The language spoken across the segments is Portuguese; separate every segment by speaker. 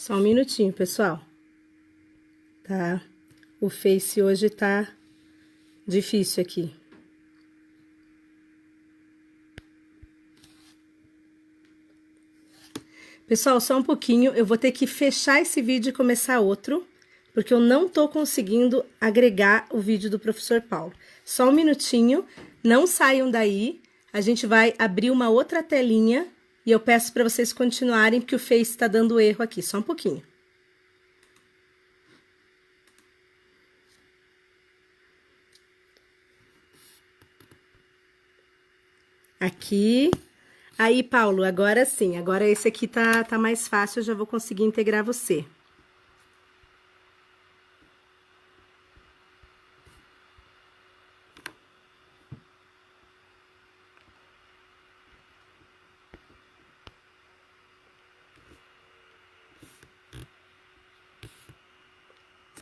Speaker 1: Só um minutinho, pessoal. Tá? O Face hoje tá difícil aqui. Pessoal, só um pouquinho. Eu vou ter que fechar esse vídeo e começar outro, porque eu não tô conseguindo agregar o vídeo do professor Paulo. Só um minutinho. Não saiam daí. A gente vai abrir uma outra telinha e eu peço para vocês continuarem, porque o Face está dando erro aqui. Só um pouquinho. Aqui. Aí, Paulo, agora sim. Agora esse aqui tá mais fácil, eu já vou conseguir integrar você.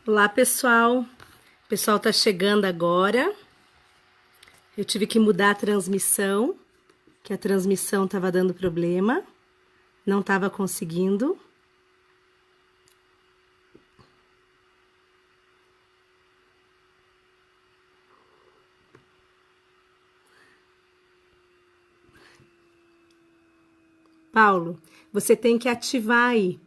Speaker 1: Olá, pessoal. O pessoal tá chegando agora. Eu tive que mudar a transmissão, que a transmissão tava dando problema. Não tava conseguindo. Paulo, você tem que ativar aí,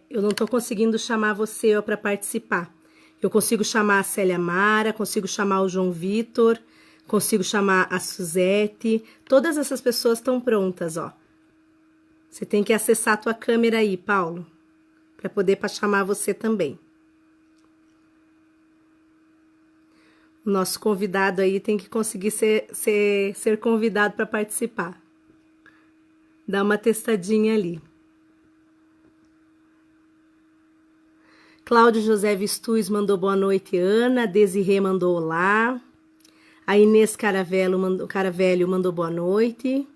Speaker 1: eu não tô conseguindo chamar você para participar. Eu consigo chamar a Célia Mara, consigo chamar o João Vitor, consigo chamar a Suzete. Todas essas pessoas estão prontas, ó. Você tem que acessar a tua câmera aí, Paulo, para poder chamar você também. O nosso convidado aí tem que conseguir ser convidado para participar. Dá uma testadinha ali. Cláudio José Vistus mandou boa noite, Ana. Desirê mandou olá. A Inês Caravelho mandou boa noite.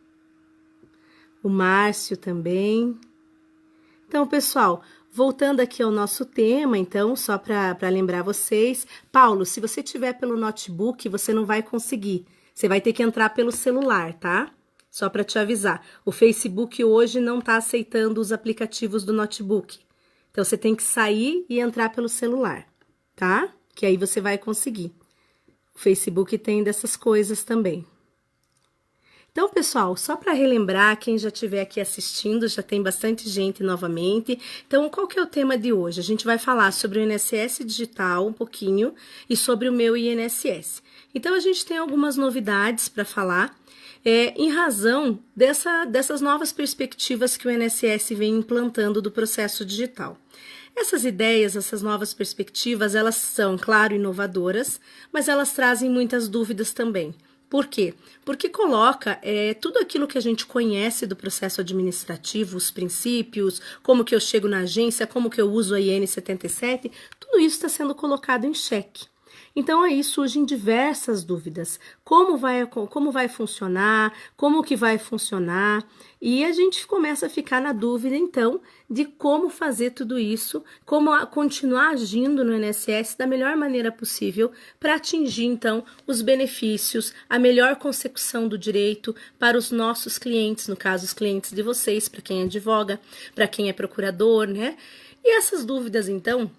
Speaker 1: O Márcio também. Então, pessoal, voltando aqui ao nosso tema, então, só para lembrar vocês. Paulo, se você tiver pelo notebook, você não vai conseguir. Você vai ter que entrar pelo celular, tá? Só para te avisar. O Facebook hoje não está aceitando os aplicativos do notebook. Então, você tem que sair e entrar pelo celular, tá? Que aí você vai conseguir. O Facebook tem dessas coisas também. Então, pessoal, só para relembrar, quem já estiver aqui assistindo, já tem bastante gente novamente. Então, qual que é o tema de hoje? A gente vai falar sobre o INSS digital um pouquinho e sobre o meu INSS. Então, a gente tem algumas novidades para falar, em razão dessas novas perspectivas que o INSS vem implantando do processo digital. Essas ideias, essas novas perspectivas, elas são, claro, inovadoras, mas elas trazem muitas dúvidas também. Por quê? Porque coloca tudo aquilo que a gente conhece do processo administrativo, os princípios, como que eu chego na agência, como que eu uso a IN 77, tudo isso está sendo colocado em xeque. Então, aí surgem diversas dúvidas. Como vai funcionar? Como que vai funcionar? E a gente começa a ficar na dúvida, então, de como fazer tudo isso, como continuar agindo no INSS da melhor maneira possível para atingir, então, os benefícios, a melhor consecução do direito para os nossos clientes, no caso, os clientes de vocês, para quem advoga, para quem é procurador, né? E essas dúvidas, então,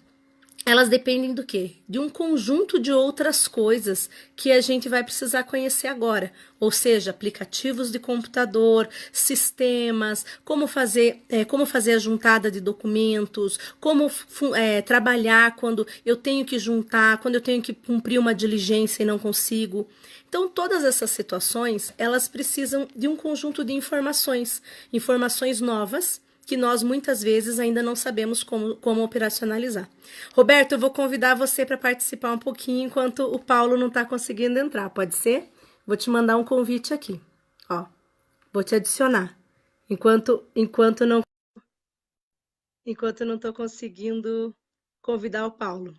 Speaker 1: elas dependem do quê? De um conjunto de outras coisas que a gente vai precisar conhecer agora. Ou seja, aplicativos de computador, sistemas, como fazer a juntada de documentos, como trabalhar quando eu tenho que juntar, quando eu tenho que cumprir uma diligência e não consigo. Então, todas essas situações, elas precisam de um conjunto de informações novas, que nós muitas vezes ainda não sabemos como operacionalizar. Roberto, eu vou convidar você para participar um pouquinho enquanto o Paulo não está conseguindo entrar, pode ser? Vou te mandar um convite aqui, ó. Vou te adicionar. Enquanto não estou conseguindo convidar o Paulo.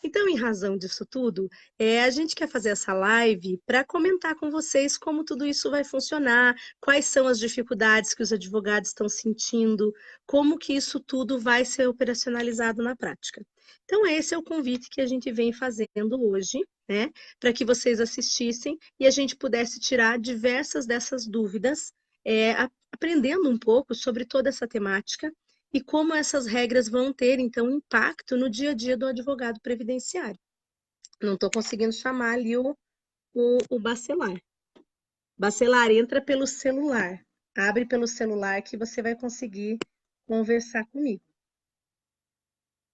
Speaker 1: Então, em razão disso tudo, a gente quer fazer essa live para comentar com vocês como tudo isso vai funcionar, quais são as dificuldades que os advogados estão sentindo, como que isso tudo vai ser operacionalizado na prática. Então, esse é o convite que a gente vem fazendo hoje, né, para que vocês assistissem e a gente pudesse tirar diversas dessas dúvidas, aprendendo um pouco sobre toda essa temática e como essas regras vão ter, então, impacto no dia a dia do advogado previdenciário. Não estou conseguindo chamar ali o Bacelar. Bacelar, entra pelo celular. Abre pelo celular que você vai conseguir conversar comigo.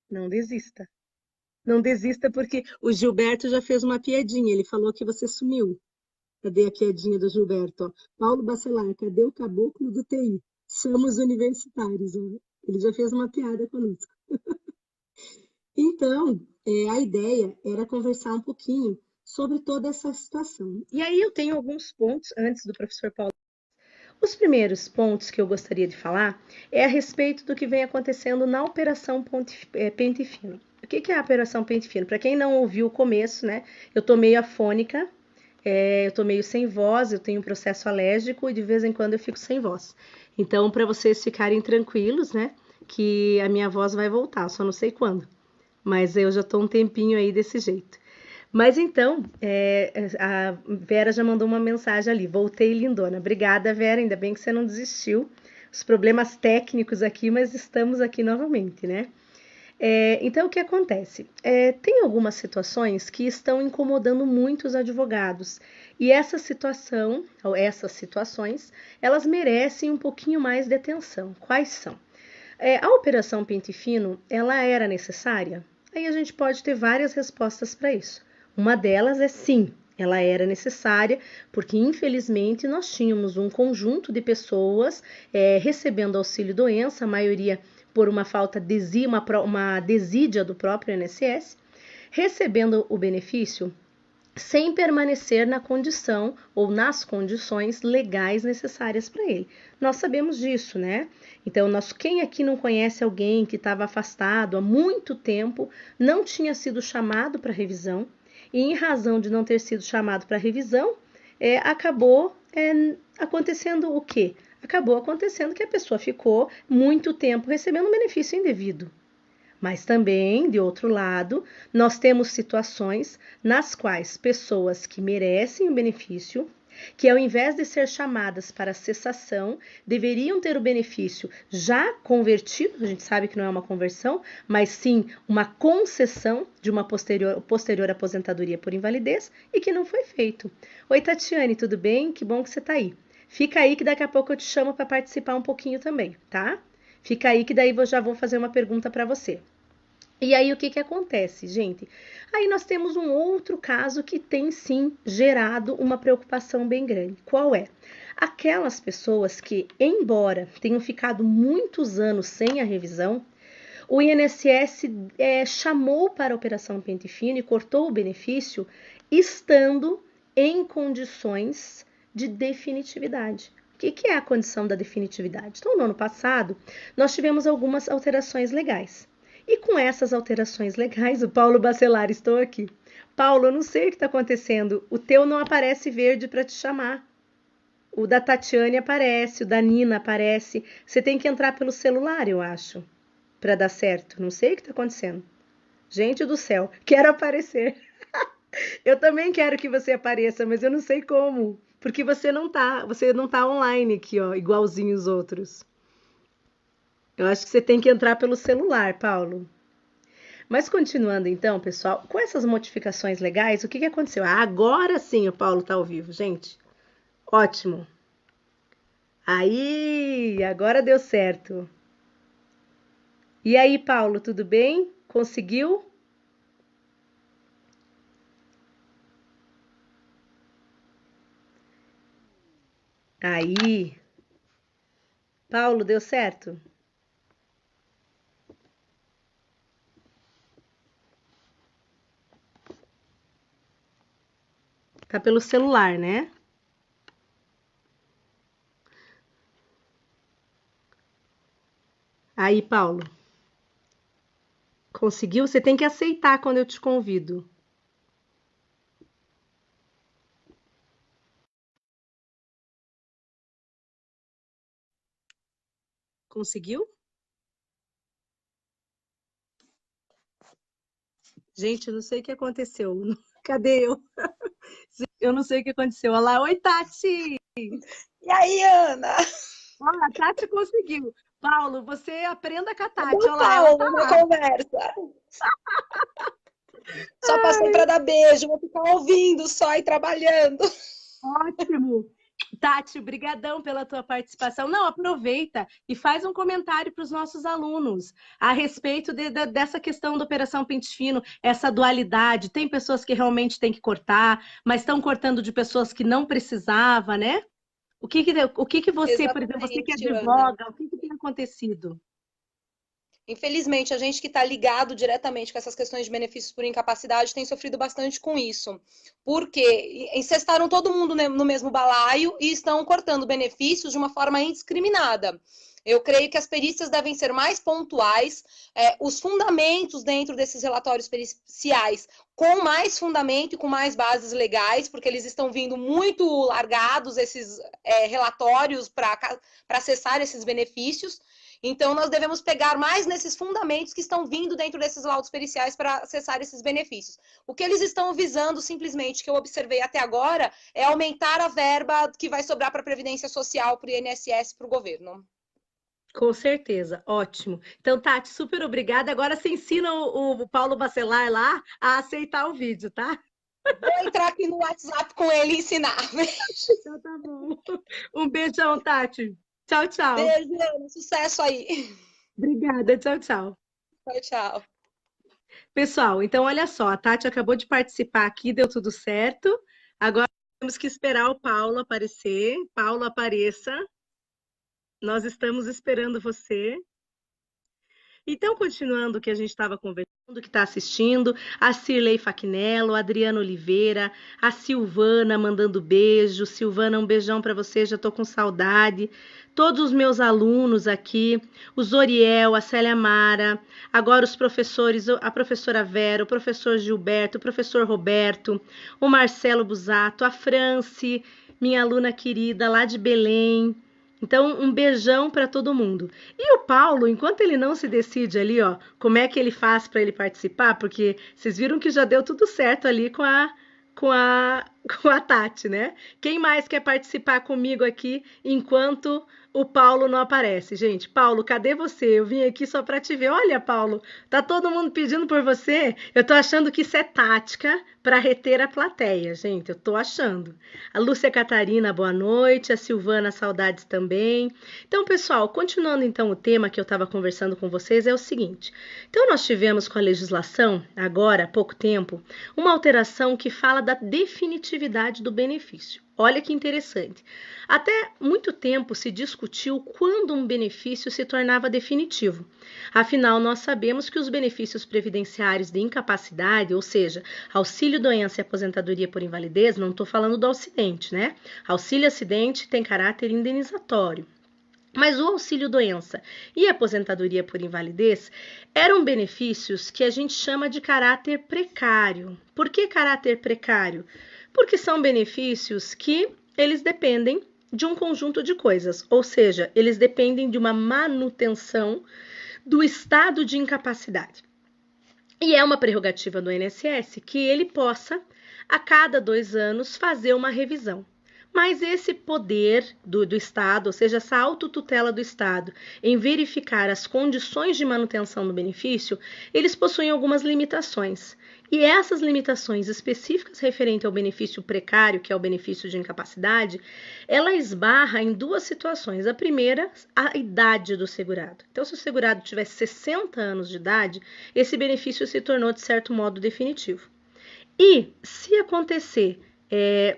Speaker 1: Não desista. Não desista porque o Gilberto já fez uma piadinha. Ele falou que você sumiu. Cadê a piadinha do Gilberto? Ó? Paulo Bacelar, cadê o caboclo do TI? Somos universitários. Ó. Ele já fez uma piada conosco. Então, a ideia era conversar um pouquinho sobre toda essa situação. E aí eu tenho alguns pontos antes do professor Paulo. Os primeiros pontos que eu gostaria de falar é a respeito do que vem acontecendo na Operação Pente Fino. O que é a Operação Pente Fino? Para quem não ouviu o começo, né? Eu tô meio afônica, eu tô meio sem voz, eu tenho um processo alérgico e de vez em quando eu fico sem voz. Então, para vocês ficarem tranquilos, né? Que a minha voz vai voltar, só não sei quando. Mas eu já tô um tempinho aí desse jeito. Mas então, a Vera já mandou uma mensagem ali. Voltei, lindona. Obrigada, Vera. Ainda bem que você não desistiu. Os problemas técnicos aqui, mas estamos aqui novamente, né? Então, o que acontece? Tem algumas situações que estão incomodando muito os advogados. E essa situação, ou essas situações, elas merecem um pouquinho mais de atenção. Quais são? A Operação Pente Fino, ela era necessária? Aí a gente pode ter várias respostas para isso. Uma delas é sim, ela era necessária, porque infelizmente nós tínhamos um conjunto de pessoas recebendo auxílio-doença, a maioria por uma falta uma desídia do próprio INSS, recebendo o benefício sem permanecer na condição ou nas condições legais necessárias para ele. Nós sabemos disso, né? Então, quem aqui não conhece alguém que estava afastado há muito tempo, não tinha sido chamado para revisão, e em razão de não ter sido chamado para revisão, acabou acontecendo o quê? Acabou acontecendo que a pessoa ficou muito tempo recebendo um benefício indevido. Mas também, de outro lado, nós temos situações nas quais pessoas que merecem o benefício, que ao invés de ser chamadas para cessação, deveriam ter o benefício já convertido, a gente sabe que não é uma conversão, mas sim uma concessão de uma posterior aposentadoria por invalidez e que não foi feito. Oi, Tatiane, tudo bem? Que bom que você está aí. Fica aí que daqui a pouco eu te chamo para participar um pouquinho também, tá? Fica aí que daí eu já vou fazer uma pergunta para você. E aí o que acontece, gente? Aí nós temos um outro caso que tem sim gerado uma preocupação bem grande. Qual é? Aquelas pessoas que, embora tenham ficado muitos anos sem a revisão, o INSS chamou para a Operação Pente Fino e cortou o benefício estando em condições de definitividade. O que é a condição da definitividade? Então, no ano passado, nós tivemos algumas alterações legais. E com essas alterações legais, o Paulo Bacelar, estou aqui. Paulo, eu não sei o que está acontecendo. O teu não aparece verde para te chamar. O da Tatiane aparece, o da Nina aparece. Você tem que entrar pelo celular, eu acho, para dar certo. Não sei o que está acontecendo. Gente do céu, quero aparecer. Eu também quero que você apareça, mas eu não sei como. Porque você não tá online aqui, ó, igualzinho os outros. Eu acho que você tem que entrar pelo celular, Paulo. Mas continuando então, pessoal, com essas modificações legais, o que aconteceu? Agora sim o Paulo tá ao vivo, gente. Ótimo. Aí, agora deu certo. E aí, Paulo, tudo bem? Conseguiu? Aí. Paulo, deu certo? Tá pelo celular, né? Aí, Paulo. Conseguiu? Você tem que aceitar quando eu te convido. Conseguiu? Gente, eu não sei o que aconteceu. Cadê eu? Eu não sei o que aconteceu. Olha lá, oi, Tati!
Speaker 2: E aí, Ana?
Speaker 1: Olha, a Tati conseguiu. Paulo, você aprenda com a
Speaker 2: Cadê
Speaker 1: Tati,
Speaker 2: o
Speaker 1: olha lá, ela tá
Speaker 2: Paulo na
Speaker 1: lá.
Speaker 2: conversa? Só passei para dar beijo, vou ficar ouvindo só e trabalhando.
Speaker 1: Ótimo. Tati, brigadão pela tua participação. Não, aproveita e faz um comentário para os nossos alunos a respeito dessa questão da Operação Pente Fino, essa dualidade. Tem pessoas que realmente têm que cortar, mas estão cortando de pessoas que não precisava, né? O que que você, por exemplo, você que
Speaker 2: Exatamente, Ana.
Speaker 1: advoga, o que tem acontecido?
Speaker 2: Infelizmente, a gente que está ligado diretamente com essas questões de benefícios por incapacidade tem sofrido bastante com isso. Porque incestaram todo mundo no mesmo balaio e estão cortando benefícios de uma forma indiscriminada. Eu creio que as perícias devem ser mais pontuais, os fundamentos dentro desses relatórios periciais com mais fundamento e com mais bases legais, porque eles estão vindo muito largados, esses relatórios, para acessar esses benefícios. Então, nós devemos pegar mais nesses fundamentos que estão vindo dentro desses laudos periciais para acessar esses benefícios. O que eles estão visando, simplesmente, que eu observei até agora, é aumentar a verba que vai sobrar para a Previdência Social, para o INSS, para o governo.
Speaker 1: Com certeza, ótimo. Então, Tati, super obrigada. Agora você ensina o Paulo Bacelar lá a aceitar o vídeo, tá?
Speaker 2: Vou entrar aqui no WhatsApp com ele e ensinar.
Speaker 1: Então tá bom. Um beijão, Tati. Tchau, tchau.
Speaker 2: Beijo, Ana. Sucesso aí.
Speaker 1: Obrigada, tchau, tchau.
Speaker 2: Tchau, tchau.
Speaker 1: Pessoal, então olha só, a Tati acabou de participar aqui, deu tudo certo. Agora temos que esperar o Paulo aparecer. Paulo, apareça. Nós estamos esperando você. Então, continuando o que a gente estava conversando, que está assistindo, a Cirlei Facnello, a Adriana Oliveira, a Silvana mandando beijo. Silvana, um beijão para você, já estou com saudade. Todos os meus alunos aqui, o Zoriel, a Célia Mara, agora os professores, a professora Vera, o professor Gilberto, o professor Roberto, o Marcelo Busato, a Franci, minha aluna querida lá de Belém. Então, um beijão para todo mundo. E o Paulo, enquanto ele não se decide ali, ó, como é que ele faz para ele participar, porque vocês viram que já deu tudo certo ali com a, com a Tati, né? Quem mais quer participar comigo aqui enquanto o Paulo não aparece? Gente, Paulo, cadê você? Eu vim aqui só para te ver. Olha, Paulo, tá todo mundo pedindo por você. Eu tô achando que isso é tática para reter a plateia, gente. Eu tô achando. A Lúcia Catarina, boa noite. A Silvana, saudades também. Então, pessoal, continuando então o tema que eu estava conversando com vocês, é o seguinte. Então, nós tivemos com a legislação, agora, há pouco tempo, uma alteração que fala da definitividade do benefício. Olha que interessante. Até muito tempo se discutiu quando um benefício se tornava definitivo. Afinal, nós sabemos que os benefícios previdenciários de incapacidade, ou seja, auxílio doença e aposentadoria por invalidez, não estou falando do acidente, né? Auxílio acidente tem caráter indenizatório. Mas o auxílio doença e a aposentadoria por invalidez eram benefícios que a gente chama de caráter precário. Por que caráter precário? Porque são benefícios que eles dependem de um conjunto de coisas, ou seja, eles dependem de uma manutenção do estado de incapacidade. E é uma prerrogativa do INSS que ele possa, a cada 2 anos, fazer uma revisão. Mas esse poder do Estado, ou seja, essa autotutela do Estado, em verificar as condições de manutenção do benefício, eles possuem algumas limitações. E essas limitações específicas referentes ao benefício precário, que é o benefício de incapacidade, ela esbarra em 2 situações. A primeira, a idade do segurado. Então, se o segurado tiver 60 anos de idade, esse benefício se tornou, de certo modo, definitivo. E, se acontecer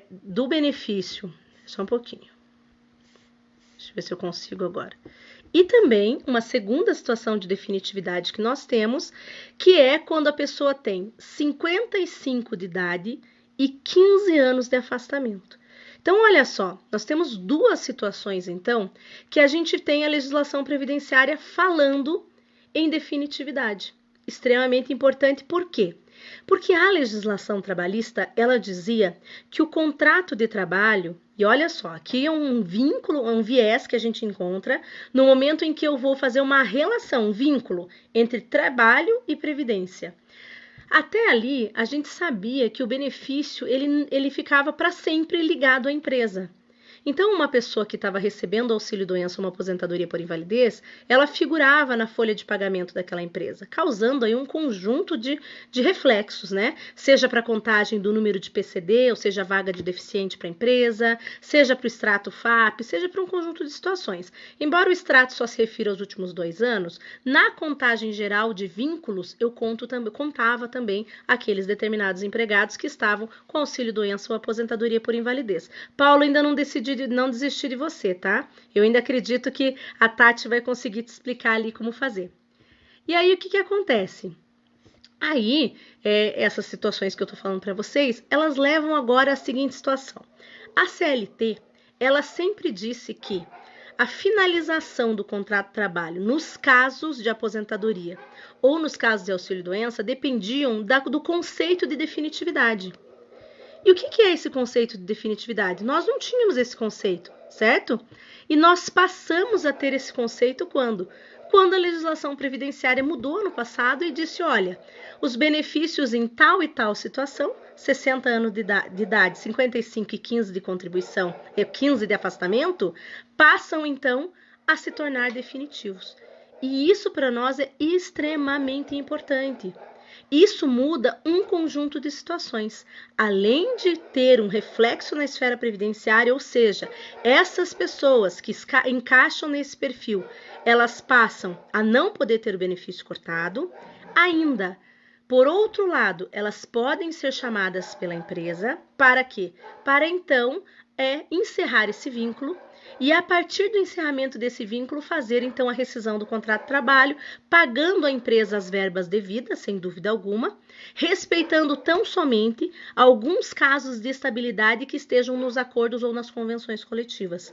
Speaker 1: do benefício, só um pouquinho, deixa eu ver se eu consigo agora. E também uma segunda situação de definitividade que nós temos, que é quando a pessoa tem 55 de idade e 15 anos de afastamento. Então, olha só, nós temos 2 situações, então, que a gente tem a legislação previdenciária falando em definitividade. Extremamente importante, por quê? Porque a legislação trabalhista, ela dizia que o contrato de trabalho, e olha só, aqui é um vínculo, um viés que a gente encontra no momento em que eu vou fazer uma relação, um vínculo entre trabalho e previdência. Até ali, a gente sabia que o benefício, ele ficava para sempre ligado à empresa. Então, uma pessoa que estava recebendo auxílio-doença ou uma aposentadoria por invalidez, ela figurava na folha de pagamento daquela empresa, causando aí um conjunto de reflexos, né? Seja para a contagem do número de PCD, ou seja, vaga de deficiente para a empresa, seja para o extrato FAP, seja para um conjunto de situações. Embora o extrato só se refira aos últimos 2 anos, na contagem geral de vínculos, eu contava também aqueles determinados empregados que estavam com auxílio-doença ou aposentadoria por invalidez. Paulo, ainda não desisti de você, tá? Eu ainda acredito que a Tati vai conseguir te explicar ali como fazer. E aí, o que acontece? Aí, essas situações que eu tô falando para vocês, elas levam agora à seguinte situação. A CLT, ela sempre disse que a finalização do contrato de trabalho nos casos de aposentadoria ou nos casos de auxílio-doença dependiam do conceito de definitividade. E o que é esse conceito de definitividade? Nós não tínhamos esse conceito, certo? E nós passamos a ter esse conceito quando? Quando a legislação previdenciária mudou no passado e disse, olha, os benefícios em tal e tal situação, 60 anos de idade, 55 e 15 de contribuição e 15 de afastamento, passam então a se tornar definitivos. E isso para nós é extremamente importante. Isso muda um conjunto de situações. Além de ter um reflexo na esfera previdenciária, ou seja, essas pessoas que encaixam nesse perfil, elas passam a não poder ter o benefício cortado. Ainda, por outro lado, elas podem ser chamadas pela empresa para quê? Para então encerrar esse vínculo e a partir do encerramento desse vínculo fazer então a rescisão do contrato de trabalho, pagando à empresa as verbas devidas, sem dúvida alguma, respeitando tão somente alguns casos de estabilidade que estejam nos acordos ou nas convenções coletivas.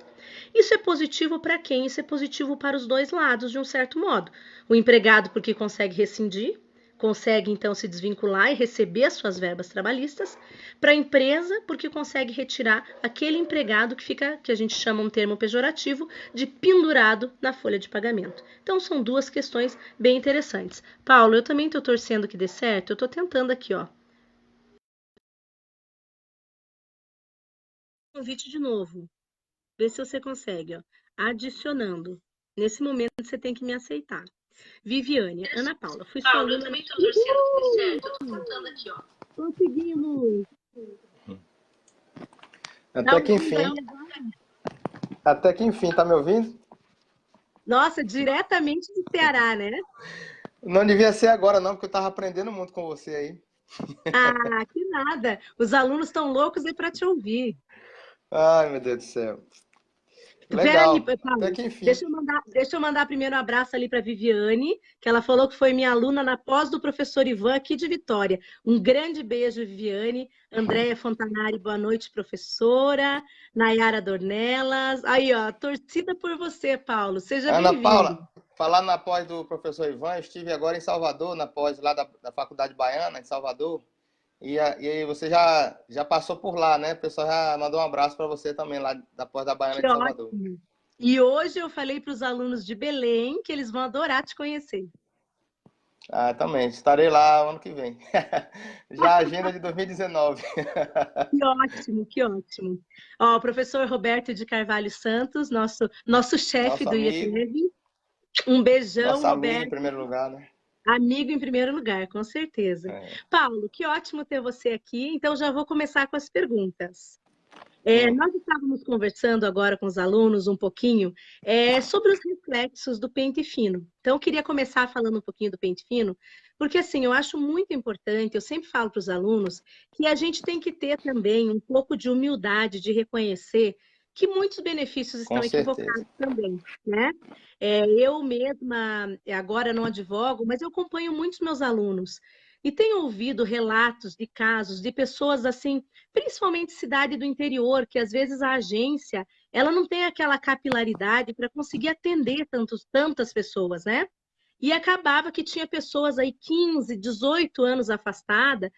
Speaker 1: Isso é positivo para quem? Isso é positivo para os dois lados, de um certo modo. O empregado porque consegue rescindir, consegue então se desvincular e receber as suas verbas trabalhistas, para a empresa porque consegue retirar aquele empregado que fica, que a gente chama um termo pejorativo, de pendurado na folha de pagamento. Então são duas questões bem interessantes. Paulo, eu também estou torcendo que dê certo, eu estou tentando aqui, ó. Convite de novo. Vê se você consegue, ó. Adicionando. Nesse momento você tem que me aceitar. Viviane, Ana Paula, fui sua aluna. Eu também estou torcendo que dê certo, eu estou contando aqui, ó. Conseguimos!
Speaker 3: Até que enfim. Até que enfim, tá me ouvindo?
Speaker 1: Nossa, diretamente do Ceará, né?
Speaker 3: Não devia ser agora não, porque eu tava aprendendo muito com você aí.
Speaker 1: Ah, que nada! Os alunos estão loucos para te ouvir.
Speaker 3: Ai, meu Deus do céu. Legal.
Speaker 1: Paulo,
Speaker 3: até que enfim.
Speaker 1: deixa eu mandar primeiro um abraço ali para Viviane, que ela falou que foi minha aluna na pós do professor Ivan aqui de Vitória. Um grande beijo, Viviane. Andréia Fontanari, boa noite, professora. Nayara Dornelas. Aí, ó, torcida por você, Paulo. Seja bem-vindo.
Speaker 3: Ana Paula, falar na pós do professor Ivan, eu estive agora em Salvador, na pós lá da Faculdade Baiana, em Salvador. E aí você já passou por lá, né? O pessoal já mandou um abraço para você também, lá da pós da Baiana de Salvador.
Speaker 1: Ótimo. E hoje eu falei para os alunos de Belém que eles vão adorar te conhecer.
Speaker 3: Ah, também. Estarei lá ano que vem. Já a agenda de 2019.
Speaker 1: Que ótimo, que ótimo. Ó, o professor Roberto de Carvalho Santos, nosso chefe do IETEV. Um beijão,
Speaker 3: nosso
Speaker 1: Roberto.
Speaker 3: Amigo em primeiro lugar, né?
Speaker 1: Amigo em primeiro lugar, com certeza. Paulo, que ótimo ter você aqui. Então, já vou começar com as perguntas. Nós estávamos conversando agora com os alunos um pouquinho sobre os reflexos do pente fino. Então, eu queria começar falando um pouquinho do pente fino, porque assim, eu acho muito importante, eu sempre falo para os alunos, que a gente tem que ter também um pouco de humildade de reconhecer que muitos benefícios estão equivocados também, né? Eu mesma, agora não advogo, mas eu acompanho muitos meus alunos e tenho ouvido relatos de casos de pessoas assim, principalmente cidade do interior, que às vezes a agência, ela não tem aquela capilaridade para conseguir atender tantas pessoas, né? E acabava que tinha pessoas aí 15, 18 anos afastadas,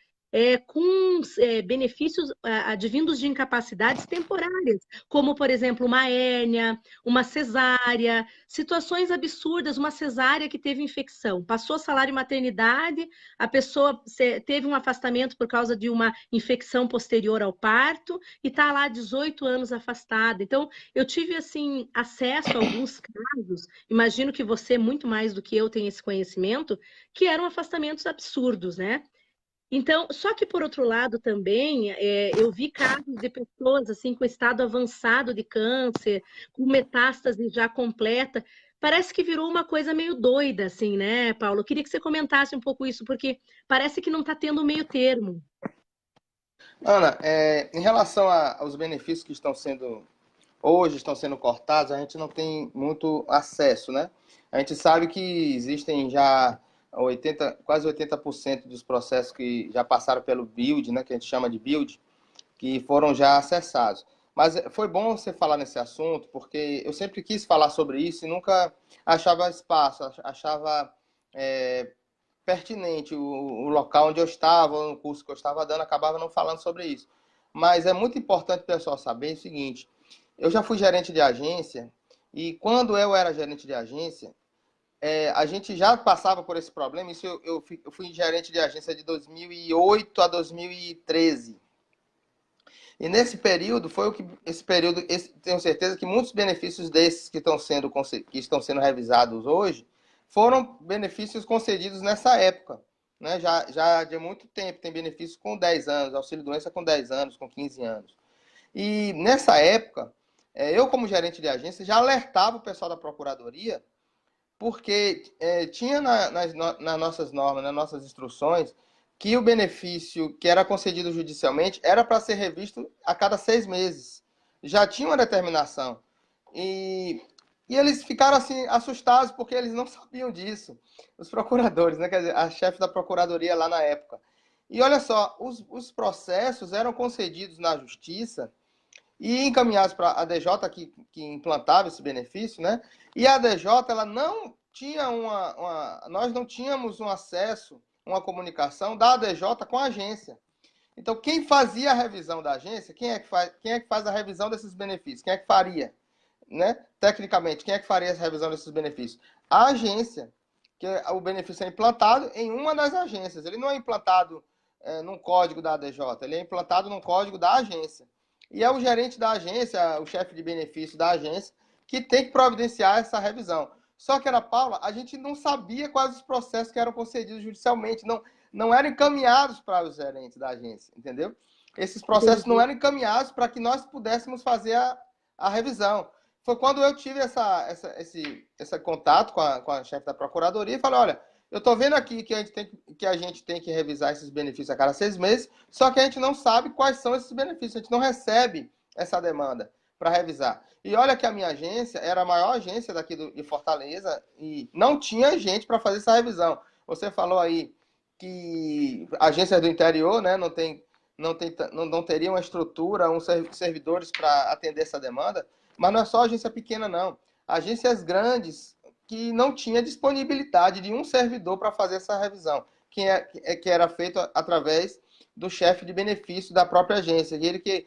Speaker 1: com benefícios advindos de incapacidades temporárias, como, por exemplo, uma hérnia, uma cesárea, situações absurdas, uma cesárea que teve infecção, passou salário maternidade, a pessoa teve um afastamento por causa de uma infecção posterior ao parto e está lá 18 anos afastada. Então, eu tive, assim, acesso a alguns casos, imagino que você, muito mais do que eu, tem esse conhecimento, que eram afastamentos absurdos, né? Então, só que por outro lado também, eu vi casos de pessoas assim com estado avançado de câncer, com metástase já completa. Parece que virou uma coisa meio doida, assim, né, Paulo? Eu queria que você comentasse um pouco isso, porque parece que não está tendo meio termo.
Speaker 3: Ana, em relação aos benefícios que hoje estão sendo cortados, a gente não tem muito acesso, né? A gente sabe que existem já quase 80% dos processos que já passaram pelo build, né, que a gente chama de build, que foram já acessados. Mas foi bom você falar nesse assunto, porque eu sempre quis falar sobre isso e nunca achava espaço, achava pertinente o local onde eu estava, o curso que eu estava dando, acabava não falando sobre isso. Mas é muito importante o pessoal saber o seguinte: eu já fui gerente de agência e quando eu era gerente de agência, a gente já passava por esse problema. Isso eu fui gerente de agência de 2008 a 2013. E nesse período, tenho certeza que muitos benefícios desses que estão sendo revisados hoje foram benefícios concedidos nessa época. Né? Já de muito tempo, tem benefícios com 10 anos, auxílio-doença com 10 anos, com 15 anos. E nessa época, eu como gerente de agência já alertava o pessoal da procuradoria, porque tinha nas nossas normas, nas nossas instruções, que o benefício que era concedido judicialmente era para ser revisto a cada 6 meses. Já tinha uma determinação. E eles ficaram assim assustados porque eles não sabiam disso. Os procuradores, né? Quer dizer, a chefe da procuradoria lá na época. E olha só, os processos eram concedidos na justiça e encaminhados para a DJ que implantava esse benefício, né? E a DJ, ela não tinha nós não tínhamos um acesso, uma comunicação da ADJ com a agência. Então, quem fazia a revisão da agência, quem é que faz a revisão desses benefícios? Quem é que faria? Né? Tecnicamente, quem é que faria essa revisão desses benefícios? A agência, que o benefício é implantado em uma das agências. Ele não é implantado num código da ADJ, ele é implantado num código da agência. E é o gerente da agência, o chefe de benefício da agência, que tem que providenciar essa revisão. Só que, Ana Paula, a gente não sabia quais os processos que eram concedidos judicialmente, não eram encaminhados para os gerentes da agência, entendeu? Esses processos não eram encaminhados para que nós pudéssemos fazer a revisão. Foi quando eu tive esse contato com a chefe da procuradoria e falei: olha, eu estou vendo aqui que a gente tem que revisar esses benefícios a cada 6 meses, só que a gente não sabe quais são esses benefícios, a gente não recebe essa demanda para revisar. E olha que a minha agência era a maior agência daqui de Fortaleza e não tinha gente para fazer essa revisão. Você falou aí que agências do interior, né, não teriam uma estrutura, uns servidores para atender essa demanda, mas não é só agência pequena, não. Agências grandes que não tinha disponibilidade de um servidor para fazer essa revisão, que era feito através do chefe de benefício da própria agência, ele que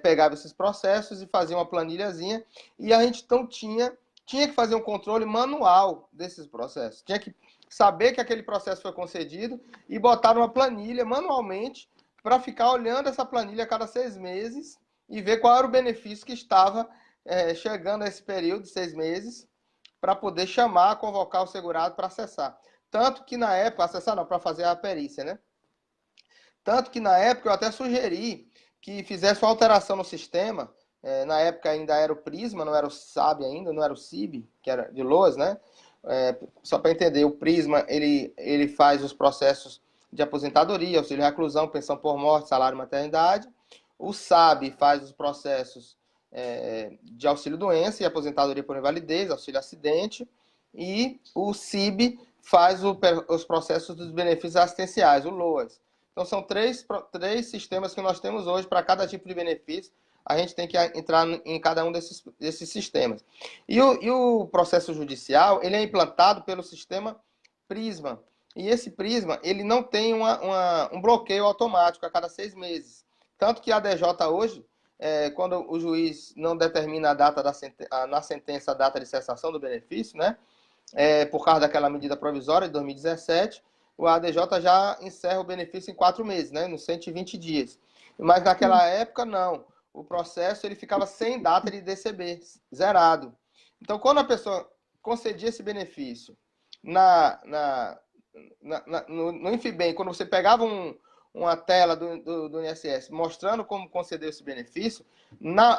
Speaker 3: pegava esses processos e fazia uma planilhazinha, e a gente então tinha que fazer um controle manual desses processos, tinha que saber que aquele processo foi concedido e botar uma planilha manualmente para ficar olhando essa planilha a cada 6 meses e ver qual era o benefício que estava chegando a esse período de 6 meses, para poder chamar, convocar o segurado para acessar. Tanto que na época, acessar não, para fazer a perícia, né? Tanto que na época eu até sugeri que fizesse uma alteração no sistema. Na época ainda era o Prisma, não era o SAB ainda, não era o CIB, que era de Loas, né? Só para entender, o Prisma ele faz os processos de aposentadoria, auxílio reclusão, pensão por morte, salário maternidade. O SAB faz os processos de auxílio-doença e aposentadoria por invalidez, auxílio-acidente, e o CIB faz os processos dos benefícios assistenciais, o LOAS. Então, são três sistemas que nós temos hoje para cada tipo de benefício. A gente tem que entrar em cada um desses sistemas. E o processo judicial, ele é implantado pelo sistema Prisma. E esse prisma, ele não tem um bloqueio automático a cada 6 meses. Tanto que a DJ hoje, quando o juiz não determina a data na sentença a data de cessação do benefício, né? Por causa daquela medida provisória de 2017, o ADJ já encerra o benefício em 4 meses, né? Nos 120 dias. Mas naquela época, não. O processo ele ficava sem data de DCB, zerado. Então, quando a pessoa concedia esse benefício no Infibem, quando você pegava uma tela do INSS mostrando como conceder esse benefício,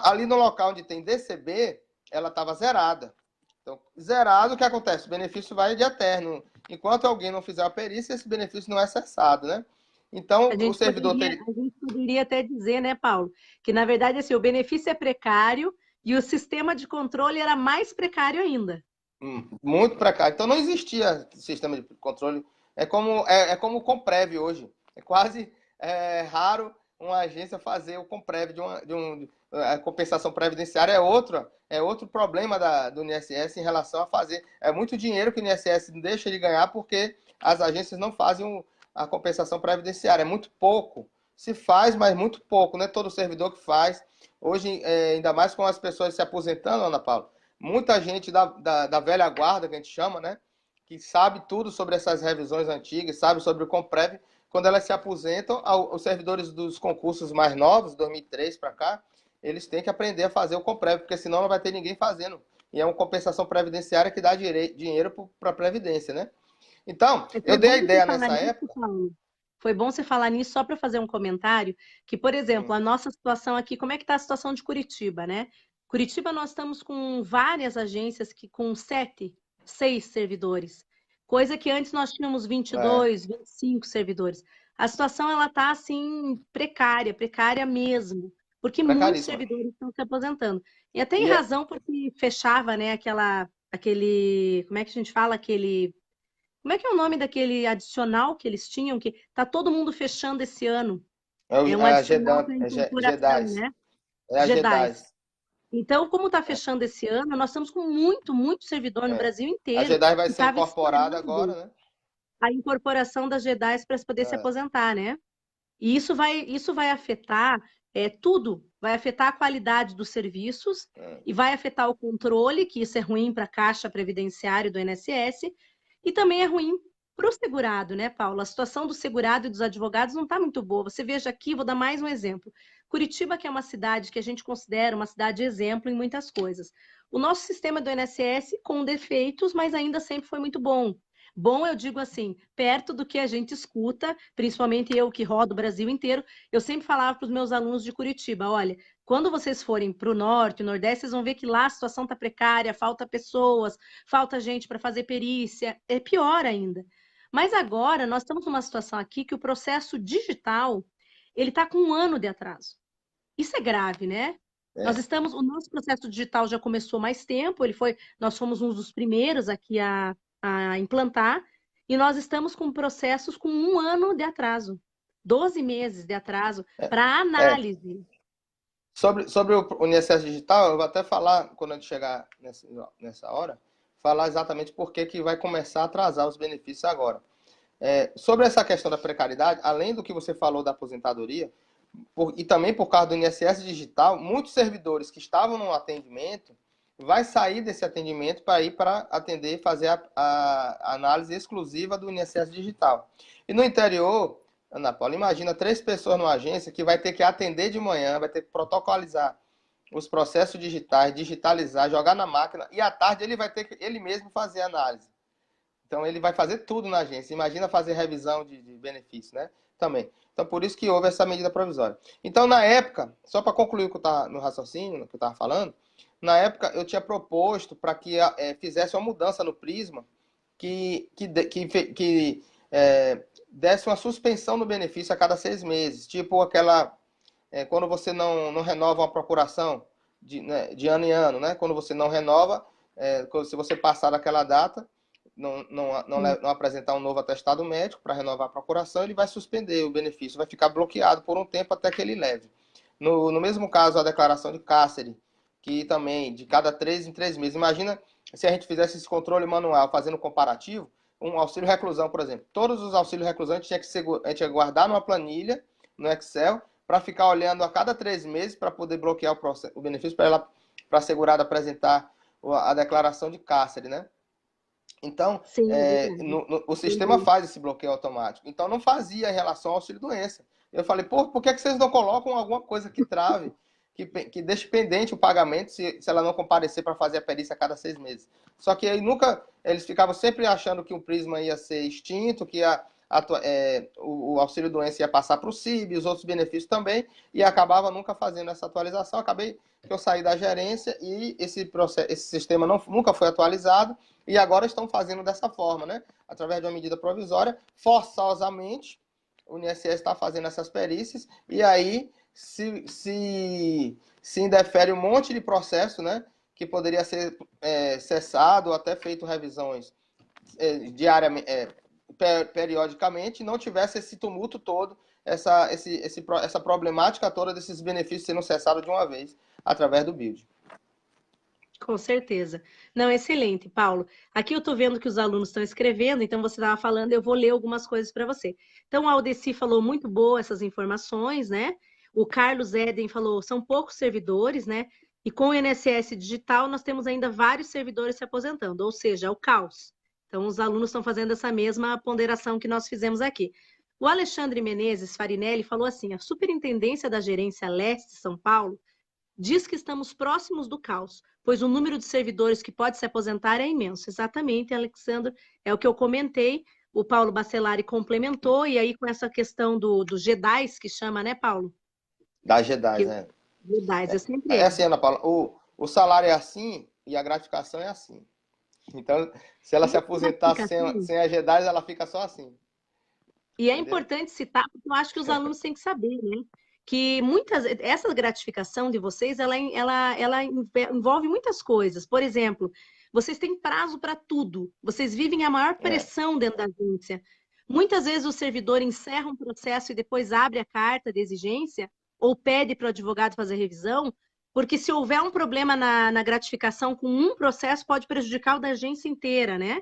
Speaker 3: ali no local onde tem DCB, ela estava zerada. Então, zerado, o que acontece? O benefício vai de eterno. Enquanto alguém não fizer a perícia, esse benefício não é cessado, né? Então, o servidor teria...
Speaker 1: A gente poderia até dizer, né, Paulo, que na verdade assim, o benefício é precário e o sistema de controle era mais precário ainda.
Speaker 3: Muito precário. Então, não existia sistema de controle. É como o Comprev hoje. É quase raro uma agência fazer o Comprev a compensação previdenciária é outro problema do INSS em relação a fazer. É muito dinheiro que o INSS deixa de ganhar porque as agências não fazem a compensação previdenciária. É muito pouco. Se faz, mas muito pouco. Não é todo servidor que faz. Hoje, ainda mais com as pessoas se aposentando, Ana Paula, muita gente da velha guarda, que a gente chama, né? Que sabe tudo sobre essas revisões antigas, sabe sobre o Comprev. Quando elas se aposentam, os servidores dos concursos mais novos, 2003 para cá, eles têm que aprender a fazer o Comprev, porque senão não vai ter ninguém fazendo. E é uma compensação previdenciária que dá dinheiro para a Previdência, né? Então, eu dei a ideia nessa época.
Speaker 1: Foi bom você falar nisso só para fazer um comentário, que, por exemplo, a nossa situação aqui, como é que está a situação de Curitiba, né? Curitiba, nós estamos com várias agências com 6 servidores, coisa que antes nós tínhamos 22, 25 servidores. A situação, ela está, assim, precária mesmo, porque muitos servidores estão se aposentando. E até em razão porque fechava, né, como é que a gente fala, como é que é o nome daquele adicional que eles tinham, que tá todo mundo fechando esse ano? É um adicional para incorporação, né?
Speaker 3: É a GEDAS.
Speaker 1: Então, como está fechando esse ano, nós estamos com muito servidor no Brasil inteiro.
Speaker 3: A GEDAS vai ser incorporada agora, né?
Speaker 1: A incorporação das GEDAS para poder se aposentar, né? E isso vai afetar tudo. Vai afetar a qualidade dos serviços e vai afetar o controle, que isso é ruim para a Caixa Previdenciária do INSS, e também é ruim para o segurado, né, Paulo? A situação do segurado e dos advogados não está muito boa. Você veja aqui, vou dar mais um exemplo. Curitiba, que é uma cidade que a gente considera uma cidade exemplo em muitas coisas. O nosso sistema do INSS com defeitos, mas ainda sempre foi muito bom. Bom, eu digo assim, perto do que a gente escuta, principalmente eu que rodo o Brasil inteiro, eu sempre falava para os meus alunos de Curitiba, olha, quando vocês forem para o norte, nordeste, vocês vão ver que lá a situação está precária, falta pessoas, falta gente para fazer perícia, é pior ainda. Mas agora nós estamos numa situação aqui que o processo digital, ele está com 1 ano de atraso. Isso é grave, né? O nosso processo digital já começou mais tempo, nós fomos um dos primeiros aqui a implantar, e nós estamos com processos com 1 ano de atraso, 12 meses de atraso para análise.
Speaker 3: Sobre o INSS digital, eu vou até falar, quando a gente chegar nessa hora, falar exatamente por que vai começar a atrasar os benefícios agora. Sobre essa questão da precariedade, além do que você falou da aposentadoria, e também por causa do INSS digital, muitos servidores que estavam no atendimento vai sair desse atendimento para ir para atender, fazer a análise exclusiva do INSS digital. E no interior, Ana Paula, imagina 3 pessoas numa agência que vai ter que atender de manhã, vai ter que protocolizar os processos digitais, digitalizar, jogar na máquina, e à tarde ele vai ter que ele mesmo fazer a análise. Então ele vai fazer tudo na agência. Imagina fazer revisão de benefício, né? Também. Então por isso que houve essa medida provisória. Então na época, só para concluir o que eu tava no raciocínio, que eu estava falando, na época eu tinha proposto para que fizesse uma mudança no Prisma que desse uma suspensão no benefício a cada 6 meses. Tipo quando você não renova uma procuração de ano em ano, né? Quando você não renova, se você passar daquela data, não apresentar um novo atestado médico para renovar a procuração, ele vai suspender o benefício, vai ficar bloqueado por um tempo até que ele leve. No mesmo caso, a declaração de cárcere, que também, de cada 3 em 3 meses. Imagina se a gente fizesse esse controle manual, fazendo comparativo, um auxílio reclusão, por exemplo. Todos os auxílios reclusão a gente tinha que guardar numa planilha, no Excel, para ficar olhando a cada 3 meses para poder bloquear o benefício para a segurada apresentar a declaração de cárcere, né? Então,
Speaker 1: Sim,
Speaker 3: o sistema faz esse bloqueio automático. Então, não fazia em relação ao auxílio-doença. Eu falei, pô, por que vocês não colocam alguma coisa que trave, que deixe pendente o pagamento se ela não comparecer para fazer a perícia a cada 6 meses? Só que aí eles ficavam sempre achando que o Prisma ia ser extinto, que o auxílio-doença ia passar para o CIB, os outros benefícios também, e acabava nunca fazendo essa atualização. Acabei que eu saí da gerência e esse sistema nunca foi atualizado, e agora estão fazendo dessa forma, né? Através de uma medida provisória, forçosamente, o INSS está fazendo essas perícias, e aí se indefere um monte de processo, né? Que poderia ser cessado ou até feito revisões diariamente, periodicamente, não tivesse esse tumulto todo, essa problemática toda desses benefícios sendo cessados de uma vez, através do BILD.
Speaker 1: Com certeza. Não, excelente, Paulo. Aqui eu estou vendo que os alunos estão escrevendo, então você estava falando, eu vou ler algumas coisas para você. Então, a Aldeci falou muito boa essas informações, né? O Carlos Eden falou, são poucos servidores, né? E com o INSS digital, nós temos ainda vários servidores se aposentando, ou seja, é o caos. Então, os alunos estão fazendo essa mesma ponderação que nós fizemos aqui. O Alexandre Menezes Farinelli falou assim, a Superintendência da Gerência Leste São Paulo diz que estamos próximos do caos, pois o número de servidores que pode se aposentar é imenso. Exatamente, Alexandre, é o que eu comentei, o Paulo Bacelari complementou, e aí com essa questão do GEDAIS, que chama, né, Paulo?
Speaker 3: Da GEDAIS, né?
Speaker 1: GEDAIS, eu sempre
Speaker 3: É assim, Ana Paula, o salário é assim e a gratificação é assim. Então, se ela se aposentar sem a GEDAIS, ela fica só assim.
Speaker 1: E é importante citar, porque eu acho que os alunos têm que saber, né? Que essa gratificação de vocês, ela envolve muitas coisas. Por exemplo, vocês têm prazo para tudo. Vocês vivem a maior pressão dentro da agência. Muitas vezes o servidor encerra um processo e depois abre a carta de exigência ou pede para o advogado fazer revisão, porque se houver um problema na gratificação com um processo, pode prejudicar o da agência inteira, né?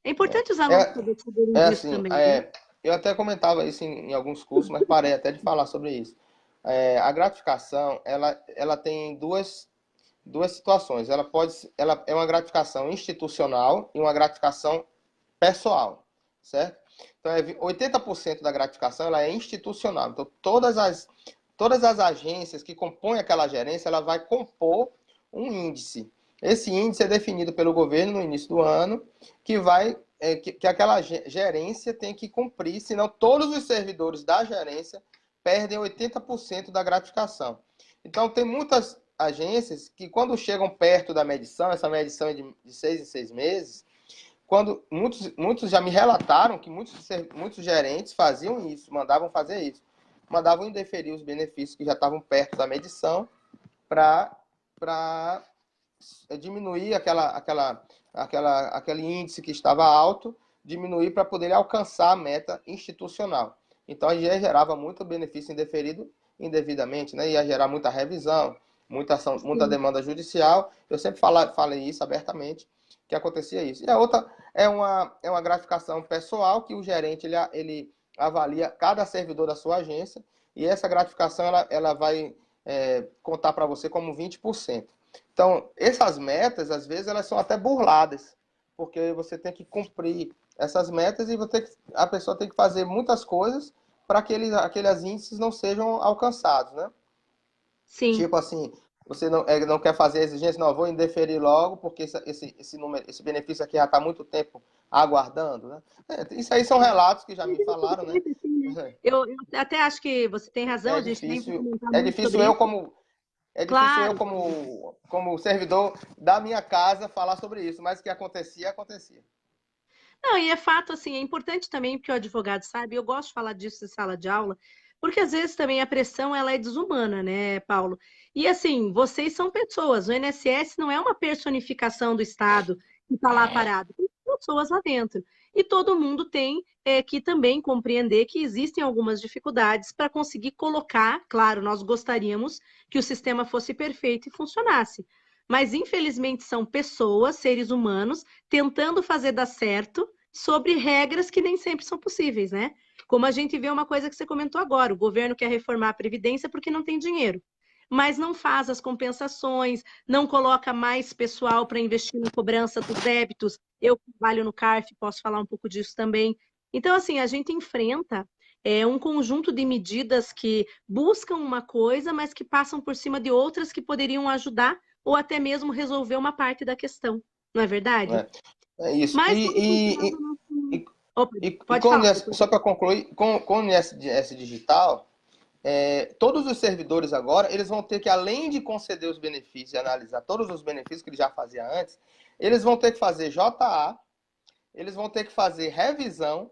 Speaker 1: É importante os alunos saberem disso
Speaker 3: assim,
Speaker 1: também. Né?
Speaker 3: Eu até comentava isso em alguns cursos, mas parei até de falar sobre isso. A gratificação, ela tem duas situações. Ela é uma gratificação institucional e uma gratificação pessoal, certo? Então, 80% da gratificação ela é institucional. Então, todas as agências que compõem aquela gerência, ela vai compor um índice. Esse índice é definido pelo governo no início do ano, que aquela gerência tem que cumprir, senão todos os servidores da gerência perdem 80% da gratificação. Então, tem muitas agências que, quando chegam perto da medição, essa medição é de 6 em 6 meses, quando muitos já me relataram que muitos gerentes faziam isso, mandavam fazer isso. Mandavam indeferir os benefícios que já estavam perto da medição para diminuir aquele índice que estava alto, diminuir para poder alcançar a meta institucional. Então, a gente gerava muito benefício indeferido indevidamente, né? Ia gerar muita revisão, muita demanda judicial. Eu sempre falei isso abertamente, que acontecia isso. E a outra é uma gratificação pessoal que o gerente ele avalia cada servidor da sua agência, e essa gratificação ela vai contar para você como 20%. Então, essas metas, às vezes, elas são até burladas, porque você tem que cumprir essas metas e a pessoa tem que fazer muitas coisas para que aqueles índices não sejam alcançados, né?
Speaker 1: Sim.
Speaker 3: Tipo assim, você não quer fazer a exigência, não, vou indeferir logo, porque esse benefício aqui já está há muito tempo aguardando, né? Isso aí são relatos que já me falaram, né?
Speaker 1: Eu até acho que você tem razão, a gente tem que comentar muito
Speaker 3: difícil eu como servidor da minha casa falar sobre isso, mas o que acontecia.
Speaker 1: Não, e é fato, assim, é importante também, porque o advogado sabe, eu gosto de falar disso em sala de aula, porque às vezes também a pressão, ela é desumana, né, Paulo? E assim, vocês são pessoas, o INSS não é uma personificação do Estado que está lá parado, tem pessoas lá dentro. E todo mundo tem que também compreender que existem algumas dificuldades para conseguir colocar, claro, nós gostaríamos que o sistema fosse perfeito e funcionasse, mas infelizmente são pessoas, seres humanos, tentando fazer dar certo sobre regras que nem sempre são possíveis, né? Como a gente vê uma coisa que você comentou agora, o governo quer reformar a Previdência porque não tem dinheiro, mas não faz as compensações, não coloca mais pessoal para investir na cobrança dos débitos. Eu trabalho no CARF, posso falar um pouco disso também. Então, assim, a gente enfrenta um conjunto de medidas que buscam uma coisa, mas que passam por cima de outras que poderiam ajudar ou até mesmo resolver uma parte da questão, não é verdade?
Speaker 3: É, é isso.
Speaker 1: Mas vamos continuar com o nosso...
Speaker 3: E,
Speaker 1: Opa,
Speaker 3: e
Speaker 1: pode
Speaker 3: com o
Speaker 1: falar.
Speaker 3: INSS, só para concluir, com o INSS Digital, todos os servidores agora, eles vão ter que, além de conceder os benefícios e analisar todos os benefícios que eles já faziam antes, eles vão ter que fazer JA, eles vão ter que fazer revisão,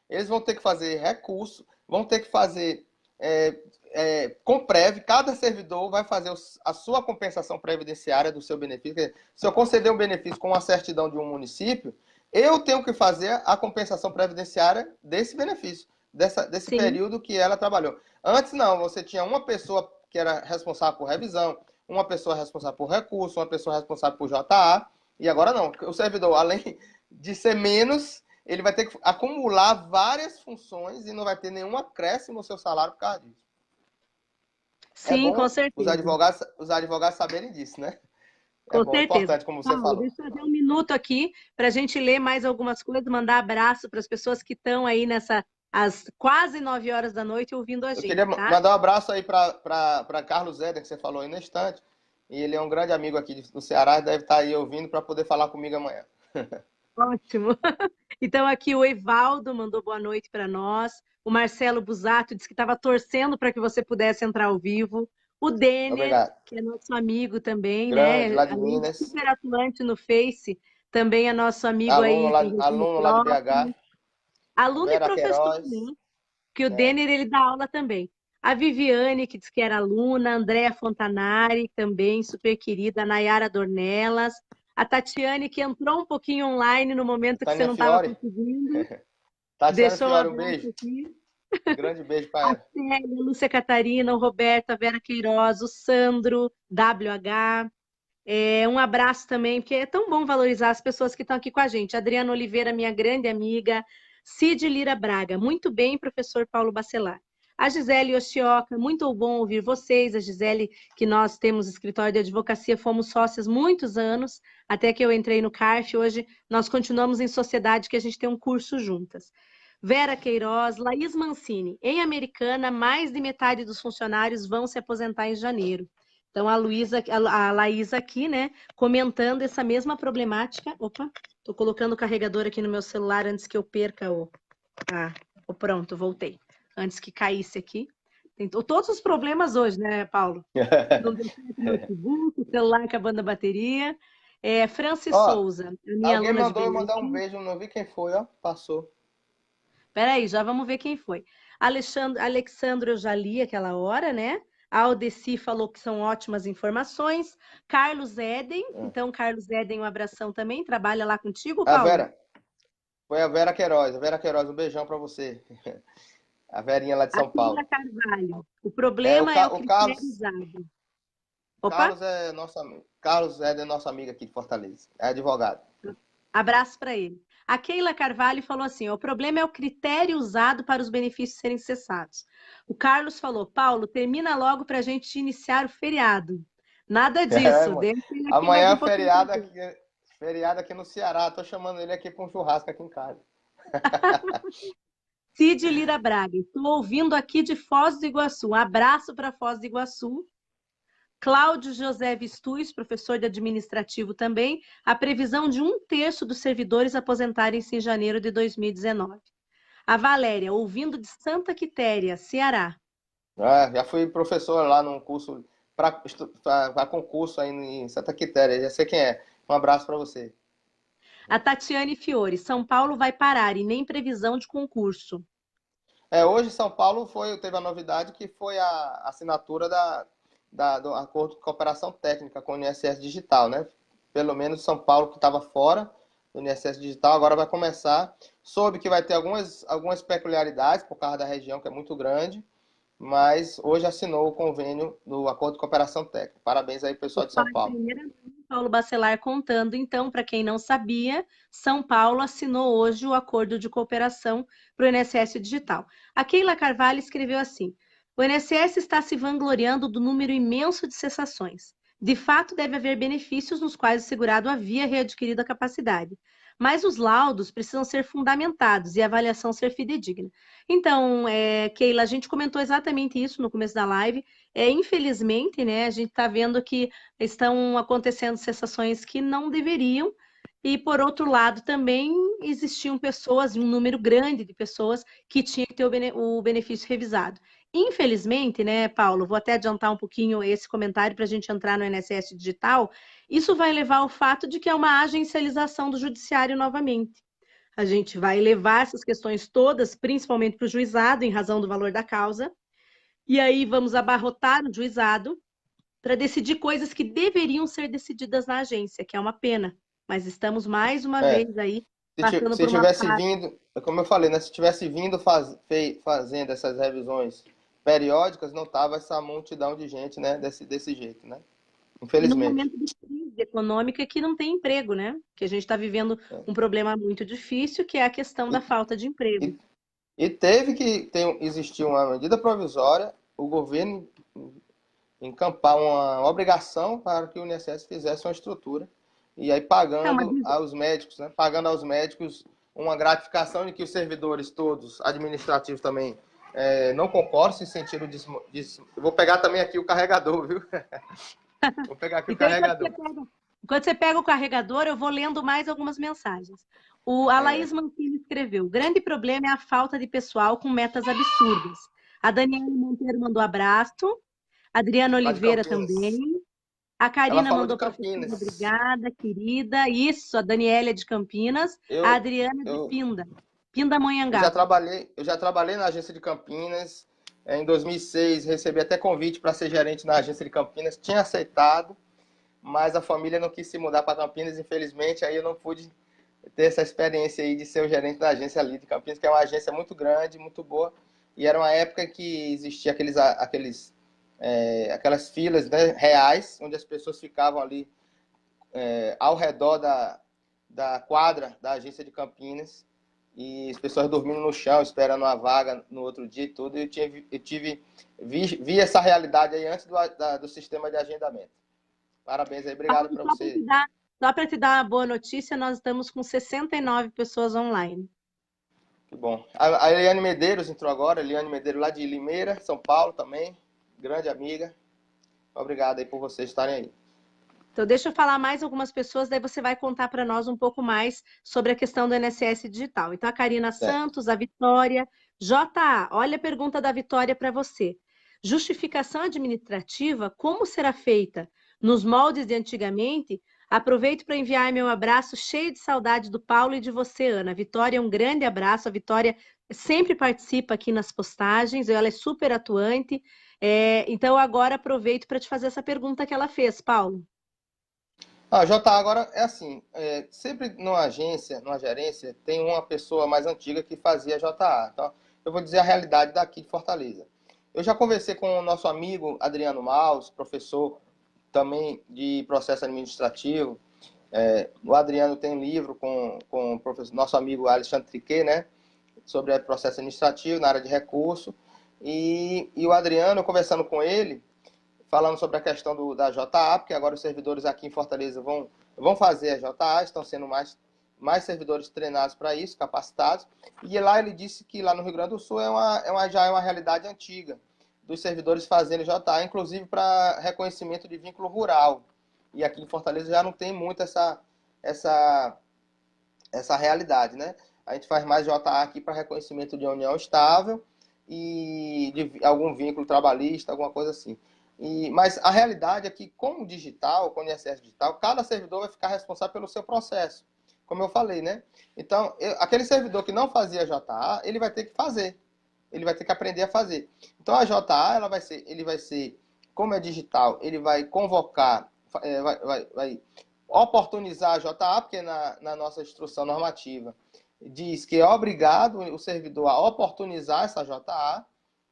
Speaker 3: eles vão ter que fazer recurso, vão ter que fazer Comprev, cada servidor vai fazer a sua compensação previdenciária do seu benefício. Se eu conceder um benefício com uma certidão de um município, eu tenho que fazer a compensação previdenciária desse benefício, desse período que ela trabalhou. Antes não, você tinha uma pessoa que era responsável por revisão, uma pessoa responsável por recurso, uma pessoa responsável por JA, e agora não. O servidor, além de ser menos, ele vai ter que acumular várias funções e não vai ter nenhum acréscimo no seu salário por causa disso.
Speaker 1: Sim, com
Speaker 3: bom
Speaker 1: certeza.
Speaker 3: os advogados saberem disso, né?
Speaker 1: Com
Speaker 3: Bom,
Speaker 1: certeza.
Speaker 3: importante, como você
Speaker 1: Paulo,
Speaker 3: falou.
Speaker 1: deixa eu dar um minuto aqui para a gente ler mais algumas coisas, mandar abraço para as pessoas que estão aí às quase 9 horas da noite ouvindo a
Speaker 3: Eu
Speaker 1: gente,
Speaker 3: queria
Speaker 1: tá?
Speaker 3: mandar um abraço aí para Carlos Éder, que você falou aí na estante. E ele é um grande amigo aqui do Ceará, deve estar aí ouvindo para poder falar comigo amanhã.
Speaker 1: Ótimo. Então, aqui o Evaldo mandou boa noite para nós. O Marcelo Busato disse que estava torcendo para que você pudesse entrar ao vivo. O Denner,
Speaker 3: Obrigado.
Speaker 1: que é nosso amigo também,
Speaker 3: Grande,
Speaker 1: né?
Speaker 3: lá de
Speaker 1: Além de
Speaker 3: Minas.
Speaker 1: super atuante no Face, também é nosso amigo
Speaker 3: Aluno
Speaker 1: aí
Speaker 3: lá,
Speaker 1: em regime
Speaker 3: aluno lá de BH.
Speaker 1: próprio. Aluno e
Speaker 3: Vera
Speaker 1: professor
Speaker 3: Queiroz.
Speaker 1: também, que o Denner ele dá aula também. A Viviane, que diz que era aluna, a Andréa Fontanari, também super querida, a Nayara Dornelas, a Tatiane, que entrou um pouquinho online no momento que você
Speaker 3: Tânia
Speaker 1: não estava
Speaker 3: Fiore.
Speaker 1: conseguindo,
Speaker 3: Tatiana
Speaker 1: deixou um
Speaker 3: Fiore, um
Speaker 1: abraço
Speaker 3: beijo.
Speaker 1: aqui.
Speaker 3: Grande beijo para
Speaker 1: A
Speaker 3: ela.
Speaker 1: Célia, a Lúcia Catarina, o Roberto, a Vera Queiroz, o Sandro, WH. Um abraço também, porque é tão bom valorizar as pessoas que estão aqui com a gente. Adriana Oliveira, minha grande amiga. Cid Lira Braga, muito bem, professor Paulo Bacelar. A Gisele Oshioka, muito bom ouvir vocês. A Gisele, que nós temos escritório de advocacia, fomos sócias muitos anos, até que eu entrei no CARF. Hoje nós continuamos em sociedade, que a gente tem um curso juntas. Vera Queiroz, Laís Mancini. Em Americana, mais de metade dos funcionários vão se aposentar em janeiro. Então, a Laís aqui, né, comentando essa mesma problemática. Opa, estou colocando o carregador aqui no meu celular antes que eu perca o. Pronto, voltei. Antes que caísse aqui. Tem todos os problemas hoje, né, Paulo? Não deu certo o notebook, o celular acabando a bateria. Francis
Speaker 3: Ó,
Speaker 1: Souza, minha
Speaker 3: alguém
Speaker 1: aluna de
Speaker 3: mandou eu mandar
Speaker 1: Belém.
Speaker 3: um beijo, não vi quem foi, ó. Passou.
Speaker 1: Peraí, já vamos ver quem foi. Alexandre, eu já li aquela hora, né? A Aldeci falou que são ótimas informações. Carlos Eden, então, Carlos Eden, um abração também. Trabalha lá contigo,
Speaker 3: A
Speaker 1: Paulo?
Speaker 3: Vera. Foi a Vera Queiroz. A Vera Queiroz, um beijão para você. A Verinha lá de
Speaker 1: A
Speaker 3: São Paulo.
Speaker 1: Keila Carvalho. O problema é o critério usado. Opa,
Speaker 3: Carlos é nosso amigo aqui de Fortaleza. É advogado.
Speaker 1: abraço para ele. A Keila Carvalho falou assim: o problema é o critério usado para os benefícios serem cessados. O Carlos falou: Paulo, termina logo para a gente iniciar o feriado. Nada disso, deixa ele aqui mais
Speaker 3: Amanhã
Speaker 1: um
Speaker 3: é
Speaker 1: pouquinho.
Speaker 3: feriado aqui no Ceará. Tô chamando ele aqui para um churrasco aqui em casa.
Speaker 1: Cid Lira Braga, estou ouvindo aqui de Foz do Iguaçu. Um abraço para Foz do Iguaçu. Cláudio José Vistus, professor de administrativo também, a previsão de 1/3 dos servidores aposentarem-se em janeiro de 2019. A Valéria, ouvindo de Santa Quitéria, Ceará.
Speaker 3: Já fui professor lá num curso, para concurso aí em Santa Quitéria. Já sei quem é. Um abraço para você.
Speaker 1: A Tatiane Fiore, São Paulo vai parar e nem previsão de concurso.
Speaker 3: Hoje São Paulo teve a novidade que foi a assinatura do acordo de cooperação técnica com o INSS Digital, né? Pelo menos São Paulo, que estava fora do INSS Digital, agora vai começar. Soube que vai ter algumas peculiaridades por causa da região, que é muito grande, mas hoje assinou o convênio do acordo de cooperação técnica. Parabéns aí, pessoal de São Paulo.
Speaker 1: Paulo Bacelar contando, então, para quem não sabia, São Paulo assinou hoje o acordo de cooperação para o INSS digital. A Keila Carvalho escreveu assim: o INSS está se vangloriando do número imenso de cessações. De fato, deve haver benefícios nos quais o segurado havia readquirido a capacidade. Mas os laudos precisam ser fundamentados e a avaliação ser fidedigna. Então, Keila, a gente comentou exatamente isso no começo da live. Infelizmente, né, a gente está vendo que estão acontecendo cessações que não deveriam, e por outro lado também existiam pessoas, um número grande de pessoas que tinham que ter o benefício revisado. Infelizmente, né, Paulo, vou até adiantar um pouquinho esse comentário para a gente entrar no INSS digital, isso vai levar ao fato de que é uma agencialização do judiciário novamente. A gente vai levar essas questões todas, principalmente para o juizado, em razão do valor da causa, e aí vamos abarrotar o juizado para decidir coisas que deveriam ser decididas na agência, que é uma pena. Mas estamos mais uma
Speaker 3: É,
Speaker 1: vez aí passando
Speaker 3: se
Speaker 1: por uma
Speaker 3: tivesse
Speaker 1: fase.
Speaker 3: vindo, como eu falei, né? Se tivesse vindo fazendo essas revisões periódicas, não tava essa multidão de gente, né? Desse jeito, né?
Speaker 1: E num
Speaker 3: Infelizmente.
Speaker 1: momento de crise econômica que não tem emprego, né? Que a gente está vivendo um problema muito difícil, que é a questão da
Speaker 3: E,
Speaker 1: falta de emprego.
Speaker 3: e, e teve que existir uma medida provisória, o governo encampar uma obrigação para que o INSS fizesse uma estrutura e aí
Speaker 1: É uma
Speaker 3: pagando aos médicos, né? Pagando aos médicos uma gratificação de que os servidores todos, administrativos também, não concordam em sentido de... Eu vou pegar também aqui o carregador, viu? Vou pegar aqui o
Speaker 1: Então,
Speaker 3: carregador.
Speaker 1: enquanto você pega o carregador, eu vou lendo mais algumas mensagens. A
Speaker 3: É,
Speaker 1: Laís Mancini escreveu: o grande problema é a falta de pessoal com metas absurdas. A Daniela Monteiro mandou abraço, a Adriana
Speaker 3: lá de
Speaker 1: Oliveira
Speaker 3: Campinas.
Speaker 1: também. A
Speaker 3: Ela
Speaker 1: Karina
Speaker 3: falou de
Speaker 1: mandou professora,
Speaker 3: Campinas.
Speaker 1: obrigada, querida. Isso, a Daniela é de Campinas, a
Speaker 3: Eu,
Speaker 1: Adriana é de
Speaker 3: eu,
Speaker 1: Pinda, Pindamonhangaba.
Speaker 3: eu já trabalhei na agência de Campinas. Em 2006, recebi até convite para ser gerente na agência de Campinas. Tinha aceitado, mas a família não quis se mudar para Campinas, infelizmente. Aí eu não pude ter essa experiência aí de ser o gerente da agência ali de Campinas, que é uma agência muito grande, muito boa. E era uma época que existia aquelas filas, né, reais, onde as pessoas ficavam ali ao redor da quadra da agência de Campinas, e as pessoas dormindo no chão, esperando uma vaga no outro dia e tudo. E vi essa realidade aí antes do sistema de agendamento. Parabéns aí, obrigado
Speaker 1: Paulo,
Speaker 3: para você.
Speaker 1: só para te dar uma boa notícia, nós estamos com 69 pessoas online.
Speaker 3: Que bom. A Eliane Medeiros entrou agora, Eliane Medeiros lá de Limeira, São Paulo também, grande amiga. Obrigado aí por vocês estarem aí.
Speaker 1: Então, deixa eu falar mais algumas pessoas, daí você vai contar para nós um pouco mais sobre a questão do INSS digital. Então, a Karina
Speaker 3: Certo.
Speaker 1: Santos, a Vitória. JA, olha a pergunta da Vitória para você. Justificação administrativa, como será feita? Nos moldes de antigamente? Aproveito para enviar meu abraço cheio de saudade do Paulo e de você, Ana. Vitória, um grande abraço. A Vitória sempre participa aqui nas postagens, ela é super atuante. Então, agora aproveito para te fazer essa pergunta que ela fez, Paulo.
Speaker 3: JA agora é assim, sempre numa agência, numa gerência, tem uma pessoa mais antiga que fazia JA. Então, eu vou dizer a realidade daqui de Fortaleza. Eu já conversei com o nosso amigo Adriano Maus, professor também de processo administrativo. O Adriano tem um livro com o nosso amigo Alexandre Triquet, né, sobre processo administrativo na área de recurso. E o Adriano, conversando com ele, falando sobre a questão da JA, porque agora os servidores aqui em Fortaleza vão fazer a JA, estão sendo mais servidores treinados para isso, capacitados. E lá ele disse que lá no Rio Grande do Sul já é uma realidade antiga dos servidores fazendo JA, inclusive para reconhecimento de vínculo rural. E aqui em Fortaleza já não tem muito essa realidade, né? A gente faz mais JA aqui para reconhecimento de união estável e de algum vínculo trabalhista, alguma coisa assim. Mas a realidade é que, com o digital, com o INSS digital, cada servidor vai ficar responsável pelo seu processo, como eu falei, né? Então, aquele servidor que não fazia JA, ele vai ter que fazer. Ele vai ter que aprender a fazer. Então, a JA, ele vai ser, como é digital, ele vai convocar, vai oportunizar a JA, porque na nossa instrução normativa diz que é obrigado o servidor a oportunizar essa JA.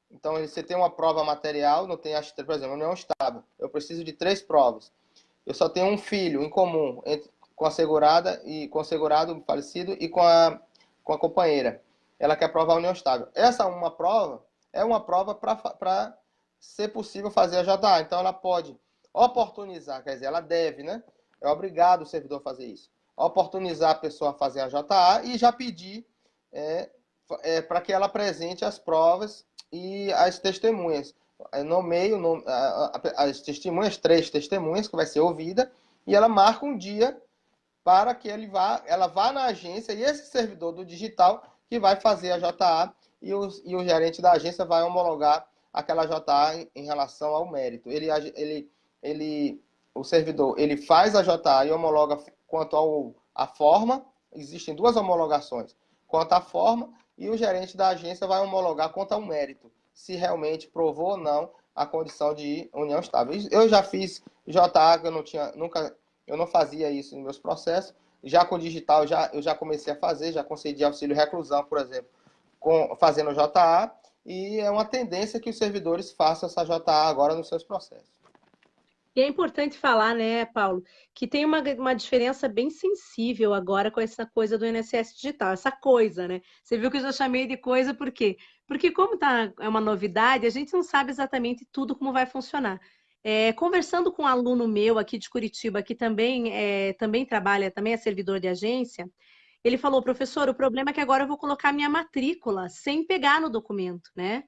Speaker 3: Então, você tem uma prova material, não tem, por exemplo, união estável. Eu preciso de 3 provas. eu só tenho um filho em comum com a segurada e com o segurado falecido e com a companheira. Ela quer provar a união estável. Essa uma prova é uma prova para ser possível fazer a JA. Então ela pode oportunizar, quer dizer, ela deve, né? É obrigado o servidor a fazer isso. Oportunizar a pessoa a fazer a JA e já pedir para que ela apresente as provas e as testemunhas. No meio, as testemunhas, 3 testemunhas, que vai ser ouvida, e ela marca um dia para que ela vá na agência e esse servidor do digital que vai fazer a JA e o gerente da agência vai homologar aquela JA em relação ao mérito. O servidor ele faz a JA e homologa quanto à forma, existem 2 homologações, quanto à forma, e o gerente da agência vai homologar quanto ao mérito, se realmente provou ou não a condição de união estável. Eu já fiz JA, que eu não fazia isso nos meus processos. Já com o digital, eu já comecei a fazer, já concedi auxílio reclusão, por exemplo, fazendo JA, e é uma tendência que os servidores façam essa JA agora nos seus processos.
Speaker 1: E é importante falar, né, Paulo, que tem uma diferença bem sensível agora com essa coisa do INSS digital, essa coisa, né? Você viu que eu já chamei de coisa, por quê? Porque como é uma novidade, a gente não sabe exatamente tudo como vai funcionar. Conversando com um aluno meu aqui de Curitiba, que também trabalha, também é servidor de agência, ele falou, professor, o problema é que agora eu vou colocar minha matrícula sem pegar no documento, né?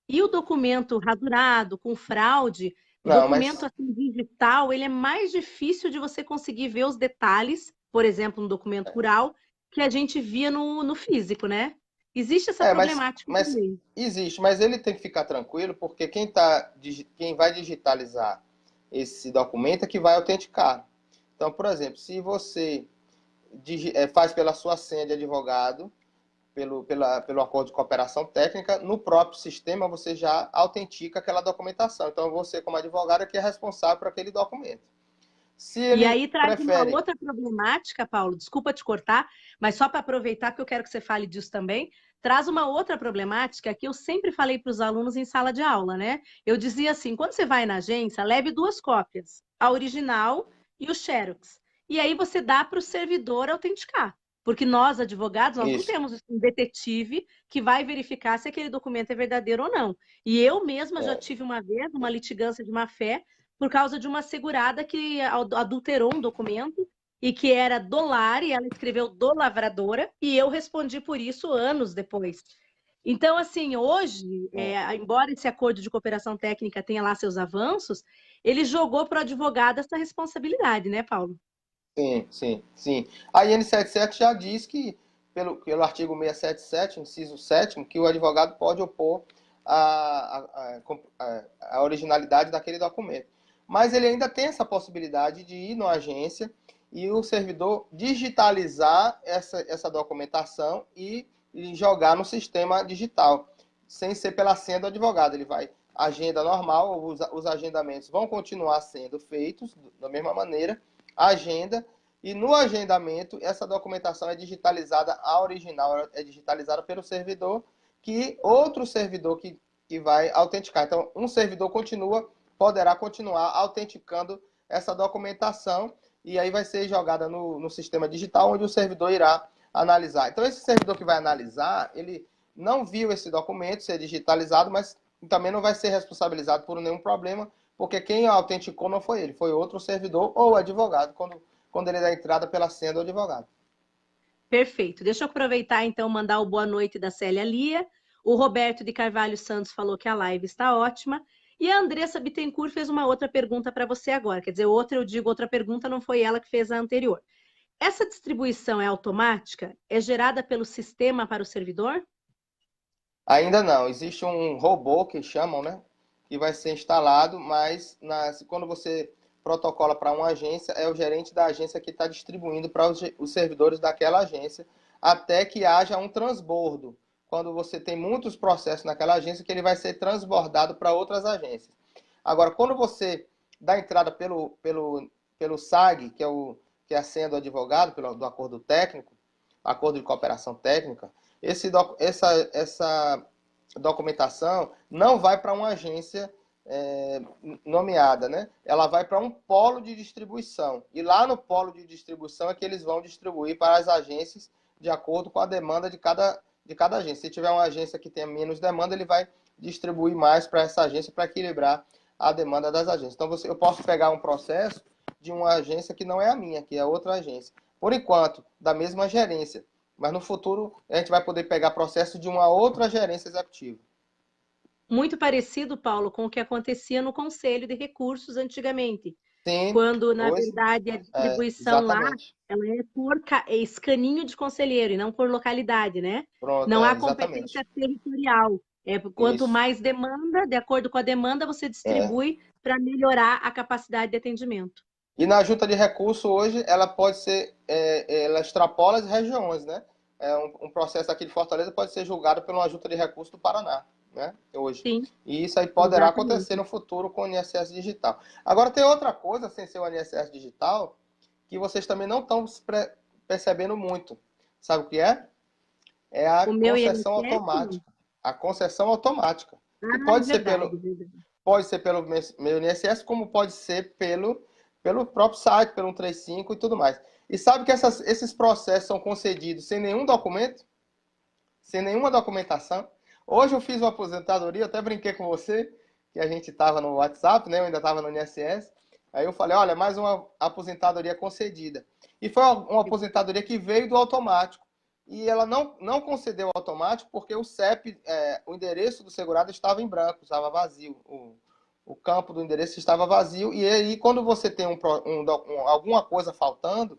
Speaker 1: E o documento radurado, com fraude, o
Speaker 3: Não,
Speaker 1: documento
Speaker 3: mas
Speaker 1: assim, digital, ele é mais difícil de você conseguir ver os detalhes, por exemplo, no documento rural, que a gente via no físico, né? Existe essa
Speaker 3: é, mas,
Speaker 1: problemática
Speaker 3: mas
Speaker 1: também.
Speaker 3: existe, mas ele tem que ficar tranquilo, porque quem vai digitalizar esse documento é que vai autenticar. Então, por exemplo, se você faz pela sua senha de advogado, pelo acordo de cooperação técnica, no próprio sistema você já autentica aquela documentação. Então, você, como advogado, é que é responsável por aquele documento. Se
Speaker 1: E
Speaker 3: ele
Speaker 1: aí traz uma
Speaker 3: prefere.
Speaker 1: outra problemática, Paulo, desculpa te cortar, mas só para aproveitar que eu quero que você fale disso também, traz uma outra problemática que eu sempre falei para os alunos em sala de aula, né? Eu dizia assim, quando você vai na agência, leve 2 cópias, a original e o Xerox. E aí você dá para o servidor autenticar. Porque nós, advogados, nós não
Speaker 3: Isso.
Speaker 1: temos um detetive que vai verificar se aquele documento é verdadeiro ou não. E eu mesma já
Speaker 3: É,
Speaker 1: tive uma vez uma litigância de má-fé por causa de uma segurada que adulterou um documento e que era do lar, e ela escreveu do lavradora, e eu respondi por isso anos depois. Então, assim, hoje, embora esse acordo de cooperação técnica tenha lá seus avanços, ele jogou para o advogado essa responsabilidade, né, Paulo?
Speaker 3: sim, sim, sim. A IN 77 já diz que, pelo artigo 677, inciso 7º, que o advogado pode opor a originalidade daquele documento. Mas ele ainda tem essa possibilidade de ir na agência e o servidor digitalizar essa documentação e jogar no sistema digital, sem ser pela senha do advogado. Ele vai, agenda normal, os agendamentos vão continuar sendo feitos da mesma maneira, agenda, e no agendamento essa documentação é digitalizada, a original é digitalizada pelo servidor, que outro servidor que vai autenticar. Então, um servidor poderá continuar autenticando essa documentação e aí vai ser jogada no sistema digital, onde o servidor irá analisar. Então, esse servidor que vai analisar, ele não viu esse documento ser digitalizado, mas também não vai ser responsabilizado por nenhum problema, porque quem autenticou não foi ele, foi outro servidor ou o advogado, quando ele dá entrada pela senha do advogado.
Speaker 1: Perfeito. Deixa eu aproveitar, então, mandar o boa noite da Célia Lia. O Roberto de Carvalho Santos falou que a live está ótima. E a Andressa Bittencourt fez uma outra pergunta para você agora. Quer dizer, eu digo outra pergunta, não foi ela que fez a anterior. Essa distribuição é automática? É gerada pelo sistema para o servidor?
Speaker 3: Ainda não. Existe um robô que chamam, né? Que vai ser instalado, mas quando você protocola para uma agência, é o gerente da agência que está distribuindo para os servidores daquela agência, até que haja um transbordo. Quando você tem muitos processos naquela agência, que ele vai ser transbordado para outras agências. Agora, quando você dá entrada pelo SAG, que é a senha do advogado, do acordo técnico, acordo de cooperação técnica, essa documentação não vai para uma agência nomeada, né? Ela vai para um polo de distribuição. E lá no polo de distribuição é que eles vão distribuir para as agências de acordo com a demanda de cada agência. Se tiver uma agência que tenha menos demanda, ele vai distribuir mais para essa agência para equilibrar a demanda das agências. Então, eu posso pegar um processo de uma agência que não é a minha, que é outra agência. Por enquanto, da mesma gerência. Mas no futuro, a gente vai poder pegar processo de uma outra gerência executiva.
Speaker 1: Muito parecido, Paulo, com o que acontecia no Conselho de Recursos antigamente.
Speaker 3: Sim,
Speaker 1: Quando, na
Speaker 3: hoje,
Speaker 1: verdade, a distribuição lá,
Speaker 3: exatamente.
Speaker 1: ela é por escaninho de conselheiro e não por localidade, né?
Speaker 3: Pronto,
Speaker 1: Não há
Speaker 3: exatamente.
Speaker 1: competência territorial. Quanto
Speaker 3: Isso.
Speaker 1: mais demanda, de acordo com a demanda, você distribui para melhorar a capacidade de atendimento.
Speaker 3: E na junta de recurso hoje, ela pode ser, ela extrapola as regiões, né? Um processo aqui de Fortaleza pode ser julgado pela junta de recurso do Paraná, né? Hoje.
Speaker 1: Sim,
Speaker 3: E isso aí poderá
Speaker 1: exatamente.
Speaker 3: acontecer no futuro com o INSS digital. Agora tem outra coisa, sem ser o INSS digital, que vocês também não estão percebendo muito. Sabe o que é? É a
Speaker 1: O meu
Speaker 3: concessão
Speaker 1: INSS,
Speaker 3: automática. A concessão automática. Que
Speaker 1: é verdade, verdade.
Speaker 3: pode ser pelo meu INSS, como pode ser pelo próprio site, pelo 135 e tudo mais. E sabe que esses processos são concedidos sem nenhum documento? Sem nenhuma documentação? Hoje eu fiz uma aposentadoria, eu até brinquei com você, que a gente estava no WhatsApp, né? Eu ainda estava no INSS. Aí eu falei, olha, mais uma aposentadoria concedida. E foi uma aposentadoria que veio do automático. E ela não concedeu automático porque o CEP, o endereço do segurado estava em branco, estava vazio. O campo do endereço estava vazio. E aí, quando você tem alguma coisa faltando,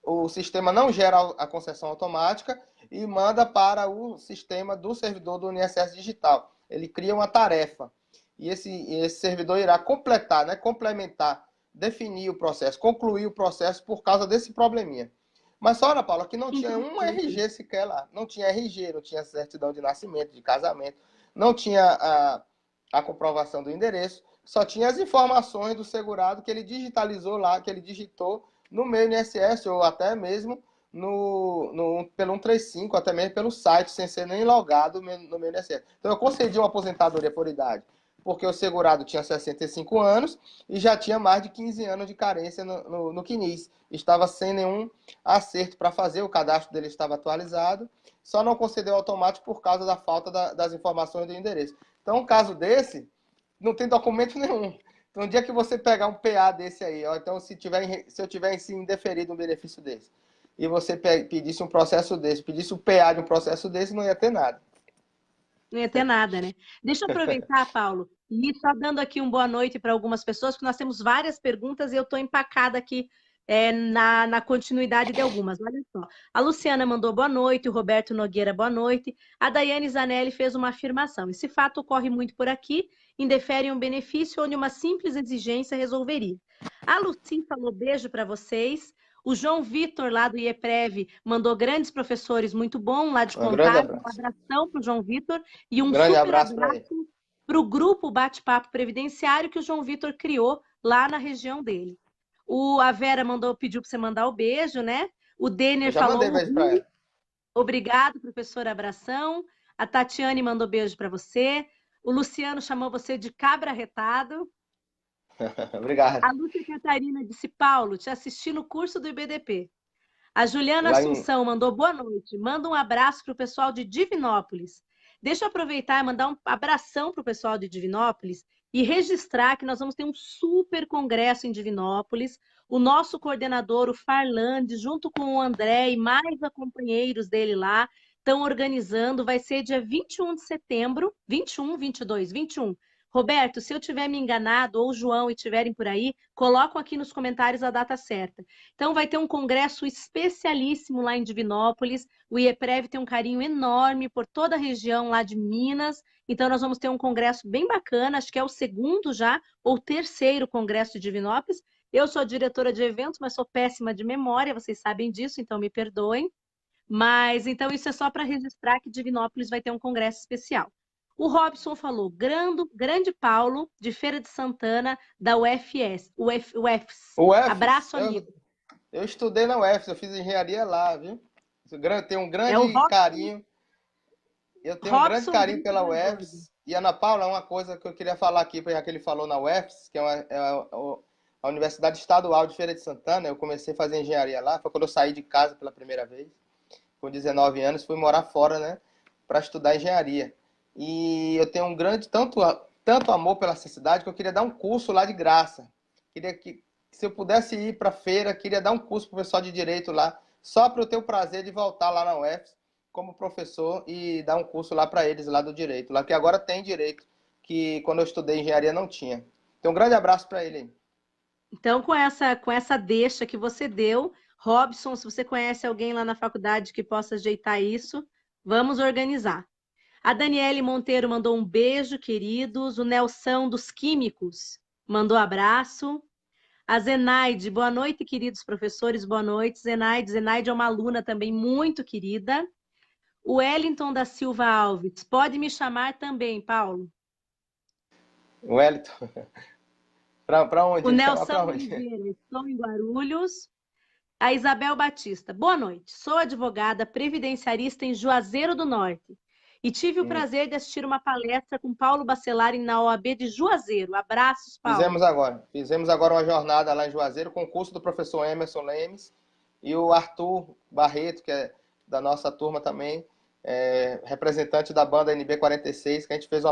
Speaker 3: o sistema não gera a concessão automática e manda para o sistema do servidor do INSS digital. Ele cria uma tarefa. E esse servidor irá completar, né, complementar, definir o processo, concluir o processo por causa desse probleminha. Mas só, Ana Paula, que não tinha um RG sequer lá. Não tinha RG, não tinha certidão de nascimento, de casamento, não tinha a comprovação do endereço, só tinha as informações do segurado que ele digitalizou lá, que ele digitou no meu INSS ou até mesmo pelo 135, até mesmo pelo site, sem ser nem logado no meu INSS. Então eu concedi uma aposentadoria por idade, porque o segurado tinha 65 anos e já tinha mais de 15 anos de carência no CNIS. Estava sem nenhum acerto para fazer, o cadastro dele estava atualizado, só não concedeu automático por causa da falta das informações do endereço. Então, um caso desse, não tem documento nenhum. Então, um dia que você pegar um PA desse aí, ó, então se eu tiver indeferido um benefício desse, e você pedisse um processo desse, pedisse o PA de um processo desse, não ia ter nada.
Speaker 1: Não ia ter nada, né? Deixa eu aproveitar, Paulo, e só dando aqui uma boa noite para algumas pessoas, porque nós temos várias perguntas e eu estou empacada aqui na continuidade de algumas. Olha só. A Luciana mandou boa noite, o Roberto Nogueira, boa noite. A Daiane Zanelli fez uma afirmação. Esse fato ocorre muito por aqui, indefere um benefício onde uma simples exigência resolveria. A Luci falou beijo para vocês. O João Vitor, lá do IEPREV, mandou grandes professores, muito bom, lá de Contagem. Um abração para o João Vitor e um super abraço para o grupo Bate-Papo Previdenciário que o João Vitor criou lá na região dele. A Vera pediu para você mandar o beijo, né? O Denner falou...
Speaker 3: mandei beijo para ela.
Speaker 1: Obrigado, professor, abração. A Tatiane mandou beijo para você. O Luciano chamou você de cabra retado.
Speaker 3: Obrigado.
Speaker 1: A Lúcia Catarina disse, Paulo, te assisti no curso do IBDP. A Juliana Assunção mandou boa noite. Manda um abraço para o pessoal de Divinópolis. Deixa eu aproveitar e mandar um abração para o pessoal de Divinópolis e registrar que nós vamos ter um super congresso em Divinópolis. O nosso coordenador, o Farlande, junto com o André e mais companheiros dele lá, estão organizando. Vai ser dia 21 de setembro, 21, 22, 21. Roberto, se eu tiver me enganado, ou o João e tiverem por aí, colocam aqui nos comentários a data certa. Então, vai ter um congresso especialíssimo lá em Divinópolis. O IEPREV tem um carinho enorme por toda a região lá de Minas. Então, nós vamos ter um congresso bem bacana, acho que é o segundo já, ou terceiro congresso de Divinópolis. Eu sou diretora de eventos, mas sou péssima de memória, vocês sabem disso, então me perdoem. Mas, então, isso é só para registrar que Divinópolis vai ter um congresso especial. O Robson falou, grande Paulo, de Feira de Santana, da UFS. UFS. Abraço, amigo.
Speaker 3: Eu estudei na UFS, eu fiz engenharia lá, viu? Tenho um grande carinho. Eu tenho um grande carinho pela UFS. E Ana Paula, uma coisa que eu queria falar aqui, já que ele falou na UFES, que a Universidade Estadual de Feira de Santana. Eu comecei a fazer engenharia lá, foi quando eu saí de casa pela primeira vez, com 19 anos, fui morar fora, né, para estudar engenharia. E eu tenho um grande, tanto amor pela essa cidade, que eu queria dar um curso lá de graça. Queria que, se eu pudesse ir para a feira, queria dar um curso para o pessoal de direito lá, só para eu ter o prazer de voltar lá na UFES como professor e dar um curso lá para eles, lá do direito, lá que agora tem direito, que quando eu estudei engenharia não tinha. Então, um grande abraço para ele aí.
Speaker 1: Então, com essa deixa que você deu, Robson, se você conhece alguém lá na faculdade que possa ajeitar isso, vamos organizar. A Daniele Monteiro mandou um beijo, queridos. O Nelson dos Químicos mandou abraço. A Zenaide, boa noite, queridos professores, boa noite. Zenaide, Zenaide é uma aluna também muito querida. O Wellington da Silva Alves, pode me chamar também, Paulo.
Speaker 3: Wellington, para
Speaker 1: O
Speaker 3: onde? Chamar
Speaker 1: Nelson
Speaker 3: para onde?
Speaker 1: Oliveira, estou em Guarulhos. A Isabel Batista, boa noite. Sou advogada previdenciarista em Juazeiro do Norte e tive o prazer de assistir uma palestra com Paulo Bacelari na OAB de Juazeiro. Abraços, Paulo.
Speaker 3: Fizemos agora uma jornada lá em Juazeiro com o curso do professor Emerson Lemes e o Arthur Barreto, que é da nossa turma também, representante da banda NB46, que a gente fez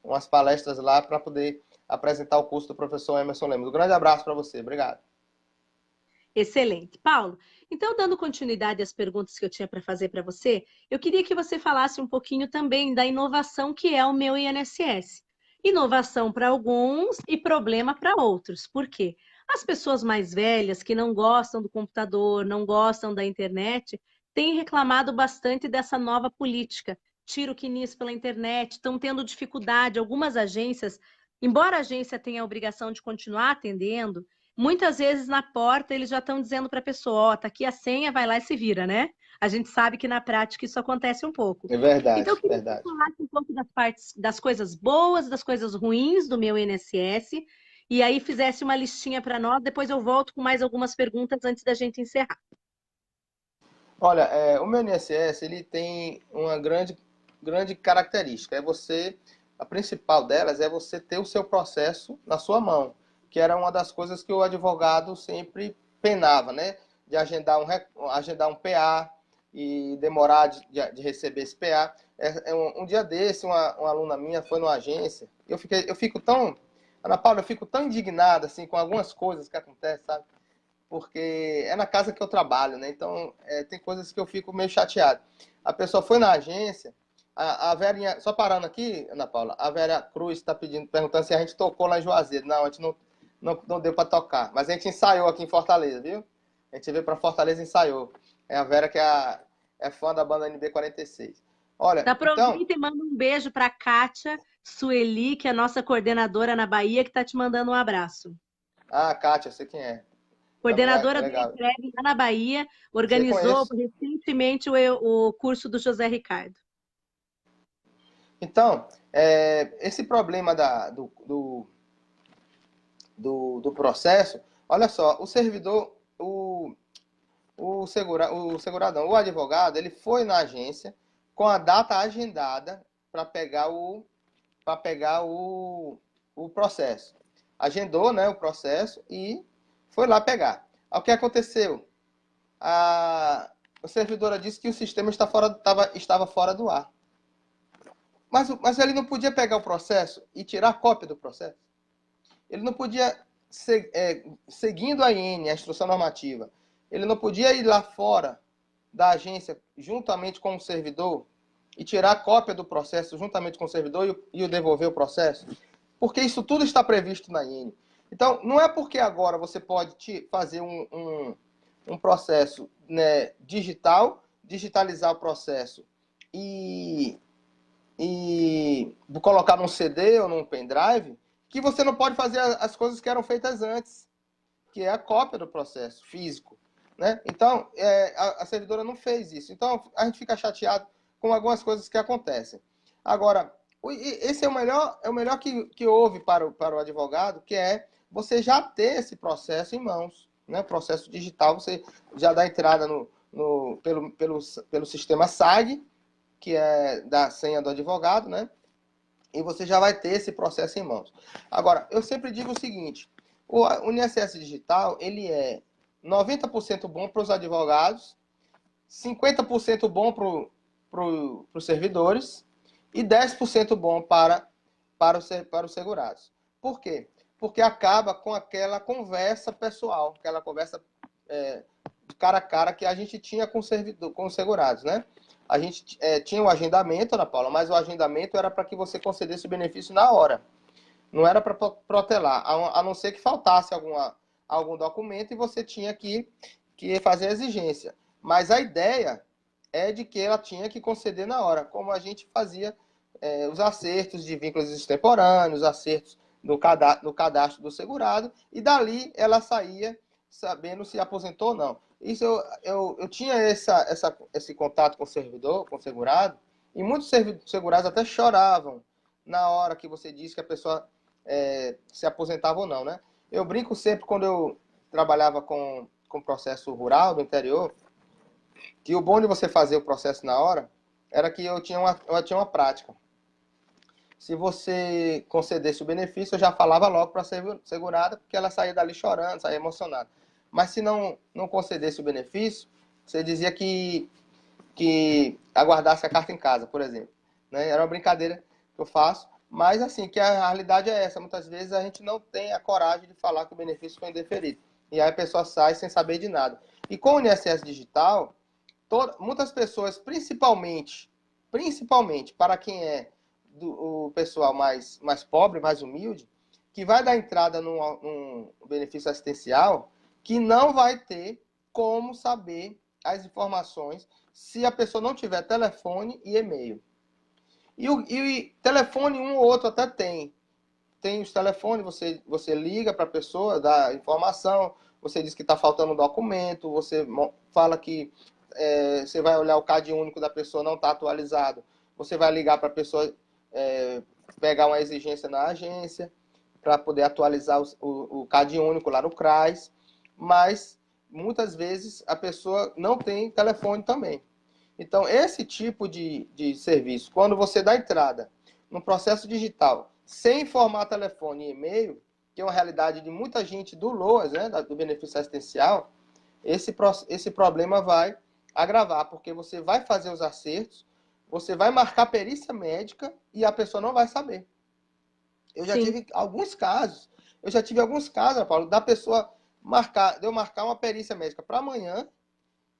Speaker 3: umas palestras lá para poder apresentar o curso do professor Emerson Lemos. Um grande abraço para você, obrigado.
Speaker 1: Excelente. Paulo, então, dando continuidade às perguntas que eu tinha para fazer para você, eu queria que você falasse um pouquinho também da inovação que é o meu INSS. Inovação para alguns e problema para outros. Por quê? As pessoas mais velhas que não gostam do computador, não gostam da internet, têm reclamado bastante dessa nova política. Tira o quinis pela internet, estão tendo dificuldade. Algumas agências, embora a agência tenha a obrigação de continuar atendendo, muitas vezes na porta eles já estão dizendo para a pessoa, ó, tá aqui a senha, vai lá e se vira, né? A gente sabe que na prática isso acontece um pouco.
Speaker 3: É verdade,
Speaker 1: Então, eu queria que você
Speaker 3: verdade.
Speaker 1: falasse um pouco das partes, das coisas boas, das coisas ruins do meu INSS, e aí fizesse uma listinha para nós, depois eu volto com mais algumas perguntas antes da gente encerrar.
Speaker 3: Olha, o meu INSS, ele tem uma grande característica. A principal delas é você ter o seu processo na sua mão, que era uma das coisas que o advogado sempre penava, né? De agendar um PA e demorar de receber esse PA. Um dia desse, uma aluna minha foi numa agência, eu fico tão, Ana Paula, eu fico tão indignada assim, com algumas coisas que acontecem, sabe? Porque é na casa que eu trabalho, né? Então, tem coisas que eu fico meio chateado. A pessoa foi na agência, a Verinha, só parando aqui, Ana Paula, a Vera Cruz está perguntando se a gente tocou lá em Juazeiro. Não, a gente não deu para tocar, mas a gente ensaiou aqui em Fortaleza, viu? A gente veio para Fortaleza e ensaiou. É a Vera que é fã da banda NB46. Olha,
Speaker 1: Aproveita
Speaker 3: então...
Speaker 1: e manda um beijo para a Kátia Sueli, que é a nossa coordenadora na Bahia, que está te mandando um abraço.
Speaker 3: Ah, Kátia, eu sei quem é. Também é
Speaker 1: Coordenadora do
Speaker 3: legal.
Speaker 1: IFREV lá na Bahia,
Speaker 3: Você
Speaker 1: organizou
Speaker 3: conhece?
Speaker 1: recentemente o curso do José Ricardo.
Speaker 3: Então, esse problema do processo, olha só, o servidor, o seguradão, o advogado, ele foi na agência com a data agendada para pegar o processo. Agendou, né, o processo e foi lá pegar. O que aconteceu? A servidora disse que o sistema estava fora do ar. Mas ele não podia pegar o processo e tirar a cópia do processo. Ele não podia, seguindo a IN, a instrução normativa, ele não podia ir lá fora da agência, juntamente com o servidor, e tirar a cópia do processo juntamente com o servidor e o devolver o processo, porque isso tudo está previsto na IN. Então, não é porque agora você pode fazer um processo, né, digitalizar o processo e colocar num CD ou num pendrive, que você não pode fazer as coisas que eram feitas antes, que é a cópia do processo físico, né? Então, a servidora não fez isso. Então, a gente fica chateado com algumas coisas que acontecem. Agora, esse é o melhor que houve para o advogado, que é você já ter esse processo em mãos, né? Processo digital, você já dá entrada pelo sistema SAG, que é da senha do advogado, né? e você já vai ter esse processo em mãos. Agora, eu sempre digo o seguinte, o INSS Digital, ele é 90% bom para os advogados, 50% bom para os servidores e 10% bom para os segurados. Por quê? Porque acaba com aquela conversa pessoal, aquela conversa de cara a cara que a gente tinha com os segurados, né? A gente tinha o agendamento, Ana Paula, mas o agendamento era para que você concedesse o benefício na hora. Não era para protelar, a não ser que faltasse algum documento e você tinha que fazer a exigência. Mas a ideia é de que ela tinha que conceder na hora, como a gente fazia os acertos de vínculos extemporâneos, acertos no cadastro do segurado, e dali ela saía sabendo se aposentou ou não. Isso eu tinha esse contato com o servidor, com o segurado, e muitos segurados até choravam na hora que você disse que a pessoa se aposentava ou não, né? Eu brinco sempre quando eu trabalhava com processo rural do interior, que o bom de você fazer o processo na hora era que eu tinha uma prática. Se você concedesse o benefício, eu já falava logo para a segurada, porque ela saía dali chorando, saía emocionada. Mas se não concedesse o benefício, você dizia que aguardasse a carta em casa, por exemplo. Né? Era uma brincadeira que eu faço, mas assim, que a realidade é essa. Muitas vezes a gente não tem a coragem de falar que o benefício foi indeferido. E aí a pessoa sai sem saber de nada. E com o INSS Digital, muitas pessoas, principalmente para quem é o pessoal mais pobre, mais humilde, que vai dar entrada num benefício assistencial, que não vai ter como saber as informações se a pessoa não tiver telefone e e-mail. E telefone um ou outro até tem. Tem os telefones, você liga para a pessoa, dá informação, você diz que está faltando um documento, você fala que você vai olhar o CAD único da pessoa, não está atualizado. Você vai ligar para a pessoa pegar uma exigência na agência para poder atualizar o CAD único lá no CRAS, mas muitas vezes a pessoa não tem telefone também. Então, esse tipo de serviço, quando você dá entrada no processo digital, sem informar telefone e e-mail, que é uma realidade de muita gente do LOAS, né, do benefício assistencial, esse problema vai agravar, porque você vai fazer os acertos, você vai marcar perícia médica e a pessoa não vai saber. Eu já tive alguns casos, Paulo, da pessoa de eu marcar uma perícia médica para amanhã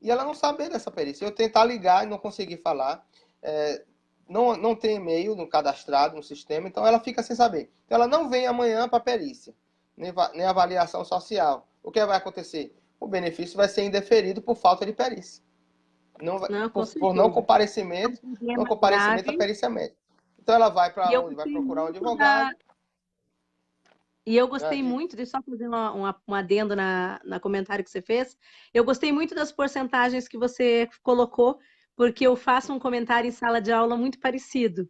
Speaker 3: e ela não saber dessa perícia. Eu tentar ligar e não conseguir falar. Não tem e-mail no cadastrado no sistema, então ela fica sem saber. Então ela não vem amanhã para perícia, nem avaliação social. O que vai acontecer? O benefício vai ser indeferido por falta de perícia. Por não comparecimento à perícia médica. Então ela vai para onde? Vai procurar um advogado.
Speaker 1: E eu gostei muito, deixa eu só fazer um adendo na comentário que você fez. Eu gostei muito das porcentagens que você colocou, porque eu faço um comentário em sala de aula muito parecido,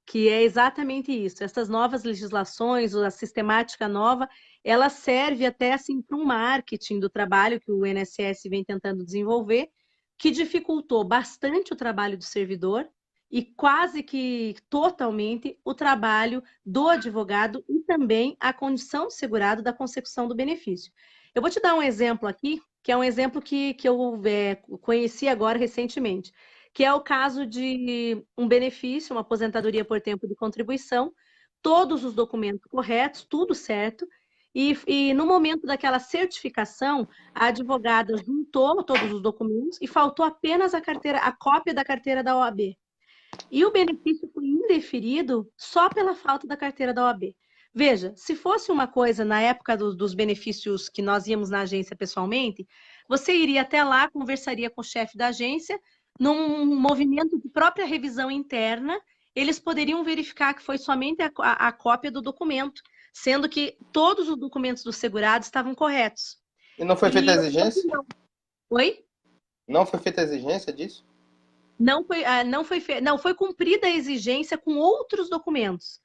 Speaker 1: que é exatamente isso. Essas novas legislações, a sistemática nova, ela serve até assim para um marketing do trabalho que o INSS vem tentando desenvolver, que dificultou bastante o trabalho do servidor e quase que totalmente o trabalho do advogado e também a condição do segurado da consecução do benefício. Eu vou te dar um exemplo aqui, que é um exemplo que eu conheci agora recentemente, que é o caso de um benefício, uma aposentadoria por tempo de contribuição, todos os documentos corretos, tudo certo, e no momento daquela certificação, a advogada juntou todos os documentos e faltou apenas a cópia da carteira da OAB. E o benefício foi indeferido só pela falta da carteira da OAB. Veja, se fosse uma coisa na época dos benefícios que nós íamos na agência pessoalmente, você iria até lá, conversaria com o chefe da agência, num movimento de própria revisão interna, eles poderiam verificar que foi somente a cópia do documento, sendo que todos os documentos do segurado estavam corretos.
Speaker 3: E não foi feita a exigência?
Speaker 1: Oi?
Speaker 3: Não foi feita a exigência disso?
Speaker 1: Não foi cumprida a exigência com outros documentos.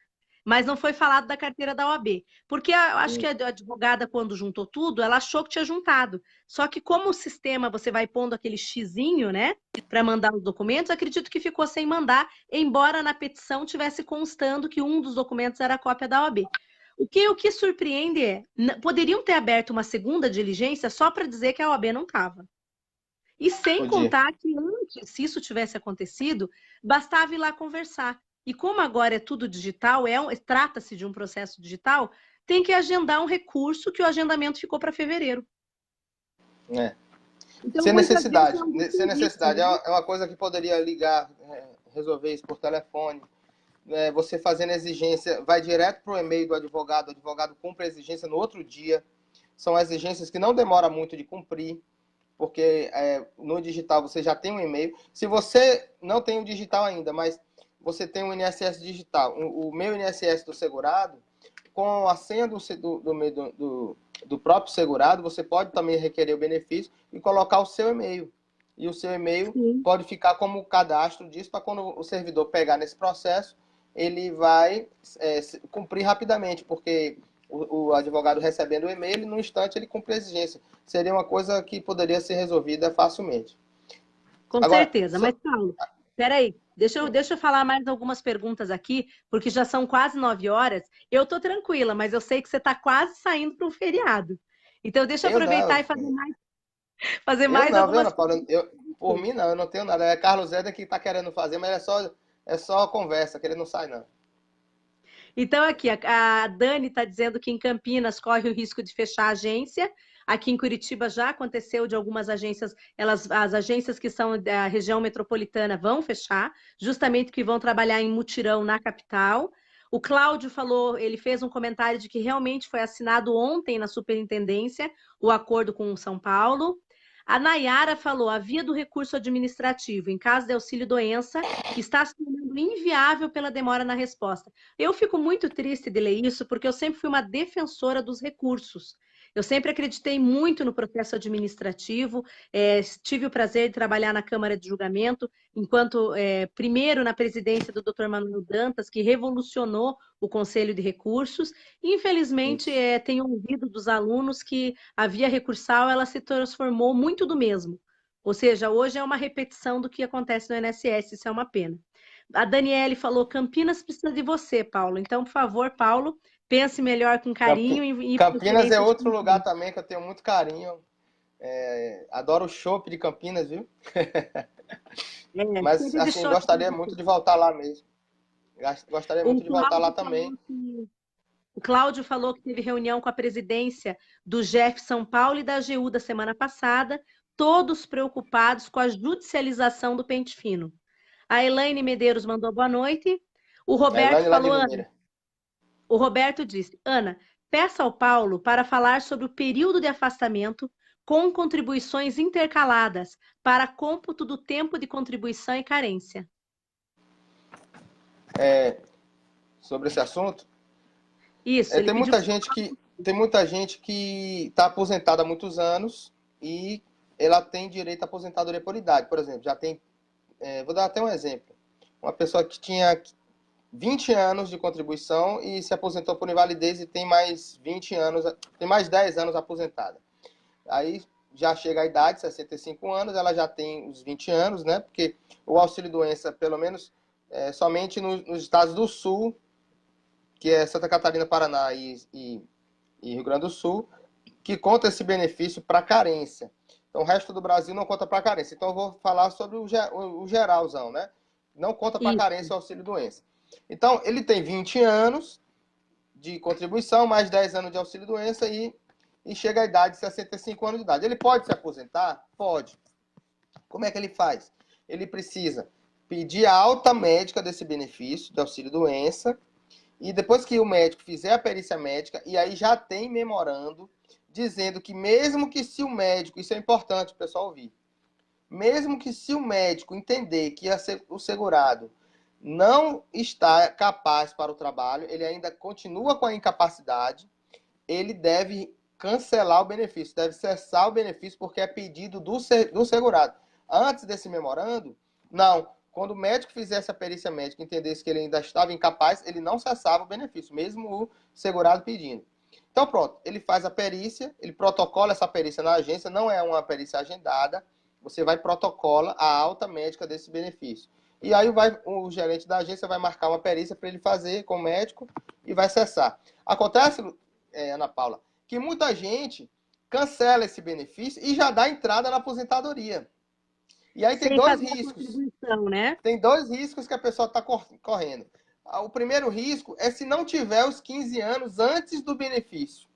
Speaker 1: mas não foi falado da carteira da OAB. Porque eu acho que a advogada, quando juntou tudo, ela achou que tinha juntado. Só que como o sistema, você vai pondo aquele xizinho, né, para mandar os documentos, acredito que ficou sem mandar, embora na petição tivesse constando que um dos documentos era a cópia da OAB. O que surpreende é, poderiam ter aberto uma segunda diligência só para dizer que a OAB não estava. E sem contar que antes, se isso tivesse acontecido, bastava ir lá conversar. E como agora é tudo digital, trata-se de um processo digital, tem que agendar um recurso que o agendamento ficou para fevereiro.
Speaker 3: Então, sem necessidade. Sem necessidade. Né? É uma coisa que poderia ligar, resolver isso por telefone. Você fazendo exigência, vai direto para o e-mail do advogado, o advogado cumpre a exigência no outro dia. São exigências que não demora muito de cumprir, porque no digital você já tem um e-mail. Se você não tem o digital ainda, mas você tem um INSS digital, o meu INSS do segurado, com a senha do próprio segurado, você pode também requerer o benefício e colocar o seu e-mail. E o seu e-mail pode ficar como cadastro disso, para quando o servidor pegar nesse processo, ele vai cumprir rapidamente, porque o advogado recebendo o e-mail, no instante ele cumpre a exigência. Seria uma coisa que poderia ser resolvida facilmente.
Speaker 1: Com certeza. Mas, Paulo, peraí, deixa eu falar mais algumas perguntas aqui, porque já são quase 9 horas. Eu estou tranquila, mas eu sei que você está quase saindo para um feriado. Então, deixa eu aproveitar e fazer mais algumas
Speaker 3: perguntas. Por mim, não, eu não tenho nada. É Carlos Zé que está querendo fazer, mas é só conversa, que ele não sai, não.
Speaker 1: Então, aqui, a Dani está dizendo que em Campinas corre o risco de fechar a agência. Aqui em Curitiba já aconteceu de algumas agências, as agências que são da região metropolitana vão fechar, justamente porque vão trabalhar em mutirão na capital. O Cláudio falou, ele fez um comentário de que realmente foi assinado ontem na superintendência o acordo com o São Paulo. A Nayara falou, a via do recurso administrativo em caso de auxílio-doença está se tornando inviável pela demora na resposta. Eu fico muito triste de ler isso, porque eu sempre fui uma defensora dos recursos. Eu sempre acreditei muito no processo administrativo, tive o prazer de trabalhar na Câmara de Julgamento, enquanto, primeiro, na presidência do Dr. Manuel Dantas, que revolucionou o Conselho de Recursos. Infelizmente, tenho ouvido dos alunos que a via recursal ela se transformou muito do mesmo. Ou seja, hoje é uma repetição do que acontece no INSS, isso é uma pena. A Daniele falou, Campinas precisa de você, Paulo. Então, por favor, Paulo, pense melhor com carinho.
Speaker 3: Campinas é outro lugar também que eu tenho muito carinho. Adoro o chopp de Campinas, viu? Mas, assim, gostaria muito de voltar lá mesmo. Gostaria muito de voltar lá também.
Speaker 1: O Cláudio falou que teve reunião com a presidência do GEF São Paulo e da AGU da semana passada, todos preocupados com a judicialização do pente fino. A Elaine Medeiros mandou boa noite. O Roberto falou, Ana, o Roberto disse, Ana, peça ao Paulo para falar sobre o período de afastamento com contribuições intercaladas para cômputo do tempo de contribuição e carência.
Speaker 3: Sobre esse assunto?
Speaker 1: Isso.
Speaker 3: Tem muita gente que está aposentada há muitos anos e ela tem direito à aposentadoria por idade. Por exemplo, já tem... vou dar até um exemplo. Uma pessoa que tinha 20 anos de contribuição e se aposentou por invalidez e tem mais 20 anos, tem mais 10 anos aposentada. Aí já chega a idade, 65 anos, ela já tem os 20 anos, né? Porque o auxílio-doença, pelo menos, somente nos estados do Sul, que é Santa Catarina, Paraná e Rio Grande do Sul, que conta esse benefício para carência. Então, o resto do Brasil não conta para carência. Então, eu vou falar sobre o geralzão, né? Não conta para carência o auxílio-doença. Então, ele tem 20 anos de contribuição, mais 10 anos de auxílio-doença e chega à idade de 65 anos de idade. Ele pode se aposentar? Pode. Como é que ele faz? Ele precisa pedir a alta médica desse benefício de auxílio-doença e depois que o médico fizer a perícia médica, e aí já tem memorando dizendo que mesmo que se o médico, isso é importante o pessoal ouvir, mesmo que se o médico entender que o segurado não está capaz para o trabalho, ele ainda continua com a incapacidade, ele deve cancelar o benefício, deve cessar o benefício porque é pedido do segurado. Antes desse memorando, não. quando o médico fizesse a perícia médica e entendesse que ele ainda estava incapaz, ele não cessava o benefício, mesmo o segurado pedindo. Então, pronto, ele faz a perícia, ele protocola essa perícia na agência, não é uma perícia agendada, você vai protocola a alta médica desse benefício. E aí o gerente da agência vai marcar uma perícia para ele fazer com o médico e vai cessar. Acontece, Ana Paula, que muita gente cancela esse benefício e já dá entrada na aposentadoria. E aí tem
Speaker 1: Sem
Speaker 3: dois
Speaker 1: fazer a
Speaker 3: riscos.
Speaker 1: contribuição, né?
Speaker 3: Tem dois riscos que a pessoa está correndo. O primeiro risco é se não tiver os 15 anos antes do benefício.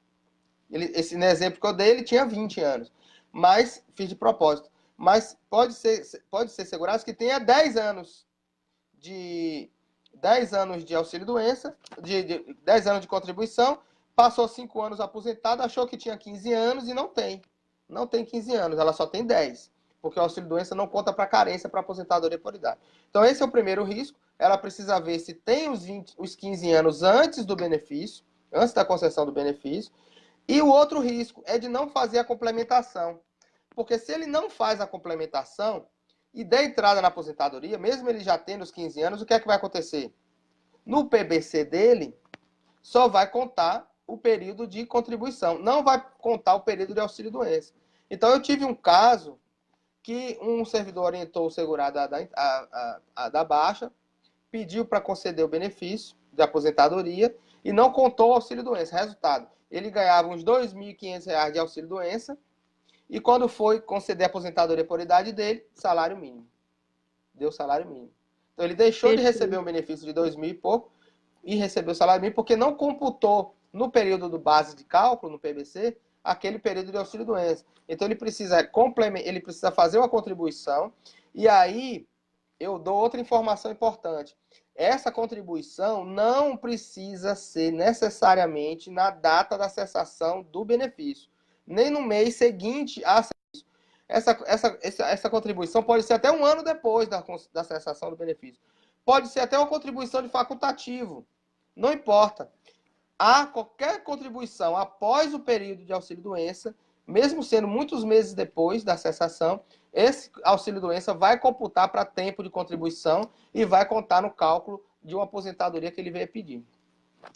Speaker 3: Esse no exemplo que eu dei, ele tinha 20 anos. Mas, fiz de propósito. Mas pode ser segurado que tenha 10 anos de auxílio-doença, de 10 anos de contribuição, passou 5 anos aposentado, achou que tinha 15 anos e não tem. Não tem 15 anos, ela só tem 10. Porque o auxílio-doença não conta para carência para aposentadoria por idade. Então, esse é o primeiro risco. Ela precisa ver se tem os 15 anos antes do benefício, antes da concessão do benefício. E o outro risco é de não fazer a complementação. Porque se ele não faz a complementação e der entrada na aposentadoria, mesmo ele já tendo os 15 anos, o que é que vai acontecer? No PBC dele, só vai contar o período de contribuição, não vai contar o período de auxílio-doença. Então, eu tive um caso que um servidor orientou o segurado da baixa, pediu para conceder o benefício de aposentadoria e não contou o auxílio-doença. Resultado, ele ganhava uns R$ 2.500 de auxílio-doença e quando foi conceder a aposentadoria por idade dele, salário mínimo. Deu salário mínimo. Então, ele deixou de receber um benefício de 2.000 e pouco e recebeu o salário mínimo porque não computou no período do base de cálculo, no PBC, aquele período de auxílio-doença. Então, ele precisa fazer uma contribuição e aí eu dou outra informação importante. Essa contribuição não precisa ser necessariamente na data da cessação do benefício, nem no mês seguinte a essa contribuição pode ser até um ano depois da cessação do benefício. Pode ser até uma contribuição de facultativo. Não importa. Há qualquer contribuição após o período de auxílio-doença, mesmo sendo muitos meses depois da cessação, esse auxílio-doença vai computar para tempo de contribuição e vai contar no cálculo de uma aposentadoria que ele veio pedir.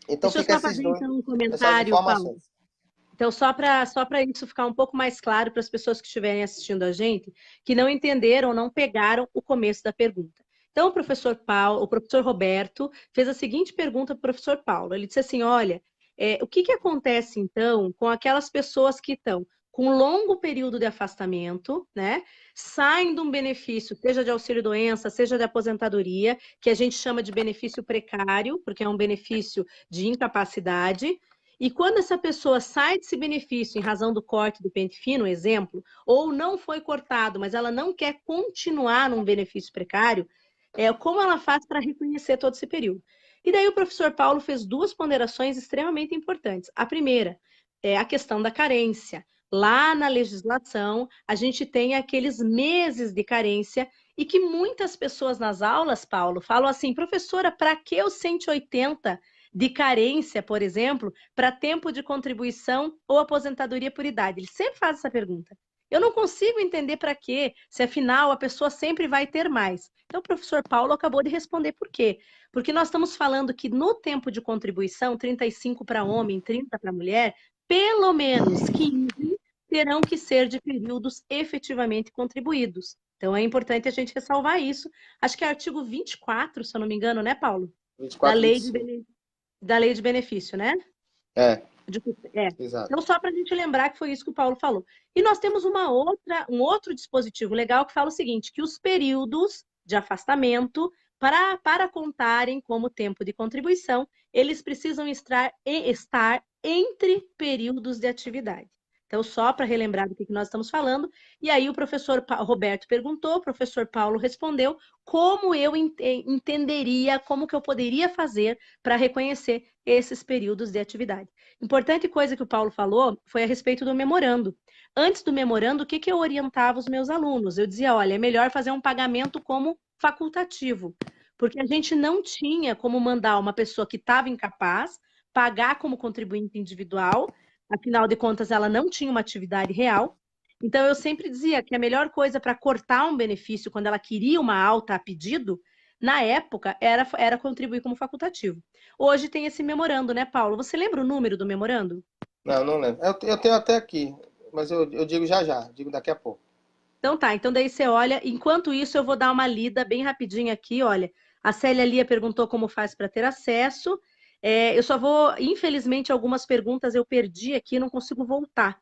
Speaker 3: Então,
Speaker 1: Deixa
Speaker 3: fica
Speaker 1: eu só
Speaker 3: esses
Speaker 1: fazer
Speaker 3: dois,
Speaker 1: então um
Speaker 3: essas
Speaker 1: comentário, Paulo.
Speaker 3: informações.
Speaker 1: Então, só para isso ficar um pouco mais claro para as pessoas que estiverem assistindo a gente, que não entenderam, não pegaram o começo da pergunta. Então, o professor Roberto fez a seguinte pergunta para o professor Paulo. Ele disse assim, olha, o que acontece, então, com aquelas pessoas que estão com longo período de afastamento, né, saem de um benefício, seja de auxílio-doença, seja de aposentadoria, que a gente chama de benefício precário, porque é um benefício de incapacidade. E quando essa pessoa sai desse benefício em razão do corte do pente fino, exemplo, ou não foi cortado, mas ela não quer continuar num benefício precário, como ela faz para reconhecer todo esse período? E daí o professor Paulo fez duas ponderações extremamente importantes. A primeira é a questão da carência. Lá na legislação, a gente tem aqueles meses de carência e que muitas pessoas nas aulas, Paulo, falam assim, professora, para que os 180 de carência, por exemplo, para tempo de contribuição ou aposentadoria por idade? Ele sempre faz essa pergunta. Eu não consigo entender para quê, se afinal a pessoa sempre vai ter mais. Então o professor Paulo acabou de responder por quê. Porque nós estamos falando que no tempo de contribuição, 35 para homem, 30 para mulher, pelo menos 15 terão que ser de períodos efetivamente contribuídos. Então é importante a gente ressalvar isso. Acho que é artigo 24, se eu não me engano, né, Paulo?
Speaker 3: 24,
Speaker 1: Da lei de benefício, né?
Speaker 3: Exato.
Speaker 1: Então, só para a gente lembrar que foi isso que o Paulo falou. E nós temos um outro dispositivo legal que fala o seguinte, que os períodos de afastamento, para contarem como tempo de contribuição, eles precisam estar entre períodos de atividade. Então, só para relembrar do que nós estamos falando, e aí o professor Roberto perguntou, o professor Paulo respondeu como eu entenderia, como que eu poderia fazer para reconhecer esses períodos de atividade. Importante coisa que o Paulo falou foi a respeito do memorando. Antes do memorando, o que eu orientava os meus alunos? Eu dizia, olha, é melhor fazer um pagamento como facultativo, porque a gente não tinha como mandar uma pessoa que estava incapaz pagar como contribuinte individual. Afinal de contas, ela não tinha uma atividade real. Então, eu sempre dizia que a melhor coisa para cortar um benefício quando ela queria uma alta a pedido, na época, era contribuir como facultativo. Hoje tem esse memorando, né, Paulo? Você lembra o número do memorando?
Speaker 3: Não, não lembro. Eu tenho até aqui, mas eu digo já já, digo daqui a pouco.
Speaker 1: Então tá, então daí você olha. Enquanto isso, eu vou dar uma lida bem rapidinho aqui, olha. A Célia Lia perguntou como faz para ter acesso. Eu só vou, infelizmente, algumas perguntas eu perdi aqui, não consigo voltar.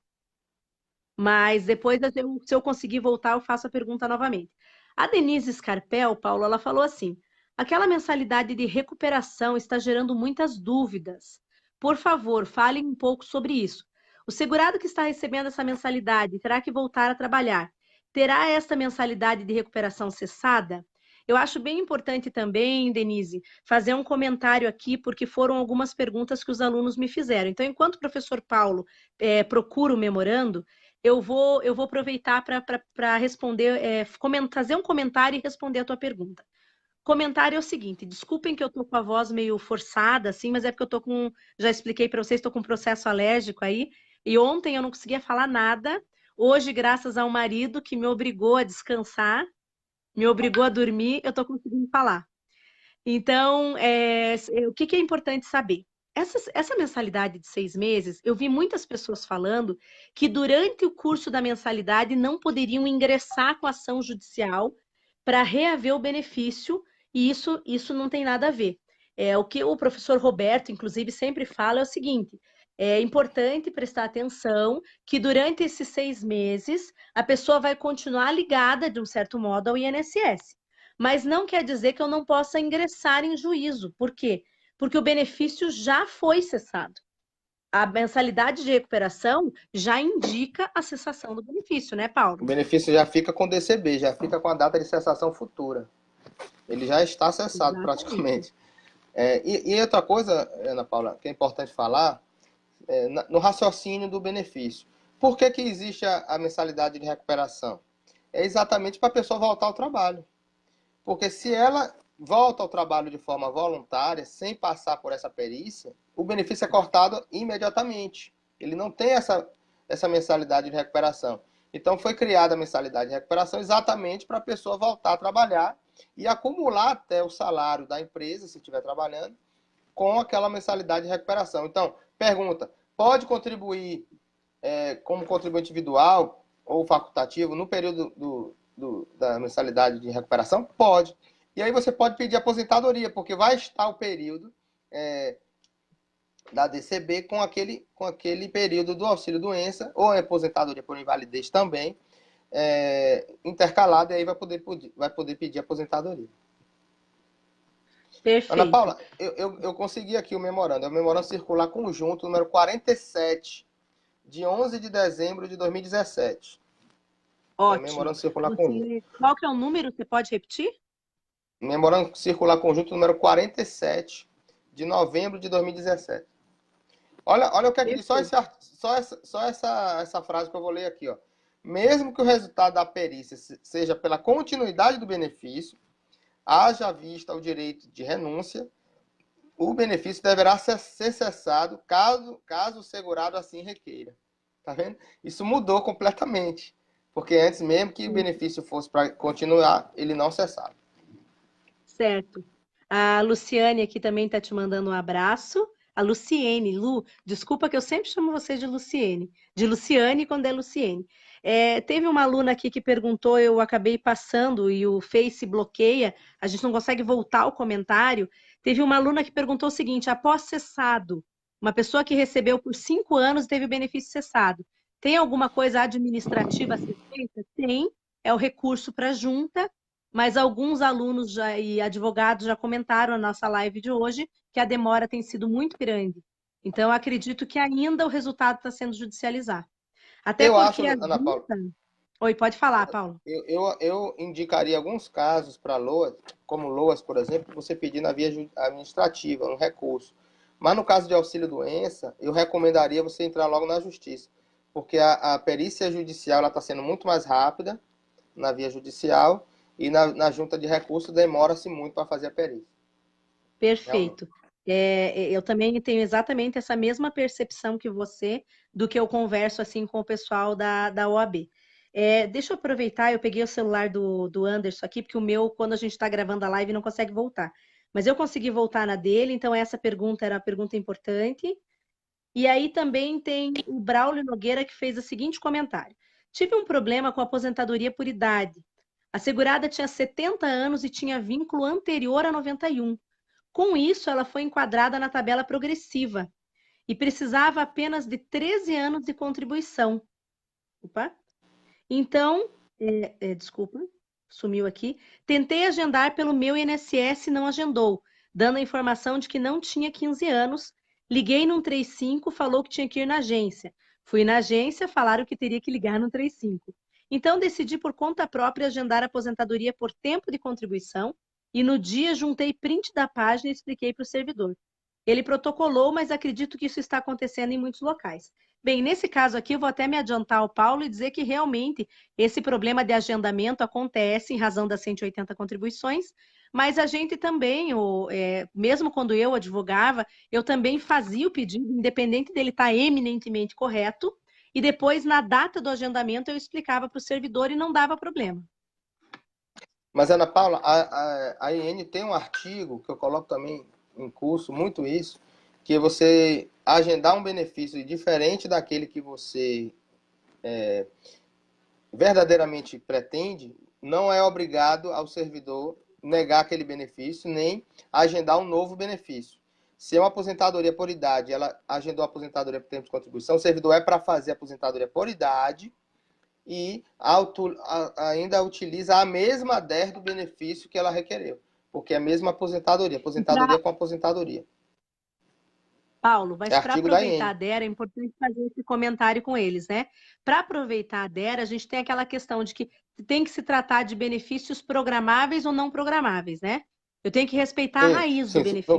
Speaker 1: Mas depois, se eu conseguir voltar, eu faço a pergunta novamente. A Denise Scarpel, Paulo, ela falou assim: aquela mensalidade de recuperação está gerando muitas dúvidas. Por favor, fale um pouco sobre isso. O segurado que está recebendo essa mensalidade terá que voltar a trabalhar. Terá esta mensalidade de recuperação cessada? Eu acho bem importante também, Denise, fazer um comentário aqui, porque foram algumas perguntas que os alunos me fizeram. Então, enquanto o professor Paulo procura o memorando, eu vou aproveitar para responder, fazer um comentário e responder a tua pergunta. Comentário é o seguinte: desculpem que eu tô com a voz meio forçada, assim, mas é porque eu tô com, já expliquei para vocês, estou com um processo alérgico aí, e ontem eu não conseguia falar nada. Hoje, graças ao marido que me obrigou a descansar, me obrigou a dormir, eu estou conseguindo falar. Então, o que é importante saber? Essa mensalidade de 6 meses, eu vi muitas pessoas falando que durante o curso da mensalidade não poderiam ingressar com ação judicial para reaver o benefício, e isso não tem nada a ver. O que o professor Roberto, inclusive, sempre fala é o seguinte: é importante prestar atenção que durante esses 6 meses a pessoa vai continuar ligada, de um certo modo, ao INSS. Mas não quer dizer que eu não possa ingressar em juízo. Por quê? Porque o benefício já foi cessado. A mensalidade de recuperação já indica a cessação do benefício, né,
Speaker 3: O
Speaker 1: Paulo?
Speaker 3: benefício já fica com DCB, já fica com a data de cessação futura. Ele já está cessado
Speaker 1: Exatamente.
Speaker 3: praticamente. E outra coisa, Ana Paula, que é importante falar, no raciocínio do benefício. Por que existe a mensalidade de recuperação? É exatamente para a pessoa voltar ao trabalho. Porque se ela volta ao trabalho de forma voluntária, sem passar por essa perícia, o benefício é cortado imediatamente. Ele não tem essa mensalidade de recuperação. Então foi criada a mensalidade de recuperação exatamente para a pessoa voltar a trabalhar e acumular até o salário da empresa, se estiver trabalhando, com aquela mensalidade de recuperação. Então, pergunta, pode contribuir como contribuinte individual ou facultativo no período da mensalidade de recuperação? Pode. E aí você pode pedir aposentadoria, porque vai estar o período da DCB com aquele período do auxílio-doença, ou aposentadoria por invalidez também, intercalado, e aí vai poder pedir aposentadoria.
Speaker 1: Perfeito.
Speaker 3: Ana Paula, eu consegui aqui o memorando. É o memorando circular conjunto número 47, de 11 de dezembro de 2017.
Speaker 1: Ótimo.
Speaker 3: Memorando circular conjunto.
Speaker 1: Qual que é o número? Você pode repetir?
Speaker 3: Memorando circular conjunto número 47, de novembro de 2017. Olha o que é que diz, só essa frase que eu vou ler aqui, ó. Mesmo que o resultado da perícia seja pela continuidade do benefício, haja vista o direito de renúncia, o benefício deverá ser cessado caso o segurado assim requeira. Tá vendo? Isso mudou completamente. Porque antes, mesmo que o benefício fosse para continuar, ele não cessava.
Speaker 1: Certo. A Luciane aqui também está te mandando um abraço. A Luciene, Lu, desculpa que eu sempre chamo você de Luciene, de Luciane quando é Luciene. Teve uma aluna aqui que perguntou, eu acabei passando e o Face bloqueia, a gente não consegue voltar ao comentário. Teve uma aluna que perguntou o seguinte: após cessado, uma pessoa que recebeu por 5 anos teve o benefício cessado, tem alguma coisa administrativa a ser feita? Tem, é o recurso para a junta, mas alguns alunos e advogados já comentaram na nossa live de hoje que a demora tem sido muito grande. Então, eu acredito que ainda o resultado está sendo judicializado. Até
Speaker 3: Eu
Speaker 1: porque
Speaker 3: acho,
Speaker 1: a
Speaker 3: Ana Paula,
Speaker 1: junta... Oi, pode falar, Paulo.
Speaker 3: eu indicaria alguns casos para LOAS, como LOAS, por exemplo, você pedir na via administrativa, um recurso. Mas no caso de auxílio-doença, eu recomendaria você entrar logo na justiça, porque a perícia judicial está sendo muito mais rápida na via judicial e na junta de recursos demora-se muito para fazer a perícia.
Speaker 1: Perfeito. Eu também tenho exatamente essa mesma percepção que você do que eu converso assim com o pessoal da OAB. Deixa eu aproveitar, eu peguei o celular do Anderson aqui, porque o meu, quando a gente está gravando a live, não consegue voltar. Mas eu consegui voltar na dele, então essa pergunta era uma pergunta importante. E aí também tem o Braulio Nogueira que fez o seguinte comentário. Tive um problema com a aposentadoria por idade. A segurada tinha 70 anos e tinha vínculo anterior a 91. Com isso, ela foi enquadrada na tabela progressiva e precisava apenas de 13 anos de contribuição. Opa. Então, desculpa, sumiu aqui. Tentei agendar pelo meu INSS e não agendou, dando a informação de que não tinha 15 anos. Liguei no 135, falou que tinha que ir na agência. Fui na agência, falaram que teria que ligar no 135. Então, decidi por conta própria agendar a aposentadoria por tempo de contribuição e no dia juntei print da página e expliquei para o servidor. Ele protocolou, mas acredito que isso está acontecendo em muitos locais. Bem, nesse caso aqui, eu vou até me adiantar ao Paulo e dizer que realmente esse problema de agendamento acontece em razão das 180 contribuições, mas a gente também, mesmo quando eu advogava, eu também fazia o pedido, independente dele estar eminentemente correto, e depois, na data do agendamento, eu explicava para o servidor e não dava problema.
Speaker 3: Mas, Ana Paula, a IN tem um artigo que eu coloco também em curso, muito isso, que você agendar um benefício diferente daquele que você verdadeiramente pretende, não é obrigado ao servidor negar aquele benefício, nem agendar um novo benefício. Se é uma aposentadoria por idade, ela agendou a aposentadoria por tempo de contribuição, o servidor é para fazer a aposentadoria por idade e ainda utiliza a mesma DER do benefício que ela requereu, porque é a mesma aposentadoria com aposentadoria.
Speaker 1: Paulo, mas para
Speaker 3: Artigo da
Speaker 1: aproveitar a
Speaker 3: IN.
Speaker 1: DERA, é importante fazer esse comentário com eles, né? Para aproveitar a DERA, a gente tem aquela questão de que tem que se tratar de benefícios programáveis ou não programáveis, né? Eu tenho que respeitar a
Speaker 3: Sim,
Speaker 1: raiz do
Speaker 3: sim.
Speaker 1: benefício.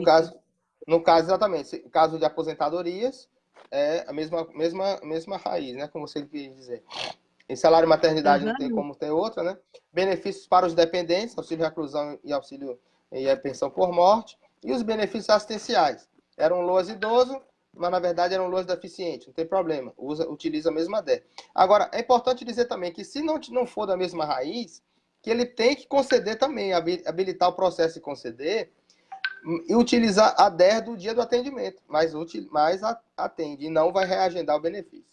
Speaker 3: No caso, exatamente. Caso de aposentadorias, é a mesma raiz, né? Como você quis dizer. Em salário e maternidade não tem
Speaker 1: Aham.
Speaker 3: como ter outra, né? Benefícios para os dependentes, auxílio reclusão e auxílio e a pensão por morte. E os benefícios assistenciais. Era um LOAS idoso, mas na verdade era um LOAS deficiente. Não tem problema. Utiliza a mesma DER. Agora, é importante dizer também que se não for da mesma raiz, que ele tem que conceder também, habilitar o processo de conceder e utilizar a DER do dia do atendimento, mas atende e não vai reagendar o benefício.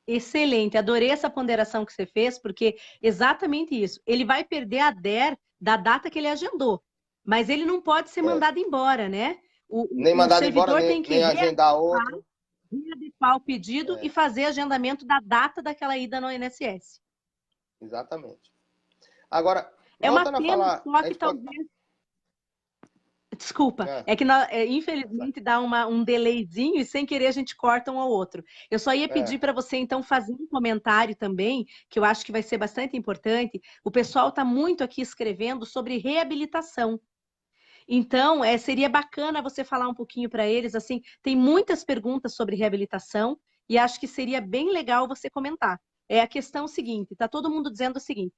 Speaker 1: Excelente, adorei essa ponderação que você fez, porque exatamente isso. Ele vai perder a DER da data que ele agendou, mas ele não pode ser mandado embora, né?
Speaker 3: Nem
Speaker 1: O
Speaker 3: mandado embora,
Speaker 1: servidor tem que
Speaker 3: nem agendar outro.
Speaker 1: readequar o pedido e fazer agendamento da data daquela ida no INSS.
Speaker 3: Exatamente. Agora,
Speaker 1: É uma
Speaker 3: voltando a
Speaker 1: pena
Speaker 3: falar,
Speaker 1: só
Speaker 3: a
Speaker 1: que
Speaker 3: gente pode...
Speaker 1: talvez. Desculpa,
Speaker 3: É,
Speaker 1: é que infelizmente dá um delayzinho e sem querer a gente corta um ao outro. Eu só ia pedir
Speaker 3: é.
Speaker 1: para você então fazer um comentário também, que eu acho que vai ser bastante importante. O pessoal está muito aqui escrevendo sobre reabilitação. Então, seria bacana você falar um pouquinho para eles, assim, tem muitas perguntas sobre reabilitação e acho que seria bem legal você comentar. É a questão seguinte, está todo mundo dizendo o seguinte,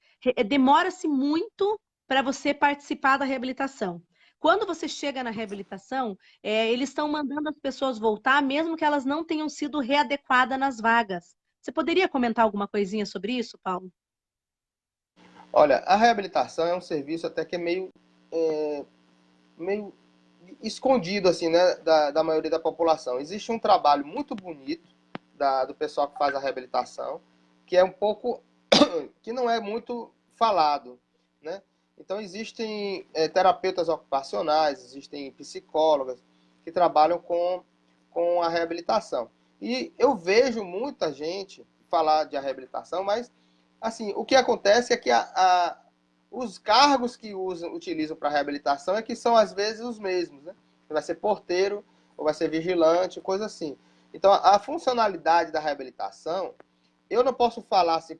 Speaker 1: demora-se muito para você participar da reabilitação. Quando você chega na reabilitação, eles estão mandando as pessoas voltar, mesmo que elas não tenham sido readequadas nas vagas. Você poderia comentar alguma coisinha sobre isso, Paulo?
Speaker 3: Olha, a reabilitação é um serviço até que é meio escondido, assim, né, da maioria da população. Existe um trabalho muito bonito do pessoal que faz a reabilitação, que é um pouco, que não é muito falado, né? Então existem terapeutas ocupacionais, existem psicólogas que trabalham com a reabilitação. E eu vejo muita gente falar de reabilitação, mas assim, o que acontece é que os cargos que utilizam para reabilitação é que são às vezes os mesmos, né? Vai ser porteiro, ou vai ser vigilante, coisa assim. Então, a funcionalidade da reabilitação, eu não posso falar assim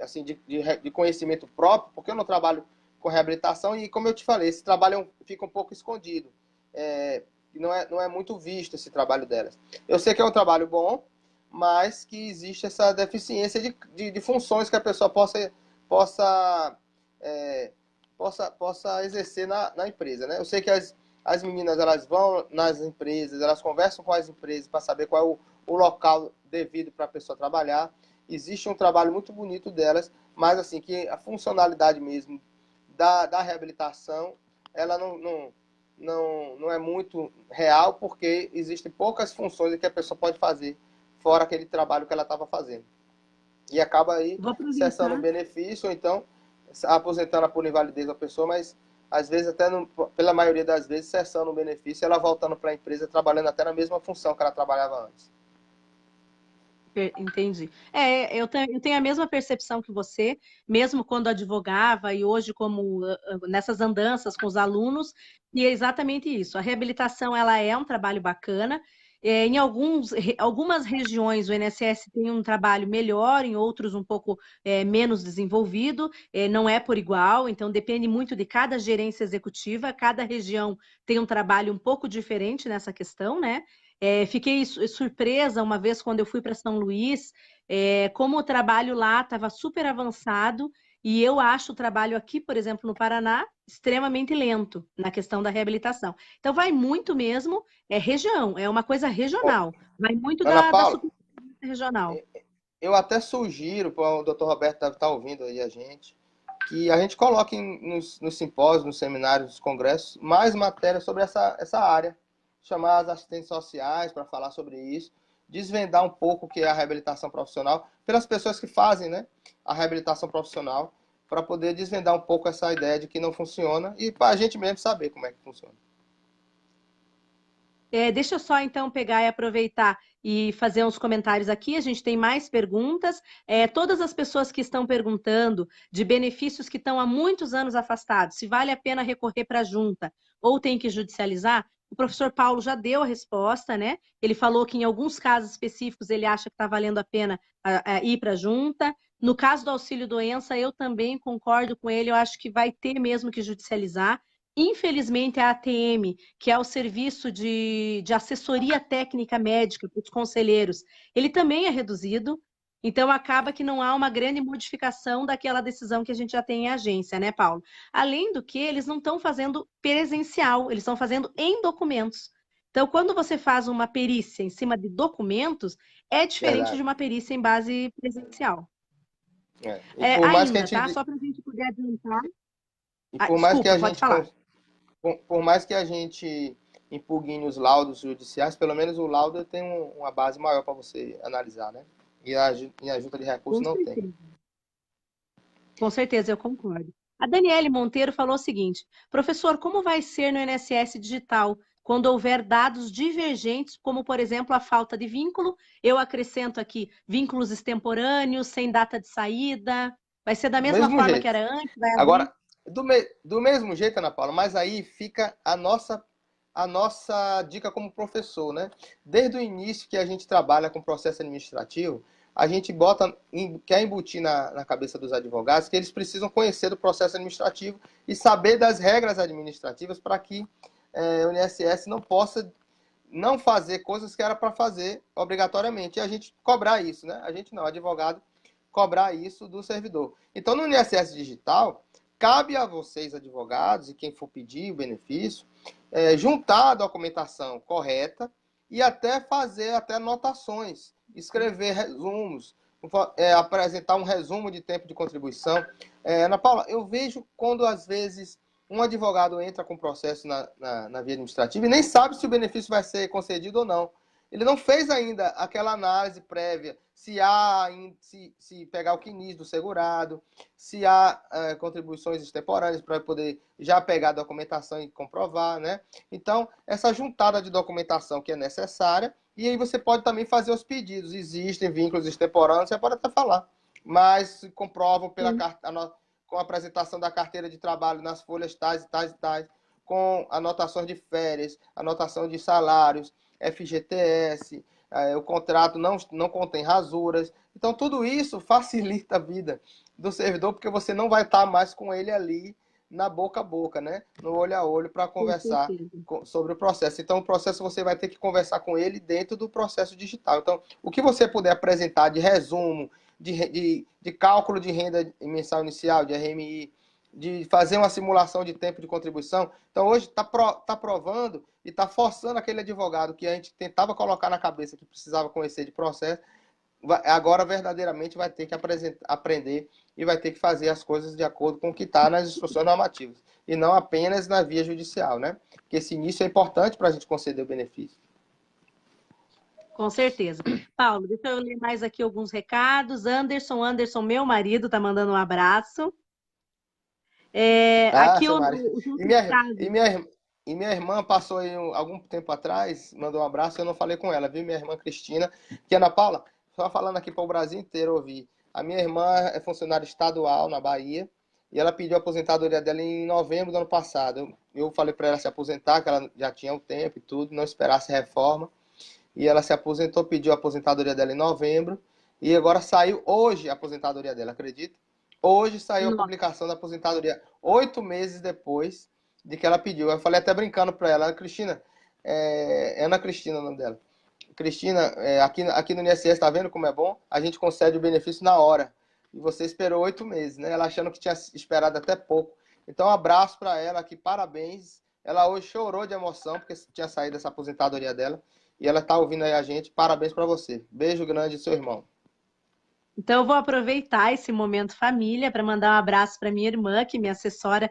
Speaker 3: assim, de conhecimento próprio, porque eu não trabalho com reabilitação e, como eu te falei, esse trabalho fica um pouco escondido. Não é muito visto esse trabalho delas. Eu sei que é um trabalho bom, mas que existe essa deficiência de funções que a pessoa possa exercer na empresa, né? Eu sei que as meninas elas vão nas empresas, elas conversam com as empresas para saber qual é o local devido para a pessoa trabalhar. Existe um trabalho muito bonito delas, mas assim, que a funcionalidade mesmo da reabilitação, ela não é muito real, porque existem poucas funções que a pessoa pode fazer fora aquele trabalho que ela estava fazendo. E acaba aí
Speaker 1: Vou
Speaker 3: cessando o
Speaker 1: aproveitar.
Speaker 3: benefício, ou então aposentando por invalidez da pessoa, mas às vezes até, pela maioria das vezes, cessando o benefício, ela voltando para a empresa, trabalhando até na mesma função que ela trabalhava antes.
Speaker 1: Entendi. Eu tenho a mesma percepção que você, mesmo quando advogava e hoje como nessas andanças com os alunos, e é exatamente isso. A reabilitação ela é um trabalho bacana. Em algumas regiões o INSS tem um trabalho melhor, em outros um pouco menos desenvolvido, não é por igual, então depende muito de cada gerência executiva, cada região tem um trabalho um pouco diferente nessa questão, né? Fiquei surpresa uma vez quando eu fui para São Luís, como o trabalho lá estava super avançado, e eu acho o trabalho aqui, por exemplo, no Paraná, extremamente lento na questão da reabilitação. Então, vai muito mesmo, é região, é uma coisa
Speaker 3: Bom,
Speaker 1: regional, vai muito
Speaker 3: Ana
Speaker 1: da
Speaker 3: Paula,
Speaker 1: superfície regional.
Speaker 3: eu até sugiro, o doutor Roberto deve estar ouvindo aí a gente, que a gente coloque nos simpósios, nos seminários, nos congressos, mais matéria sobre essa área. Chamar as assistentes sociais para falar sobre isso, desvendar um pouco o que é a reabilitação profissional, pelas pessoas que fazem, né, a reabilitação profissional, para poder desvendar um pouco essa ideia de que não funciona e para a gente mesmo saber como é que funciona.
Speaker 1: Deixa eu só então pegar e aproveitar e fazer uns comentários aqui. A gente tem mais perguntas. Todas as pessoas que estão perguntando de benefícios que estão há muitos anos afastados, se vale a pena recorrer para a junta ou tem que judicializar, o professor Paulo já deu a resposta, né? Ele falou que em alguns casos específicos ele acha que está valendo a pena ir para a junta. No caso do auxílio-doença, eu também concordo com ele, eu acho que vai ter mesmo que judicializar. Infelizmente, a ATM, que é o serviço de assessoria técnica médica para os conselheiros, ele também é reduzido, então acaba que não há uma grande modificação daquela decisão que a gente já tem em agência, né, Paulo? Além do que, eles não estão fazendo presencial, eles estão fazendo em documentos. Então, quando você faz uma perícia em cima de documentos, é diferente de
Speaker 3: Verdade.
Speaker 1: uma perícia em base presencial.
Speaker 3: E por mais que a
Speaker 1: Ainda, tá?
Speaker 3: gente,
Speaker 1: Só para a gente poder adiantar.
Speaker 3: e
Speaker 1: Ah,
Speaker 3: por mais que
Speaker 1: desculpa,
Speaker 3: a
Speaker 1: pode
Speaker 3: gente
Speaker 1: falar.
Speaker 3: por mais que a gente impugne os laudos judiciais, pelo menos o laudo tem uma base maior para você analisar, né? E a junta de recursos
Speaker 1: Com
Speaker 3: não tem.
Speaker 1: certeza. Com certeza, eu concordo. A Daniele Monteiro falou o seguinte: professor, como vai ser no INSS digital quando houver dados divergentes, como, por exemplo, a falta de vínculo? Eu acrescento aqui vínculos extemporâneos, sem data de saída. Vai ser da
Speaker 3: Do
Speaker 1: mesma
Speaker 3: mesmo
Speaker 1: forma que
Speaker 3: jeito.
Speaker 1: era antes? Vai abrir?
Speaker 3: Agora, do mesmo jeito, Ana Paula, mas aí fica a nossa dica como professor, né? Desde o início que a gente trabalha com processo administrativo, a gente quer embutir na cabeça dos advogados que eles precisam conhecer do processo administrativo e saber das regras administrativas para que o INSS não possa não fazer coisas que era para fazer obrigatoriamente. E a gente cobrar isso, né? A gente não, advogado, cobrar isso do servidor. Então, no INSS digital, cabe a vocês, advogados, e quem for pedir o benefício, juntar a documentação correta e até fazer até anotações, escrever resumos, apresentar um resumo de tempo de contribuição. Ana Paula, eu vejo quando, às vezes, um advogado entra com processo na via administrativa e nem sabe se o benefício vai ser concedido ou não. Ele não fez ainda aquela análise prévia, se pegar o CNIS do segurado, se há contribuições extemporâneas para poder já pegar a documentação e comprovar, né? Então, essa juntada de documentação que é necessária, e aí você pode também fazer os pedidos. Existem vínculos extemporâneos, você pode até falar, mas se comprovam com a apresentação da carteira de trabalho nas folhas tais e tais e tais, com anotações de férias, anotação de salários, FGTS, o contrato não contém rasuras. Então, tudo isso facilita a vida do servidor, porque você não vai estar mais com ele ali na boca a boca, né? No olho a olho, para
Speaker 1: Com
Speaker 3: conversar
Speaker 1: certeza.
Speaker 3: sobre o processo. Então, o processo você vai ter que conversar com ele dentro do processo digital. Então, o que você puder apresentar de resumo, de cálculo de renda mensal inicial, de RMI, de fazer uma simulação de tempo de contribuição. Então, hoje tá provando e está forçando aquele advogado que a gente tentava colocar na cabeça que precisava conhecer de processo, agora verdadeiramente vai ter que aprender e vai ter que fazer as coisas de acordo com o que está nas instruções normativas, e não apenas na via judicial, né? Porque esse início é importante para a gente conceder o benefício.
Speaker 1: Com certeza. Paulo, deixa eu ler mais aqui alguns recados. Anderson, meu marido, tá mandando um abraço. Aqui
Speaker 3: seu
Speaker 1: o
Speaker 3: marido.
Speaker 1: João
Speaker 3: E minha irmã passou aí algum tempo atrás, mandou um abraço, eu não falei com ela, viu? Minha irmã Cristina, que Ana Paula, só falando aqui para o Brasil inteiro ouvir. A minha irmã é funcionária estadual na Bahia, e ela pediu a aposentadoria dela em novembro do ano passado. Eu falei para ela se aposentar, que ela já tinha o tempo e tudo, não esperasse reforma. E ela se aposentou, pediu a aposentadoria dela em novembro, e agora saiu hoje a aposentadoria dela, acredita? Hoje saiu a publicação da aposentadoria, 8 meses depois de que ela pediu. Eu falei até brincando para ela, Cristina, Ana Cristina, o nome dela. Cristina, aqui no INSS, tá vendo como é bom? A gente concede o benefício na hora. E você esperou 8 meses, né? Ela achando que tinha esperado até pouco. Então, um abraço para ela aqui, parabéns. Ela hoje chorou de emoção porque tinha saído essa aposentadoria dela. E ela tá ouvindo aí a gente. Parabéns para você. Beijo grande, seu irmão.
Speaker 1: Então, eu vou aproveitar esse momento família para mandar um abraço para minha irmã, que me assessora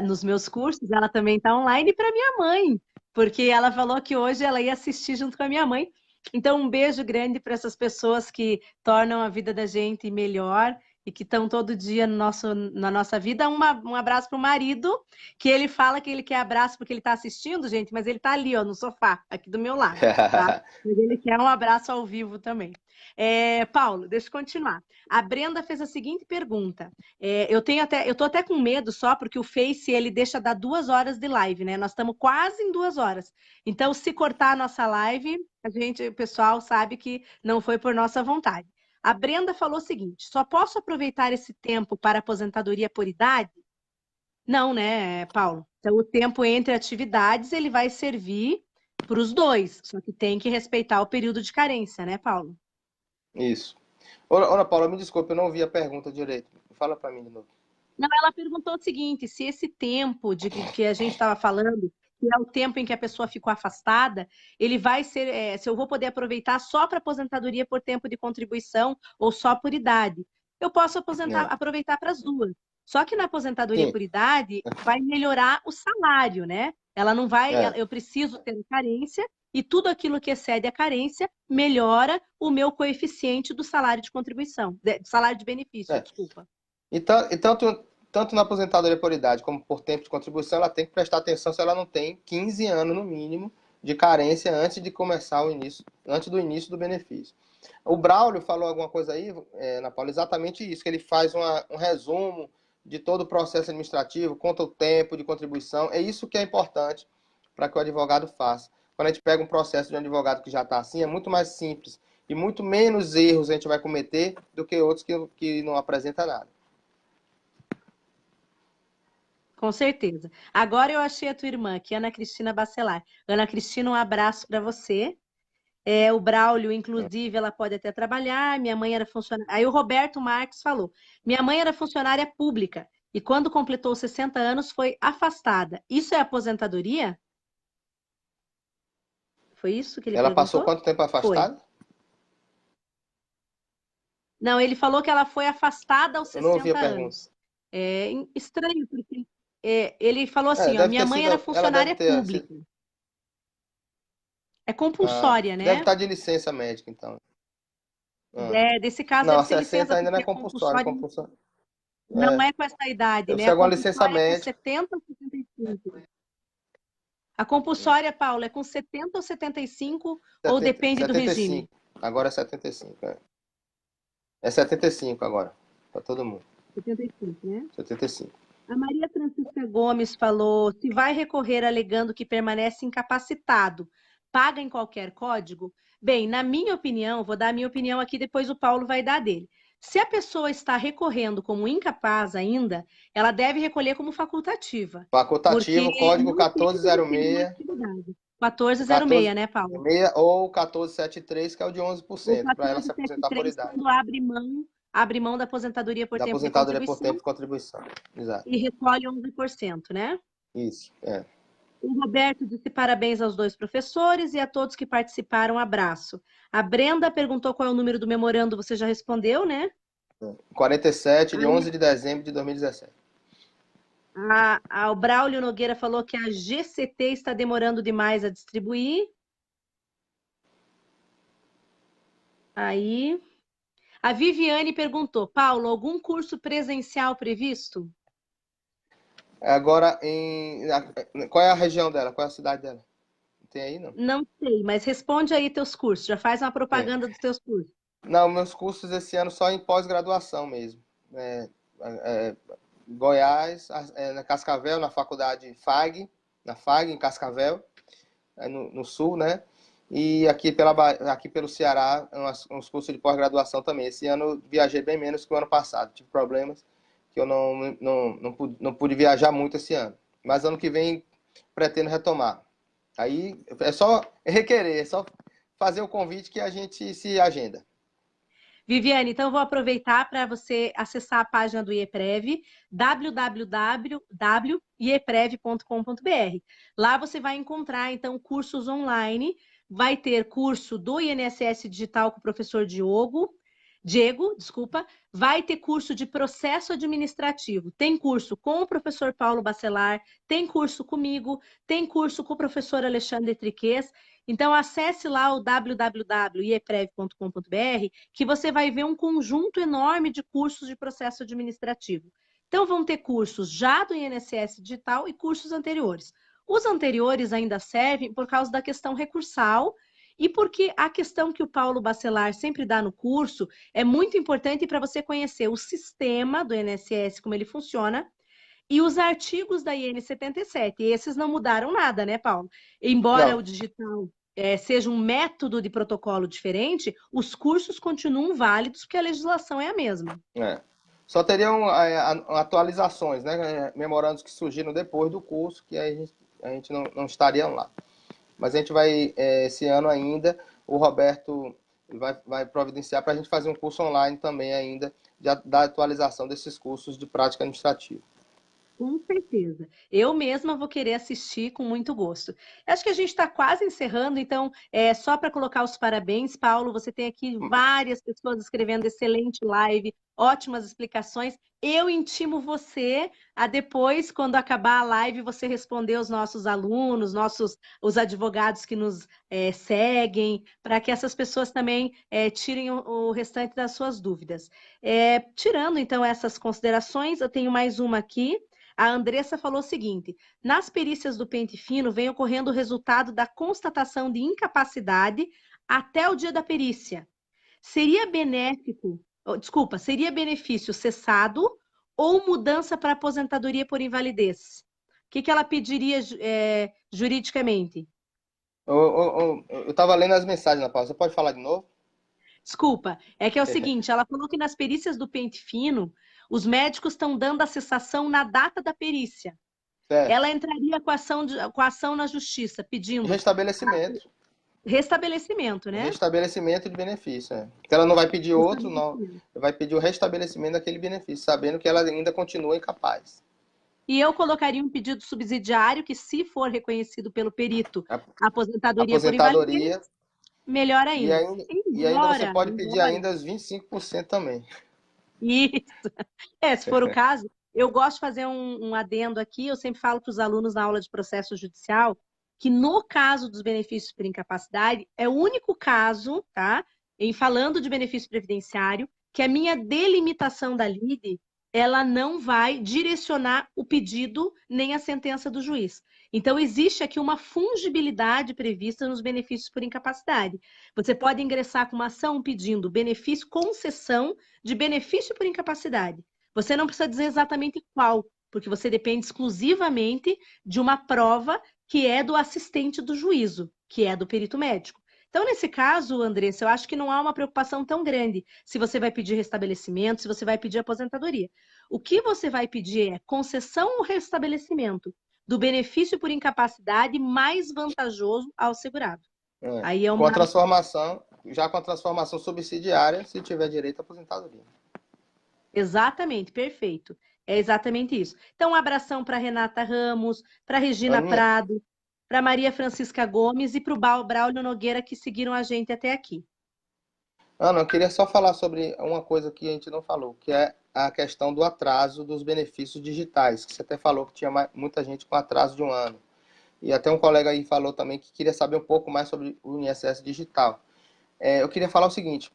Speaker 1: nos meus cursos. Ela também está online, e para minha mãe, porque ela falou que hoje ela ia assistir junto com a minha mãe. Então, um beijo grande para essas pessoas que tornam a vida da gente melhor e que estão todo dia na nossa vida. Um abraço para o marido, que ele fala que ele quer abraço porque ele está assistindo, gente, mas ele está ali, ó, no sofá, aqui do meu lado, tá? Mas ele quer um abraço ao vivo também. Paulo, deixa eu continuar. A Brenda fez a seguinte pergunta. Eu tô até com medo só porque o Face ele deixa dar 2 horas de live, né? Nós estamos quase em 2 horas. Então, se cortar a nossa live, o pessoal sabe que não foi por nossa vontade. A Brenda falou o seguinte: só posso aproveitar esse tempo para aposentadoria por idade? Não, né, Paulo? Então, o tempo entre atividades ele vai servir para os dois, só que tem que respeitar o período de carência, né, Paulo?
Speaker 3: Isso. Ana Paula, me desculpe, eu não ouvi a pergunta direito. Fala para mim de novo.
Speaker 1: Não, ela perguntou o seguinte: se esse tempo de que a gente estava falando, que é o tempo em que a pessoa ficou afastada, ele vai ser, se eu vou poder aproveitar só para aposentadoria por tempo de contribuição ou só por idade. Eu posso aproveitar para as duas. Só que na aposentadoria por idade vai melhorar o salário, né? Ela não vai, eu preciso ter carência e tudo aquilo que excede a carência melhora o meu coeficiente do salário de contribuição, salário de benefício, desculpa.
Speaker 3: E tanto na aposentadoria por idade como por tempo de contribuição, ela tem que prestar atenção se ela não tem 15 anos no mínimo de carência antes de começar antes do início do benefício. O Braulio falou alguma coisa aí, Ana Paula, exatamente isso, que ele faz um resumo de todo o processo administrativo, conta o tempo de contribuição. É isso que é importante para que o advogado faça. Quando a gente pega um processo de um advogado que já está assim, é muito mais simples e muito menos erros a gente vai cometer do que outros que não apresentam nada.
Speaker 1: Com certeza. Agora eu achei a tua irmã aqui, Ana Cristina Bacelar. Ana Cristina, um abraço para você. O Braulio, inclusive, ela pode até trabalhar. Minha mãe era funcionária. Aí o Roberto Marques falou: minha mãe era funcionária pública e quando completou 60 anos foi afastada. Isso é aposentadoria? Foi isso que ele perguntou?
Speaker 3: Ela passou quanto tempo afastada?
Speaker 1: Foi. Não, ele falou que ela foi afastada aos 60 anos. É estranho, porque ele falou assim, ó, minha mãe era funcionária pública. É compulsória, né?
Speaker 3: Deve estar de licença médica, então.
Speaker 1: Desse caso
Speaker 3: não,
Speaker 1: deve ser
Speaker 3: 60
Speaker 1: licença,
Speaker 3: ainda não é
Speaker 1: compulsória.
Speaker 3: compulsória.
Speaker 1: Não é com essa idade, né?
Speaker 3: A compulsória licença médica.
Speaker 1: Com 70 ou 75. A compulsória, Paulo, é com 70 ou 75 ou depende 75. Do regime?
Speaker 3: Agora é 75, É 75 agora, para todo mundo.
Speaker 1: 75, né?
Speaker 3: 75.
Speaker 1: A Maria Francisca Gomes falou: se vai recorrer alegando que permanece incapacitado, paga em qualquer código? Bem, na minha opinião, vou dar a minha opinião aqui, depois o Paulo vai dar dele. Se a pessoa está recorrendo como incapaz ainda, ela deve recolher como facultativa.
Speaker 3: Facultativo, código 1406.
Speaker 1: 1406, né, Paulo?
Speaker 3: 1473, que é o de 11%, para ela se aposentar por idade.
Speaker 1: Quando abre mão abre mão da aposentadoria por
Speaker 3: Da
Speaker 1: tempo de
Speaker 3: aposentadoria por tempo
Speaker 1: contribuição
Speaker 3: de contribuição. Exato.
Speaker 1: e recolhe 11%, né?
Speaker 3: Isso, é.
Speaker 1: O Roberto disse parabéns aos 2 professores e a todos que participaram, abraço. A Brenda perguntou qual é o número do memorando, você já respondeu, né?
Speaker 3: 47 de 11 de dezembro de 2017.
Speaker 1: O Braulio Nogueira falou que a GCT está demorando demais a distribuir. Aí. A Viviane perguntou, Paulo, algum curso presencial previsto?
Speaker 3: Agora, qual é a região dela? Qual é a cidade dela? Tem aí, não?
Speaker 1: Não sei, mas responde aí teus cursos. Já faz uma
Speaker 3: Tem.
Speaker 1: propaganda dos teus cursos.
Speaker 3: Não, meus cursos esse ano só em pós-graduação mesmo. Goiás, na Cascavel, na faculdade FAG, na FAG, em Cascavel, no sul, né? E aqui pelo Ceará, uns cursos de pós-graduação também. Esse ano viajei bem menos que o ano passado. Tive problemas que eu não pude viajar muito esse ano. Mas ano que vem pretendo retomar. Aí é só requerer, é só fazer o convite que a gente se agenda.
Speaker 1: Viviane, então eu vou aproveitar para você acessar a página do IEPREV, www.ieprev.com.br. Lá você vai encontrar, então, cursos online. Vai ter curso do INSS Digital com o professor Diego, desculpa, vai ter curso de processo administrativo. Tem curso com o professor Paulo Bacelar, tem curso comigo, tem curso com o professor Alexandre Triquez. Então, acesse lá o www.ieprev.com.br que você vai ver um conjunto enorme de cursos de processo administrativo. Então, vão ter cursos já do INSS Digital e cursos anteriores. Os anteriores ainda servem por causa da questão recursal e porque a questão que o Paulo Bacelar sempre dá no curso é muito importante para você conhecer o sistema do INSS, como ele funciona, e os artigos da IN 77. E esses não mudaram nada, né, Paulo? Embora
Speaker 3: Não.
Speaker 1: o digital seja um método de protocolo diferente, os cursos continuam válidos porque a legislação é a mesma.
Speaker 3: Só teriam atualizações, né? Memorandos que surgiram depois do curso, que a gente não estaria lá. Mas a gente vai, esse ano ainda, o Roberto vai providenciar para a gente fazer um curso online também ainda, da atualização desses cursos de prática administrativa.
Speaker 1: Com certeza. Eu mesma vou querer assistir com muito gosto. Acho que a gente está quase encerrando, então, só para colocar os parabéns, Paulo, você tem aqui várias pessoas escrevendo excelente live, ótimas explicações. Eu intimo você a depois, quando acabar a live, você responder os nossos alunos, os advogados que nos seguem, para que essas pessoas também tirem o restante das suas dúvidas. Tirando, então, essas considerações, eu tenho mais uma aqui. A Andressa falou o seguinte: nas perícias do pente fino vem ocorrendo o resultado da constatação de incapacidade até o dia da perícia. Seria benefício cessado ou mudança para aposentadoria por invalidez? O que ela pediria juridicamente?
Speaker 3: Eu estava lendo as mensagens na pausa. Você pode falar de novo?
Speaker 1: Desculpa, é que é o seguinte, ela falou que nas perícias do pente fino, os médicos estão dando a cessação na data da perícia.
Speaker 3: Certo.
Speaker 1: Ela entraria com a ação na justiça, pedindo
Speaker 3: Restabelecimento.
Speaker 1: Restabelecimento, né?
Speaker 3: Restabelecimento de benefício. Porque ela não vai pedir outro, não. Vai pedir o restabelecimento daquele benefício, sabendo que ela ainda continua incapaz.
Speaker 1: E eu colocaria um pedido subsidiário que, se for reconhecido pelo perito, a aposentadoria por invalidez, melhor ainda.
Speaker 3: E ainda você pode pedir ainda os 25% também.
Speaker 1: Isso. Se for o caso, eu gosto de fazer um adendo aqui, eu sempre falo para os alunos na aula de processo judicial que no caso dos benefícios por incapacidade, é o único caso, tá? Em falando de benefício previdenciário, que a minha delimitação da lide, ela não vai direcionar o pedido nem a sentença do juiz. Então, existe aqui uma fungibilidade prevista nos benefícios por incapacidade. Você pode ingressar com uma ação pedindo benefício, concessão de benefício por incapacidade. Você não precisa dizer exatamente qual, porque você depende exclusivamente de uma prova que é do assistente do juízo, que é do perito médico. Então, nesse caso, Andressa, eu acho que não há uma preocupação tão grande se você vai pedir restabelecimento, se você vai pedir aposentadoria. O que você vai pedir é concessão ou restabelecimento do benefício por incapacidade mais vantajoso ao segurado. Aí
Speaker 3: com a transformação subsidiária, se tiver direito à aposentadoria.
Speaker 1: Exatamente, perfeito. É exatamente isso. Então, um abração para Renata Ramos, para Regina
Speaker 3: Aninha,
Speaker 1: Prado, para Maria Francisca Gomes e para o Braulio Nogueira, que seguiram a gente até aqui.
Speaker 3: Ana, eu queria só falar sobre uma coisa que a gente não falou, que é a questão do atraso dos benefícios digitais, que você até falou que tinha muita gente com atraso de um ano. E até um colega aí falou também que queria saber um pouco mais sobre o INSS digital. Eu queria falar o seguinte,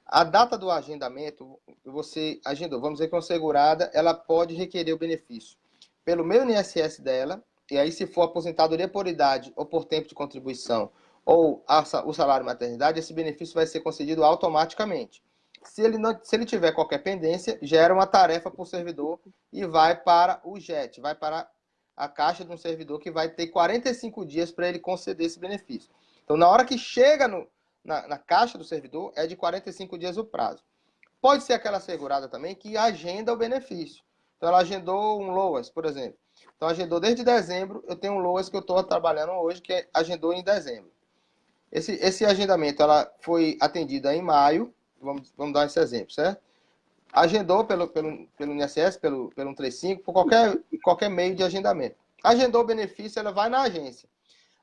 Speaker 3: a data do agendamento, você agendou, vamos dizer que uma segurada, ela pode requerer o benefício pelo meu INSS dela, e aí se for aposentadoria por idade ou por tempo de contribuição, ou o salário maternidade, esse benefício vai ser concedido automaticamente. Se ele tiver qualquer pendência, gera uma tarefa para o servidor e vai para o JET, vai para a caixa de um servidor que vai ter 45 dias para ele conceder esse benefício. Então, na hora que chega na caixa do servidor, é de 45 dias o prazo. Pode ser aquela segurada também que agenda o benefício. Então, ela agendou um LOAS, por exemplo. Então, agendou desde dezembro, eu tenho um LOAS que eu estou trabalhando hoje, que agendou em dezembro. Esse agendamento, ela foi atendida em maio, vamos dar esse exemplo, certo? Agendou pelo INSS, pelo 135, por qualquer meio de agendamento. Agendou o benefício, ela vai na agência.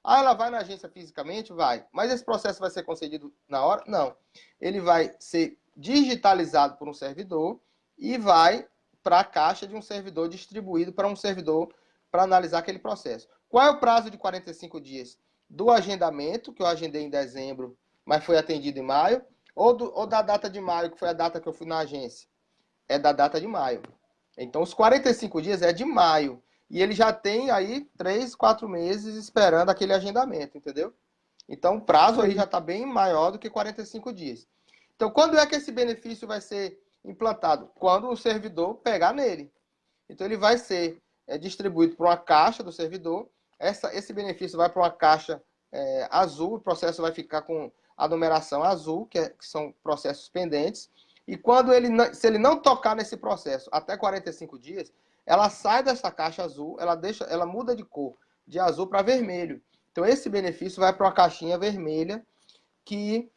Speaker 3: Ah, ela vai na agência fisicamente? Vai. Mas esse processo vai ser concedido na hora? Não. Ele vai ser digitalizado por um servidor e vai para a caixa de um servidor distribuído para um servidor para analisar aquele processo. Qual é o prazo de 45 dias? Do agendamento, que eu agendei em dezembro, mas foi atendido em maio, ou da data de maio, que foi a data que eu fui na agência? É da data de maio. Então, os 45 dias é de maio. E ele já tem aí 3, 4 meses esperando aquele agendamento, entendeu? Então, o prazo aí já está bem maior do que 45 dias. Então, quando é que esse benefício vai ser implantado? Quando o servidor pegar nele. Então, ele vai ser distribuído para uma caixa do servidor. Esse benefício vai para uma caixa azul. O processo vai ficar com a numeração azul, que são processos pendentes. E se ele não tocar nesse processo até 45 dias, ela sai dessa caixa azul, ela muda de cor, de azul para vermelho. Então, esse benefício vai para uma caixinha vermelha, que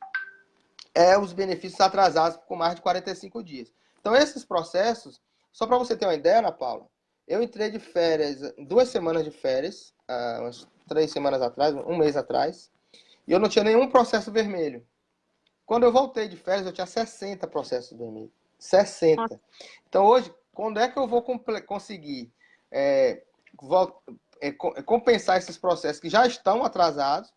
Speaker 3: é os benefícios atrasados com mais de 45 dias. Então, esses processos, só para você ter uma ideia, Ana Paula, eu entrei de férias, 2 semanas de férias, umas 3 semanas atrás, um mês atrás, e eu não tinha nenhum processo vermelho. Quando eu voltei de férias, eu tinha 60 processos vermelhos. 60. Então, hoje, quando é que eu vou conseguir compensar esses processos que já estão atrasados,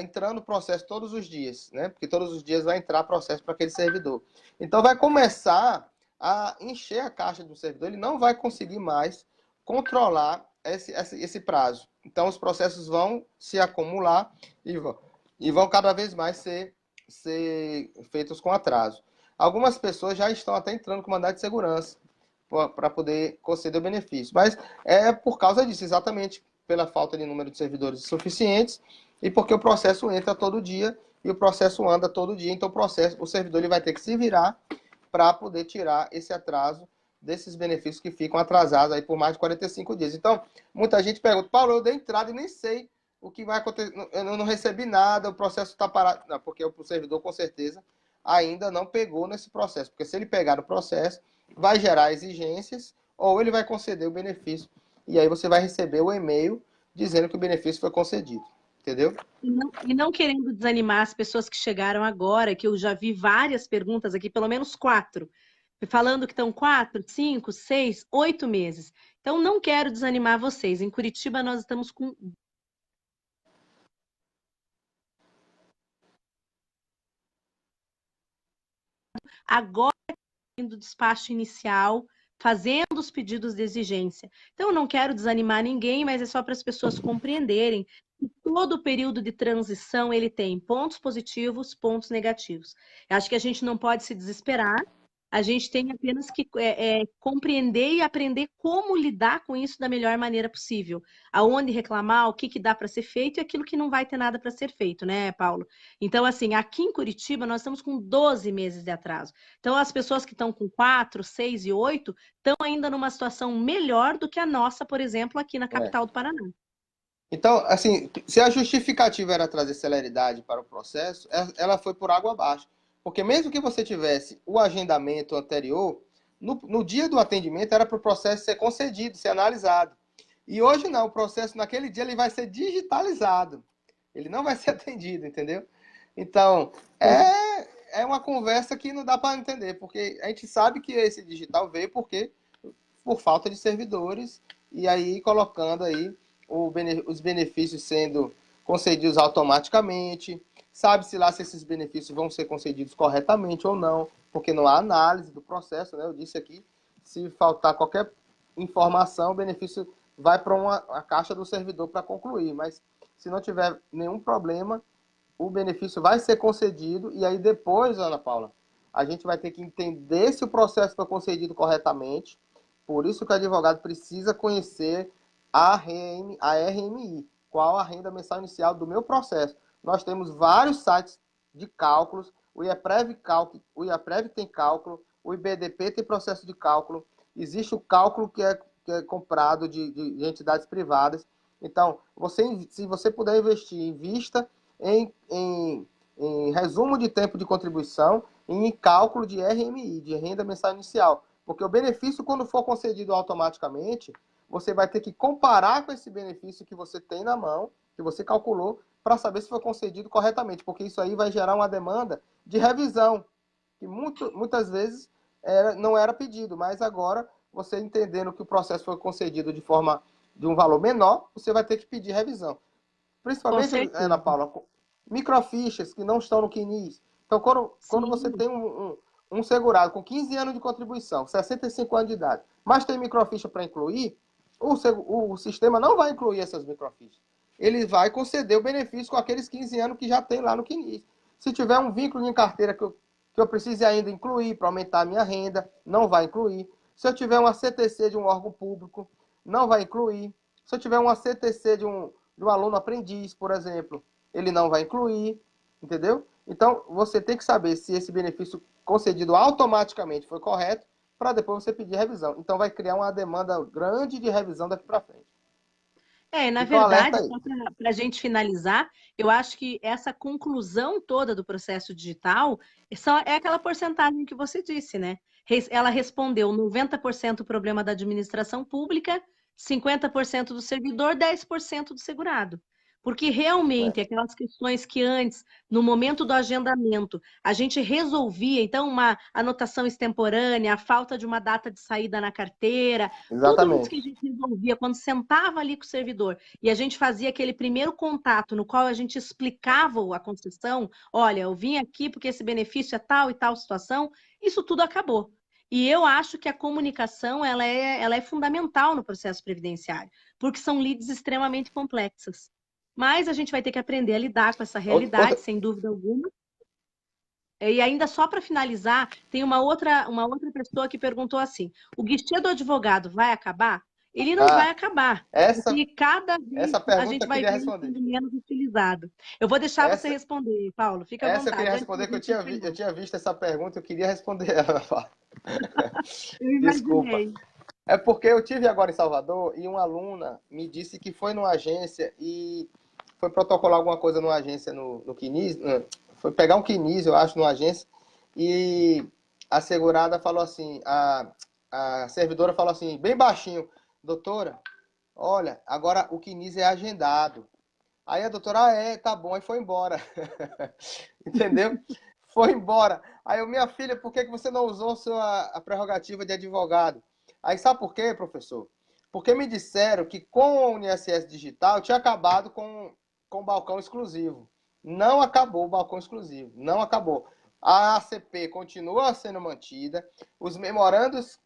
Speaker 3: entrando no processo todos os dias, né? Porque todos os dias vai entrar processo para aquele servidor. Então, vai começar a encher a caixa do servidor, ele não vai conseguir mais controlar esse prazo. Então, os processos vão se acumular e vão cada vez mais ser feitos com atraso. Algumas pessoas já estão até entrando com mandado de segurança para poder conceder o benefício. Mas é por causa disso, exatamente pela falta de número de servidores suficientes e porque o processo entra todo dia e o processo anda todo dia. Então, o servidor ele vai ter que se virar para poder tirar esse atraso desses benefícios que ficam atrasados aí por mais de 45 dias. Então, muita gente pergunta, Paulo, eu dei entrada e nem sei o que vai acontecer, eu não recebi nada, o processo está parado. Não, porque o servidor, com certeza, ainda não pegou nesse processo. Porque se ele pegar no processo, vai gerar exigências ou ele vai conceder o benefício. E aí você vai receber o e-mail dizendo que o benefício foi concedido. Entendeu?
Speaker 1: E não querendo desanimar as pessoas que chegaram agora, que eu já vi várias perguntas aqui, pelo menos 4, falando que estão 4, 5, 6, 8 meses. Então, não quero desanimar vocês. Em Curitiba, nós estamos com agora do despacho inicial, fazendo os pedidos de exigência. Então, eu não quero desanimar ninguém, mas é só para as pessoas compreenderem que todo o período de transição ele tem pontos positivos, pontos negativos. Eu acho que a gente não pode se desesperar, a gente tem apenas que compreender e aprender como lidar com isso da melhor maneira possível. Aonde reclamar, o que dá para ser feito e aquilo que não vai ter nada para ser feito, né, Paulo? Então, assim, aqui em Curitiba, nós estamos com 12 meses de atraso. Então, as pessoas que estão com 4, 6 e 8 estão ainda numa situação melhor do que a nossa, por exemplo, aqui na capital do Paraná.
Speaker 3: Então, assim, se a justificativa era trazer celeridade para o processo, ela foi por água abaixo. Porque mesmo que você tivesse o agendamento anterior, no dia do atendimento era para o processo ser concedido, ser analisado. E hoje não, o processo naquele dia ele vai ser digitalizado. Ele não vai ser atendido, entendeu? Então, é uma conversa que não dá para entender, porque a gente sabe que esse digital veio por falta de servidores, e aí colocando aí os benefícios sendo concedidos automaticamente. Sabe-se lá se esses benefícios vão ser concedidos corretamente ou não, porque não há análise do processo, né? Eu disse aqui, se faltar qualquer informação, o benefício vai para a caixa do servidor para concluir, mas se não tiver nenhum problema, o benefício vai ser concedido, e aí depois, Ana Paula, a gente vai ter que entender se o processo foi concedido corretamente. Por isso que o advogado precisa conhecer a RMI, qual a renda mensal inicial do meu processo. Nós temos vários sites de cálculos, o IAPREV tem cálculo, o IBDP tem processo de cálculo, existe o cálculo que é comprado de entidades privadas. Então, se você puder investir, invista em resumo de tempo de contribuição e em cálculo de RMI, de renda mensal inicial. Porque o benefício, quando for concedido automaticamente, você vai ter que comparar com esse benefício que você tem na mão, que você calculou, para saber se foi concedido corretamente. Porque isso aí vai gerar uma demanda de revisão, que muitas vezes não era pedido, mas agora, você entendendo que o processo foi concedido de um valor menor, você vai ter que pedir revisão. Principalmente, Ana Paula, microfichas que não estão no CNIS. Então, quando você tem um segurado com 15 anos de contribuição, 65 anos de idade, mas tem microficha para incluir, o sistema não vai incluir essas microfichas. Ele vai conceder o benefício com aqueles 15 anos que já tem lá no CNIS. Se tiver um vínculo em carteira que eu precise ainda incluir para aumentar a minha renda, não vai incluir. Se eu tiver uma CTC de um órgão público, não vai incluir. Se eu tiver uma CTC de um aluno aprendiz, por exemplo, ele não vai incluir, entendeu? Então, você tem que saber se esse benefício concedido automaticamente foi correto, para depois você pedir revisão. Então, vai criar uma demanda grande de revisão daqui para frente.
Speaker 4: Na verdade, só para a gente finalizar, eu acho que essa conclusão toda do processo digital é aquela porcentagem que você disse, né? Ela respondeu 90% o problema da administração pública, 50% do servidor, 10% do segurado. Porque realmente aquelas questões que antes, no momento do agendamento, a gente resolvia, então, uma anotação extemporânea, a falta de uma data de saída na carteira, tudo isso que a gente resolvia quando sentava ali com o servidor e a gente fazia aquele primeiro contato no qual a gente explicava a concessão, olha, eu vim aqui porque esse benefício é tal e tal situação, isso tudo acabou. E eu acho que a comunicação ela é fundamental no processo previdenciário, porque são lides extremamente complexas. Mas a gente vai ter que aprender a lidar com essa realidade, sem dúvida alguma. E ainda só para finalizar, tem uma outra pessoa que perguntou assim: o guichê do advogado vai acabar? Ele não vai acabar. Porque cada vez a gente vai ver sendo menos utilizado. Eu vou deixar você responder, Paulo. Fica à vontade.
Speaker 3: Essa eu queria responder, que eu tinha visto essa pergunta, eu queria responder ela, Paulo. Desculpa. É porque eu tive agora em Salvador e uma aluna me disse que foi numa agência e foi protocolar alguma coisa numa agência no CNIS, foi pegar um CNIS, eu acho, numa agência, e a segurada falou assim, a servidora falou assim, bem baixinho, doutora, olha, agora o CNIS é agendado. Aí a doutora, tá bom, aí foi embora. Entendeu? Foi embora. Aí eu, minha filha, por que você não usou a prerrogativa de advogado? Aí sabe por quê, professor? Porque me disseram que com a UniSS Digital tinha acabado com o balcão exclusivo. Não acabou o balcão exclusivo, não acabou. A ACP continua sendo mantida, os memorandos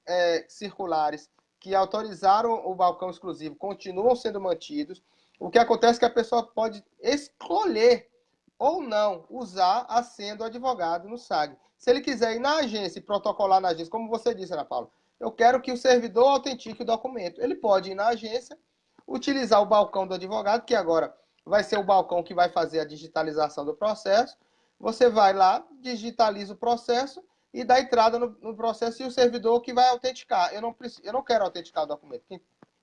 Speaker 3: circulares que autorizaram o balcão exclusivo continuam sendo mantidos. O que acontece é que a pessoa pode escolher ou não usar a senha do advogado no SAG. Se ele quiser ir na agência e protocolar na agência, como você disse, Ana Paula, eu quero que o servidor autentique o documento. Ele pode ir na agência, utilizar o balcão do advogado, que agora vai ser o balcão que vai fazer a digitalização do processo. Você vai lá, digitaliza o processo e dá entrada no processo e o servidor que vai autenticar. Eu não quero autenticar o documento,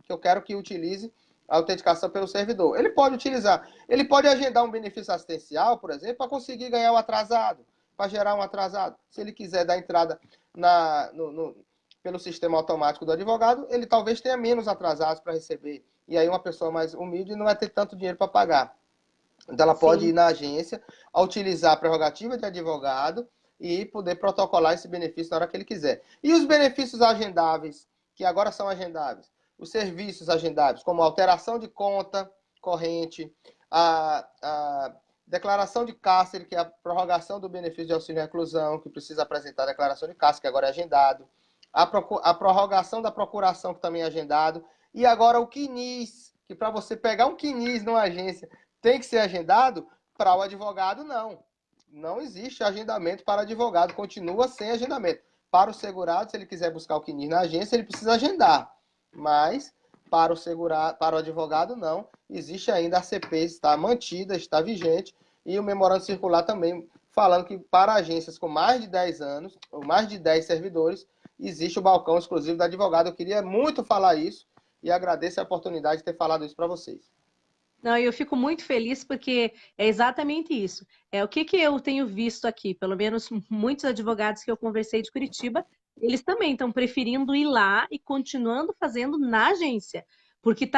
Speaker 3: eu quero que utilize a autenticação pelo servidor. Ele pode utilizar, ele pode agendar um benefício assistencial, por exemplo, para conseguir ganhar o atrasado, para gerar um atrasado. Se ele quiser dar entrada pelo sistema automático do advogado, ele talvez tenha menos atrasados para receber. E aí uma pessoa mais humilde não vai ter tanto dinheiro para pagar. Então ela pode ir na agência, utilizar a prerrogativa de advogado e poder protocolar esse benefício na hora que ele quiser. E os benefícios agendáveis, que agora são agendáveis, os serviços agendáveis, como alteração de conta corrente, a declaração de cárcere, que é a prorrogação do benefício de auxílio à reclusão, que precisa apresentar a declaração de cárcere, que agora é agendado, a prorrogação da procuração, que também é agendado, e agora o quinis, que para você pegar um quinis numa agência tem que ser agendado, para o advogado não. Não existe agendamento para advogado, continua sem agendamento. Para o segurado, se ele quiser buscar o quinis na agência, ele precisa agendar, mas para o advogado não. Existe ainda a CP, está mantida, está vigente, e o memorando circular também falando que para agências com mais de 10 anos, ou mais de 10 servidores, existe o balcão exclusivo do advogado. Eu queria muito falar isso e agradeço a oportunidade de ter falado isso para vocês.
Speaker 4: Não, eu fico muito feliz porque é exatamente isso. O que eu tenho visto aqui, pelo menos muitos advogados que eu conversei de Curitiba, eles também estão preferindo ir lá e continuando fazendo na agência, porque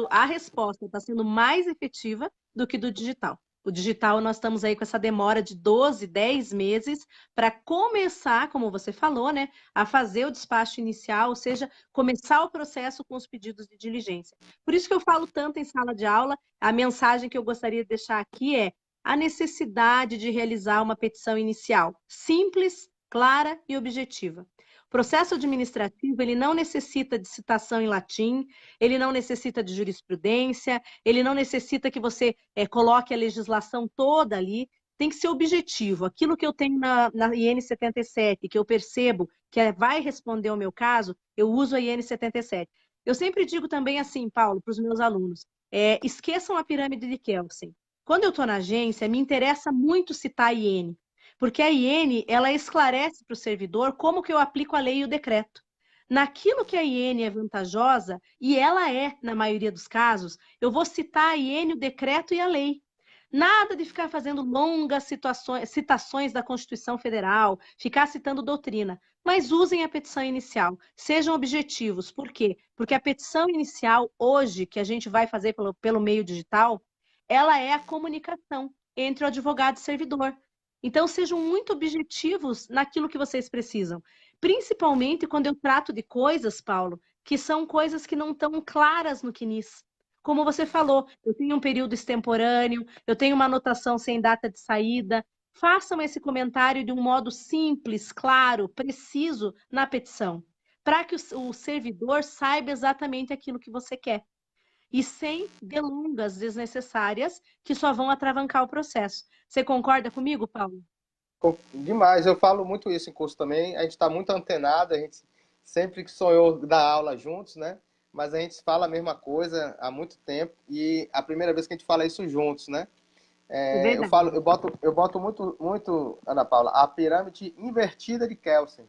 Speaker 4: a resposta está sendo mais efetiva do que do digital. O digital, nós estamos aí com essa demora de 12, 10 meses para começar, como você falou, né, a fazer o despacho inicial, ou seja, começar o processo com os pedidos de diligência. Por isso que eu falo tanto em sala de aula, a mensagem que eu gostaria de deixar aqui é a necessidade de realizar uma petição inicial simples, clara e objetiva. O processo administrativo, ele não necessita de citação em latim, ele não necessita de jurisprudência, ele não necessita que você coloque a legislação toda ali, tem que ser objetivo. Aquilo que eu tenho na IN 77, que eu percebo que vai responder ao meu caso, eu uso a IN 77. Eu sempre digo também assim, Paulo, para os meus alunos, esqueçam a pirâmide de Kelsen. Quando eu estou na agência, me interessa muito citar a IN, porque a IN, ela esclarece para o servidor como que eu aplico a lei e o decreto. Naquilo que a IN é vantajosa, e ela é, na maioria dos casos, eu vou citar a IN, o decreto e a lei. Nada de ficar fazendo longas citações da Constituição Federal, ficar citando doutrina, mas usem a petição inicial, sejam objetivos. Por quê? Porque a petição inicial, hoje, que a gente vai fazer pelo meio digital, ela é a comunicação entre o advogado e o servidor. Então, sejam muito objetivos naquilo que vocês precisam. Principalmente quando eu trato de coisas, Paulo, que são coisas que não estão claras no quinis. Como você falou, eu tenho um período extemporâneo, eu tenho uma anotação sem data de saída. Façam esse comentário de um modo simples, claro, preciso na petição, para que o servidor saiba exatamente aquilo que você quer. E sem delongas desnecessárias que só vão atravancar o processo. Você concorda comigo, Paulo?
Speaker 3: Demais, eu falo muito isso em curso também. A gente está muito antenado, a gente sempre que sonhou dar aula juntos, né? Mas a gente fala a mesma coisa há muito tempo e a primeira vez que a gente fala isso juntos, né? Eu boto muito, Ana Paula, a pirâmide invertida de Kelsen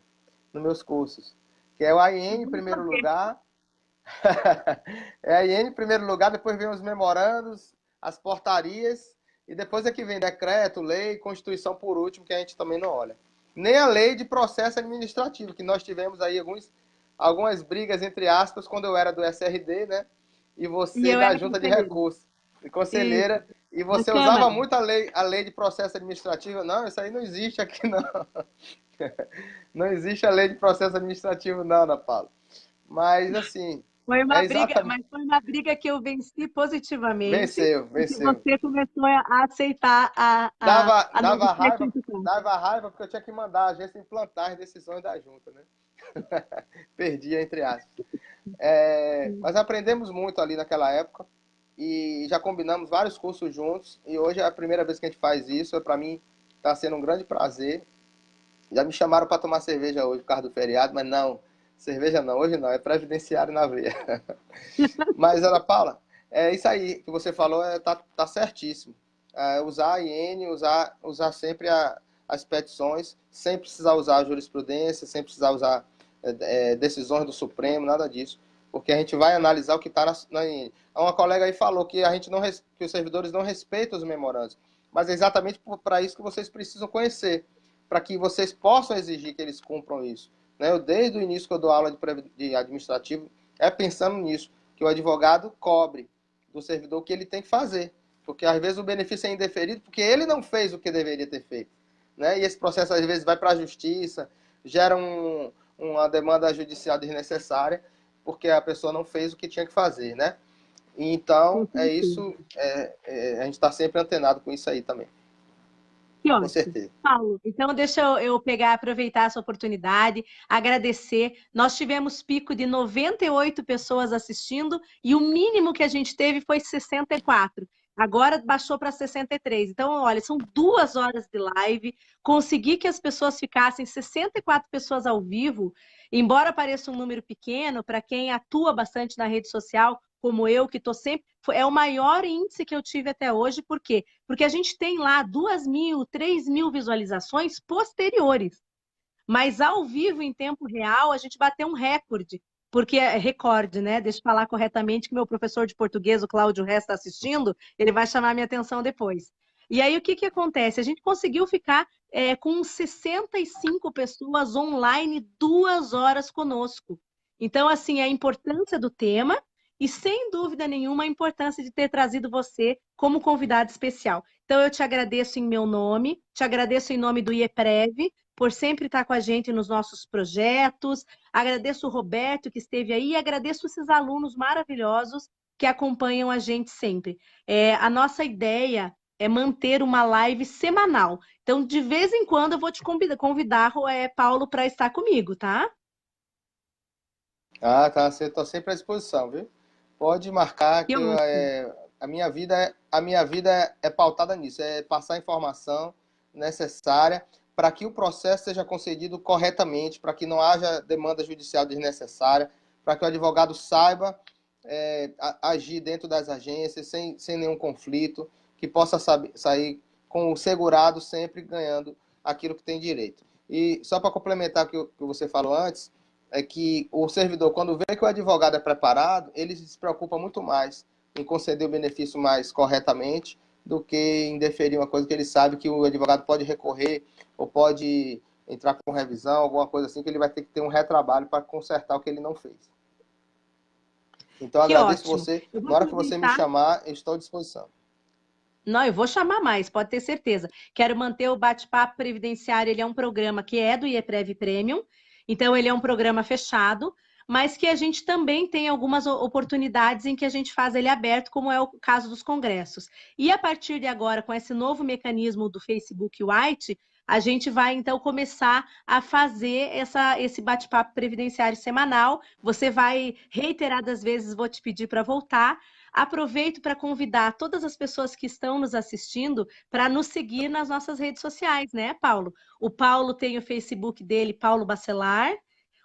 Speaker 3: nos meus cursos, que é o AIN em primeiro lugar, é a AIN em primeiro lugar, depois vem os memorandos, as portarias, e depois é que vem decreto, lei, Constituição por último, que a gente também não olha. Nem a lei de processo administrativo, que nós tivemos aí algumas brigas, entre aspas, quando eu era do SRD, né? E você da Junta de Recursos, conselheira, e você usava muito a lei de processo administrativo. Não, isso aí não existe aqui, não. Não existe a lei de processo administrativo, não, Ana Paula. Mas, assim...
Speaker 4: Foi uma briga que eu venci positivamente.
Speaker 3: Venceu.
Speaker 4: Você começou a aceitar
Speaker 3: Dava raiva porque eu tinha que mandar a agência implantar as decisões da junta, né? Perdia, entre aspas. Mas aprendemos muito ali naquela época e já combinamos vários cursos juntos e hoje é a primeira vez que a gente faz isso. Para mim está sendo um grande prazer. Já me chamaram para tomar cerveja hoje por causa do feriado, mas não. Cerveja não, hoje não, é previdenciário na veia. Mas, Ana Paula, é isso aí que você falou, tá certíssimo. Usar a IN, usar sempre as petições, sem precisar usar a jurisprudência, sem precisar usar decisões do Supremo, nada disso, porque a gente vai analisar o que está na IN. Uma colega aí falou que que os servidores não respeitam os memorandos, mas é exatamente para isso que vocês precisam conhecer, para que vocês possam exigir que eles cumpram isso. Né? Eu, desde o início que eu dou aula de administrativo, pensando nisso, que o advogado cobre do servidor o que ele tem que fazer. Porque às vezes o benefício é indeferido porque ele não fez o que deveria ter feito. Né? E esse processo às vezes vai para a justiça, gera uma demanda judicial desnecessária, porque a pessoa não fez o que tinha que fazer, né? Então, é isso, a gente está sempre antenado com isso aí também.
Speaker 4: Que ótimo.
Speaker 3: Com certeza.
Speaker 4: Paulo, então deixa eu aproveitar essa oportunidade, agradecer. Nós tivemos pico de 98 pessoas assistindo e o mínimo que a gente teve foi 64. Agora baixou para 63. Então, olha, são 2 horas de live. Consegui que as pessoas ficassem 64 pessoas ao vivo, embora pareça um número pequeno, para quem atua bastante na rede social, como eu, que estou sempre... É o maior índice que eu tive até hoje. Por quê? Porque a gente tem lá 2.000, 3.000 visualizações posteriores. Mas ao vivo, em tempo real, a gente bateu um recorde. Porque é recorde, né? Deixa eu falar corretamente que meu professor de português, o Cláudio Resta, está assistindo, ele vai chamar minha atenção depois. E aí, o que acontece? A gente conseguiu ficar com 65 pessoas online 2 horas conosco. Então, assim, a importância do tema e, sem dúvida nenhuma, a importância de ter trazido você como convidado especial. Então, eu te agradeço em meu nome, te agradeço em nome do IEPREV, por sempre estar com a gente nos nossos projetos. Agradeço o Roberto, que esteve aí, e agradeço esses alunos maravilhosos que acompanham a gente sempre. A nossa ideia é manter uma live semanal. Então, de vez em quando, eu vou te convidar Paulo, para estar comigo, tá?
Speaker 3: Ah, tá. Estou sempre à disposição, viu? Pode marcar que a minha vida é pautada nisso, é passar a informação necessária para que o processo seja concedido corretamente, para que não haja demanda judicial desnecessária, para que o advogado saiba agir dentro das agências sem nenhum conflito, que possa sair com o segurado sempre ganhando aquilo que tem direito. E só para complementar o que você falou antes, é que o servidor, quando vê que o advogado é preparado, ele se preocupa muito mais em conceder o benefício mais corretamente do que em deferir uma coisa que ele sabe que o advogado pode recorrer ou pode entrar com revisão, alguma coisa assim, que ele vai ter que ter um retrabalho para consertar o que ele não fez. Então, eu agradeço você. Na hora que você me chamar, eu estou à disposição.
Speaker 4: Não, eu vou chamar mais, pode ter certeza. Quero manter o Bate-Papo Previdenciário, ele é um programa que é do IEPREV Premium, então ele é um programa fechado, mas que a gente também tem algumas oportunidades em que a gente faz ele aberto, como é o caso dos congressos. E a partir de agora, com esse novo mecanismo do Facebook White, a gente vai, então, começar a fazer esse bate-papo previdenciário semanal. Você vai, reiteradas vezes, vou te pedir para voltar. Aproveito para convidar todas as pessoas que estão nos assistindo para nos seguir nas nossas redes sociais, né, Paulo? O Paulo tem o Facebook dele, Paulo Bacelar.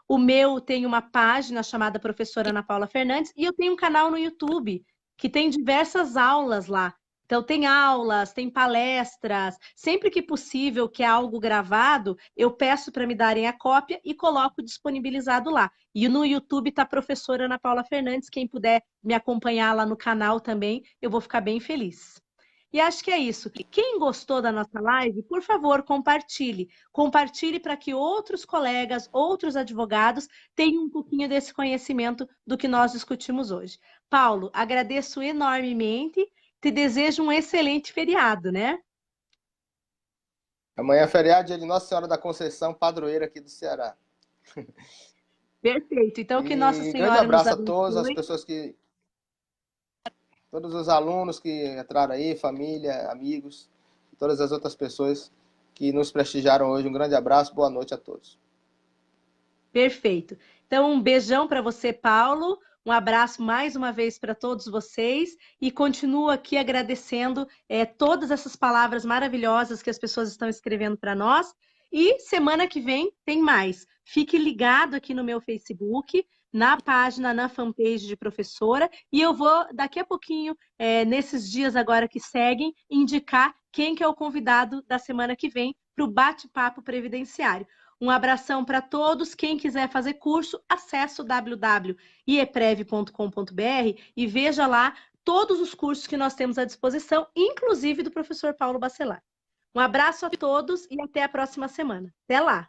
Speaker 4: O meu tem uma página chamada Professora Ana Paula Fernandes e eu tenho um canal no YouTube que tem diversas aulas lá. Então, tem aulas, tem palestras. Sempre que possível, que é algo gravado, eu peço para me darem a cópia e coloco disponibilizado lá. E no YouTube está a Professora Ana Paula Fernandes. Quem puder me acompanhar lá no canal também, eu vou ficar bem feliz. E acho que é isso. Quem gostou da nossa live, por favor, compartilhe. Compartilhe para que outros colegas, outros advogados tenham um pouquinho desse conhecimento do que nós discutimos hoje. Paulo, agradeço enormemente. Te desejo um excelente feriado, né?
Speaker 3: Amanhã é feriado, dia de Nossa Senhora da Conceição, padroeira aqui do Ceará.
Speaker 4: Perfeito. Então, que Nossa Senhora
Speaker 3: grande abraço
Speaker 4: nos abençoe.
Speaker 3: A todos, as pessoas todos os alunos que entraram aí, família, amigos, todas as outras pessoas que nos prestigiaram hoje. Um grande abraço, boa noite a todos.
Speaker 4: Perfeito. Então, um beijão para você, Paulo. Um abraço mais uma vez para todos vocês e continuo aqui agradecendo todas essas palavras maravilhosas que as pessoas estão escrevendo para nós. E semana que vem tem mais. Fique ligado aqui no meu Facebook, na página, na fanpage de professora, e eu vou, daqui a pouquinho, nesses dias agora que seguem, indicar quem que é o convidado da semana que vem para o bate-papo previdenciário. Um abração para todos. Quem quiser fazer curso, acesse o www.ieprev.com.br e veja lá todos os cursos que nós temos à disposição, inclusive do professor Paulo Bacelar. Um abraço a todos e até a próxima semana. Até lá!